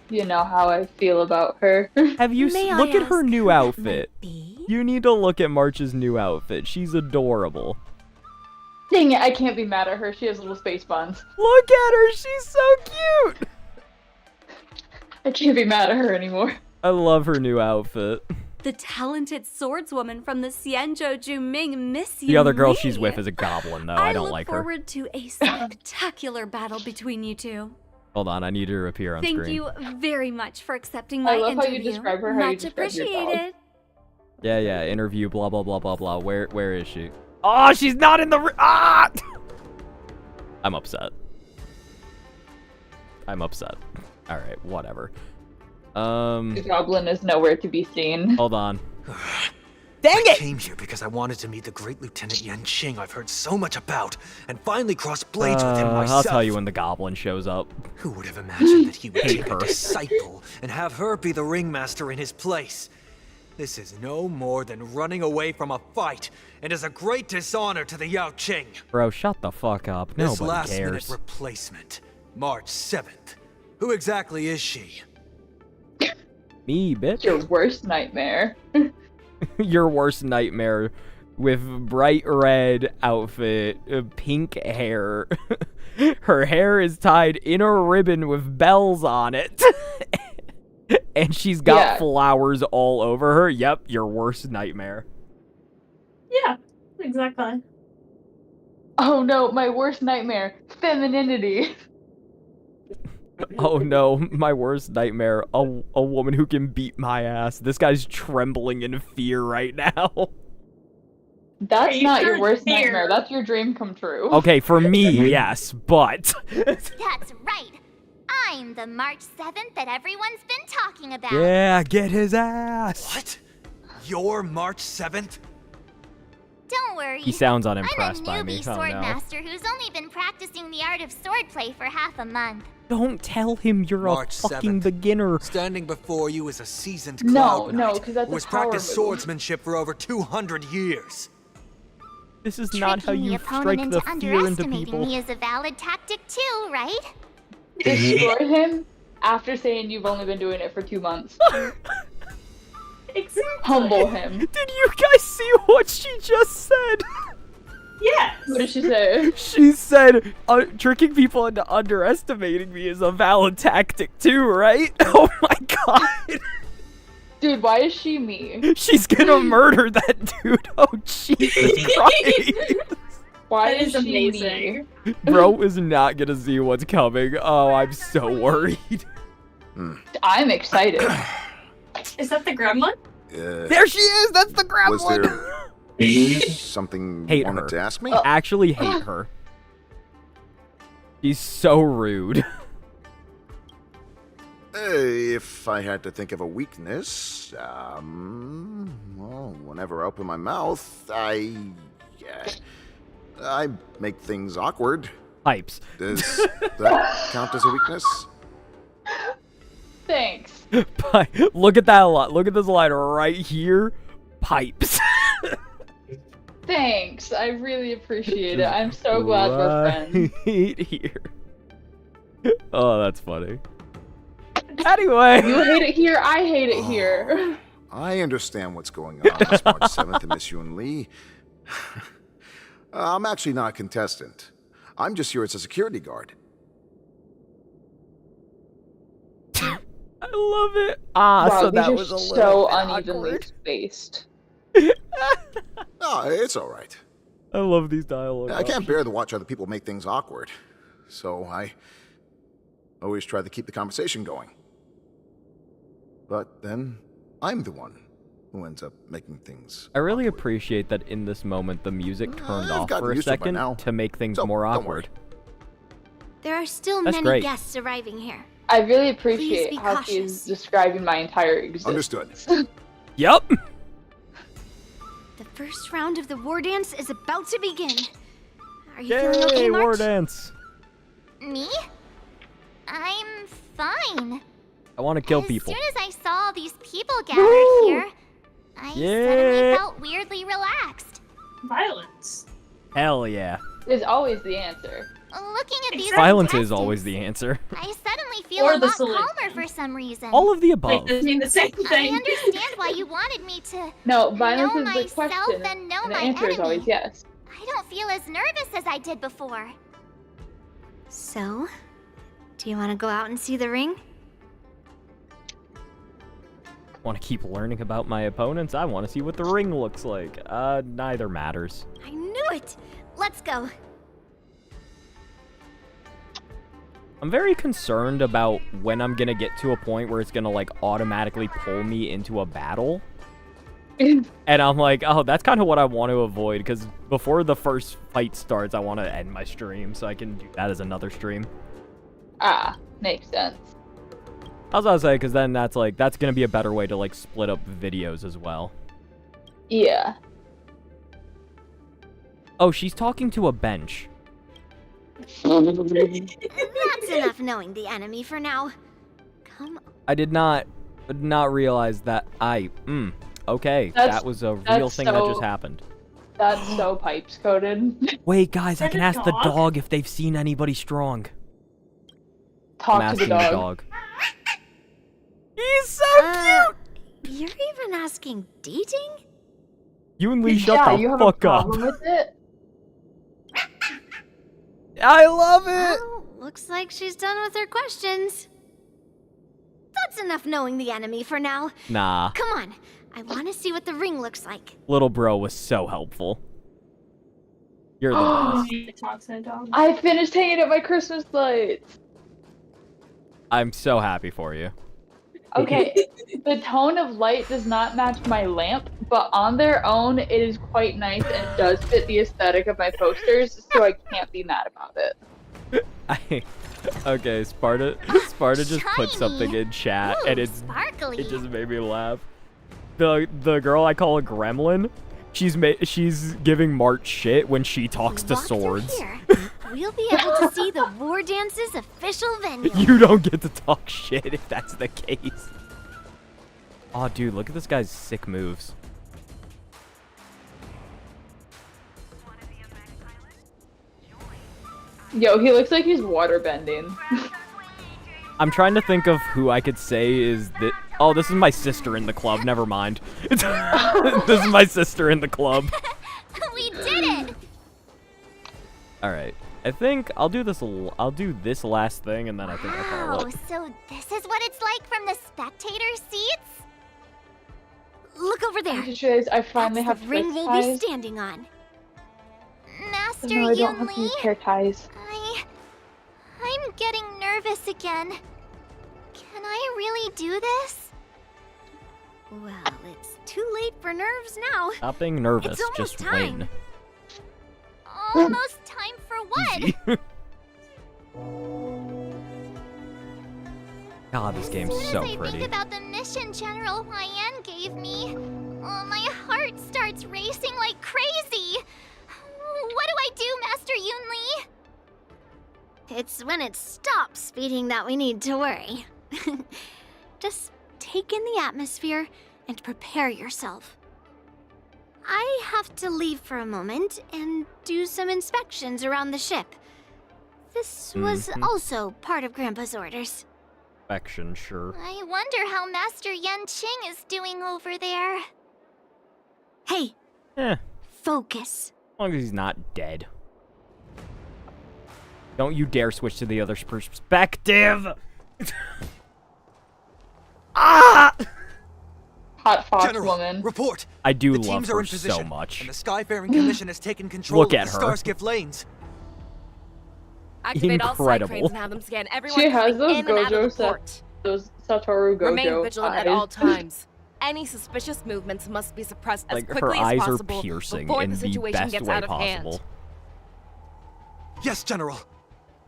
You know how I feel about her. Have you May I look at her ask new who that outfit? might be? You need to look at March's new outfit. She's adorable. Dang it, I can't be mad at her. She has little space buns. Look at her. She's so cute. I can't be mad at her anymore. I love her new outfit. The talented swordswoman from the Xianzhou Juming, Miss The other girl Yumi. she's with is a goblin, though. I don't like her. look forward to a spectacular battle between you two. Hold on, I need her to appear on Thank screen. you very much for accepting my I love interview. how you describe her, how you Much describe your dog. appreciated. Yeah, interview, blah, blah, blah, blah, blah. Where is she? Oh, she's not in the... Ah! I'm upset. I'm upset. Alright, whatever. The goblin is nowhere to be seen. Hold on. I came here because I wanted to meet the great Lieutenant Yanqing I've heard so much about, and finally cross blades with him myself. I'll tell you when the goblin shows up. Who would have imagined that he would Hate take her. a disciple and have her be the ringmaster in his place? This is no more than running away from a fight, and is a great dishonor to the Yao Qing. Bro, shut the fuck up. This Nobody last-minute cares. replacement, March 7th. Who exactly is she? Me, bitch. Your worst nightmare. Your worst nightmare with bright red outfit, pink hair. Her hair is tied in a ribbon with bells on it. And she's got Yeah. flowers all over her. Yep, your worst nightmare. Yeah, exactly. Oh no, my worst nightmare. Femininity. Oh no, my worst nightmare. A woman who can beat my ass. This guy's trembling in fear right now. That's Hey, not your you're worst here. nightmare. That's your dream come true. Okay, for me, yes, but... That's right. I'm the March 7th that everyone's been talking about. Yeah, get his ass. What? You're March 7th? Don't worry. He sounds I'm unimpressed a by newbie me. Oh, no. swordmaster who's only been practicing the art of swordplay for half a month. Don't tell him you're March a fucking 7th. beginner. Standing before you is a seasoned No, cloud no, knight 'cause that's who a has power practiced move. swordsmanship for over 200 years. This is not how Tricking you the opponent strike the into fear into underestimating people. me is a valid tactic too, right? Destroy him after saying you've only been doing it for 2 months. Exactly. Humble him. Did you guys see what she just said? Yes. What did she say? She said, tricking people into underestimating me is a valid tactic too, right? Oh my god. Dude, why is she me? She's gonna murder that dude. Oh, Jesus Christ. Why That is she amazing. me? Bro is not gonna see what's coming. Oh, I'm so worried. I'm excited. Is that the gremlin? There she is! That's the gremlin! Was there something Hate you wanted her. to ask me? Actually hate her. She's so rude. If I had to think of a weakness, well, whenever I open my mouth, I make things awkward. Pipes. Does that count as a weakness? Thanks. Look at that line. Look at this line right here. Pipes. Thanks. I really appreciate it. I'm so glad we're friends. Right here. Oh, that's funny. Anyway. You hate it here, I hate it here. I understand what's going on, Miss March 7th and Miss Yun Li. I'm actually not a contestant. I'm just here as a security guard. I love it. Ah, Wow, so these that are was a little so bit unevenly awkward. spaced. Oh, it's all right. I love these dialogue. I can't bear to watch other people make things awkward, so I always try to keep the conversation going. But then, I'm the one who ends up making things. I really appreciate that in this moment the music turned I've off gotten for a used to it by second now. to make things So, more don't awkward. There are still That's many great. guests arriving here. I really appreciate how she's describing my entire existence. Understood. Yep. The first round of the war dance is about to begin. Are you Yay, feeling okay, March? war dance. Me? I'm fine. I want to kill people. As soon as I saw all these people gathered here, I suddenly Yeah. felt weirdly relaxed. Violence. Hell yeah. Is always the answer. Looking at these Violence is always the answer. I suddenly feel Or a the lot solution. calmer for some reason. All of the above. Doesn't mean the same I thing. understand why you wanted me to No, violence know is the myself question. and know And the my answer is always enemy. yes. I don't feel as nervous as I did before. So, do you want to go out and see the ring? Want to keep learning about my opponents? I want to see what the ring looks like. Neither matters. I knew it! Let's go. I'm very concerned about when I'm gonna get to a point where it's gonna like automatically pull me into a battle. And I'm like, oh, that's kind of what I want to avoid, because before the first fight starts, I want to end my stream so I can do that as another stream. Ah, makes sense. I was gonna say, because then that's gonna be a better way to like split up videos as well. Yeah. Oh, she's talking to a bench. That's enough knowing the enemy for now. Come on. I did not realize that okay, that was a real thing that just happened. That's so pipes coded. Wait, guys, I can ask the dog if they've seen anybody strong. Talk I'm to the asking dog. He's so cute! You're even asking dating? You and Lee, shut Yeah, the you have a fuck up. problem with it? I love it! Well, looks like she's done with her questions. That's enough knowing the enemy for now. Nah. Come on, I want to see what the ring looks like. Little bro was so helpful. You're the best. I finished hanging up my Christmas lights. I'm so happy for you. Okay, the tone of light does not match my lamp, but on their own, it is quite nice and it does fit the aesthetic of my posters, so I can't be mad about it. Okay, Sparta just put something in chat, and it just made me laugh. The girl I call a gremlin, she's giving March shit when she talks to swords. Here, we'll be able to see the war dance's official venue. You don't get to talk shit if that's the case. Oh, dude, look at this guy's sick moves. Yo, he looks like he's waterbending. I'm trying to think of who I could say is that. Oh, this is my sister in the club. Never mind. This is my sister in the club. We did it! All right. I think I'll do this. I'll do this last thing, and then I think I'll call Oh, it. so this is what it's like from the spectator seats? Look over there. I just realized I finally That's have the ring twist we'll be ties. standing on. Master No, I don't have Yunli, any hair ties. I'm getting nervous again. Can I really do this? Well, it's too late for nerves now. Stop being nervous. It's almost Just time. win. Almost time for what? God, this game's As so I pretty. think about the mission General Huayan gave me, my heart starts racing like crazy. What do I do, Master Yunli? It's when it stops speeding that we need to worry. Just take in the atmosphere and prepare yourself. I have to leave for a moment and do some inspections around the ship. This was also part of Grandpa's orders. Affection, sure. I wonder how Master Yan Qing is doing over there. Hey, Eh, focus. as long as he's not dead. Don't you dare switch to the other perspective! Ah! Hot fox General, woman. report. I do The love teams are her in position, so much. and the Skyfaring Commission has taken control Look of at the her. Starskiff lanes. Activate all side Incredible. cranes and have them scan everyone She has coming those in and out of the Gojo port. those Satoru Gojo Remain vigilant eyes. at all times. Any suspicious movements must be suppressed as Like, her quickly as eyes are possible piercing before in the the situation best gets way out of possible. hand. Yes, General.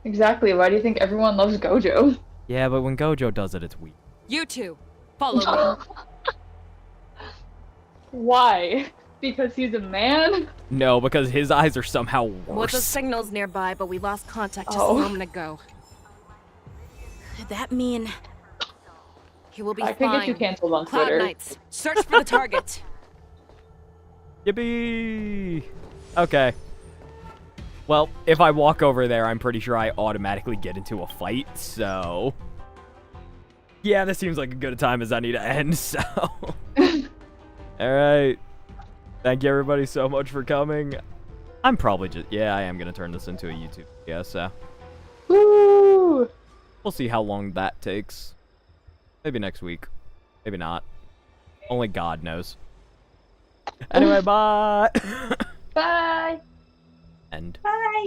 Exactly. Why do you think everyone loves Gojo? Yeah, but when Gojo does it, it's weak. You two, follow me. Why? Because he's a man? No, because his eyes are somehow Well, the worse. signal's nearby, but we lost contact just a Oh. moment ago. Could that mean... He will be I fine. could get you canceled on Cloud Twitter. Knights, search for the target. Yippee! Okay. Well, if I walk over there, I'm pretty sure I automatically get into a fight, so... Yeah, this seems like a good time as I need to end, so... Alright. Thank you everybody so much for coming. I'm probably just... Yeah, I am going to turn this into a YouTube video, so... Woo! We'll see how long that takes. Maybe next week. Maybe not. Only God knows. Anyway, bye! Bye! End. Bye.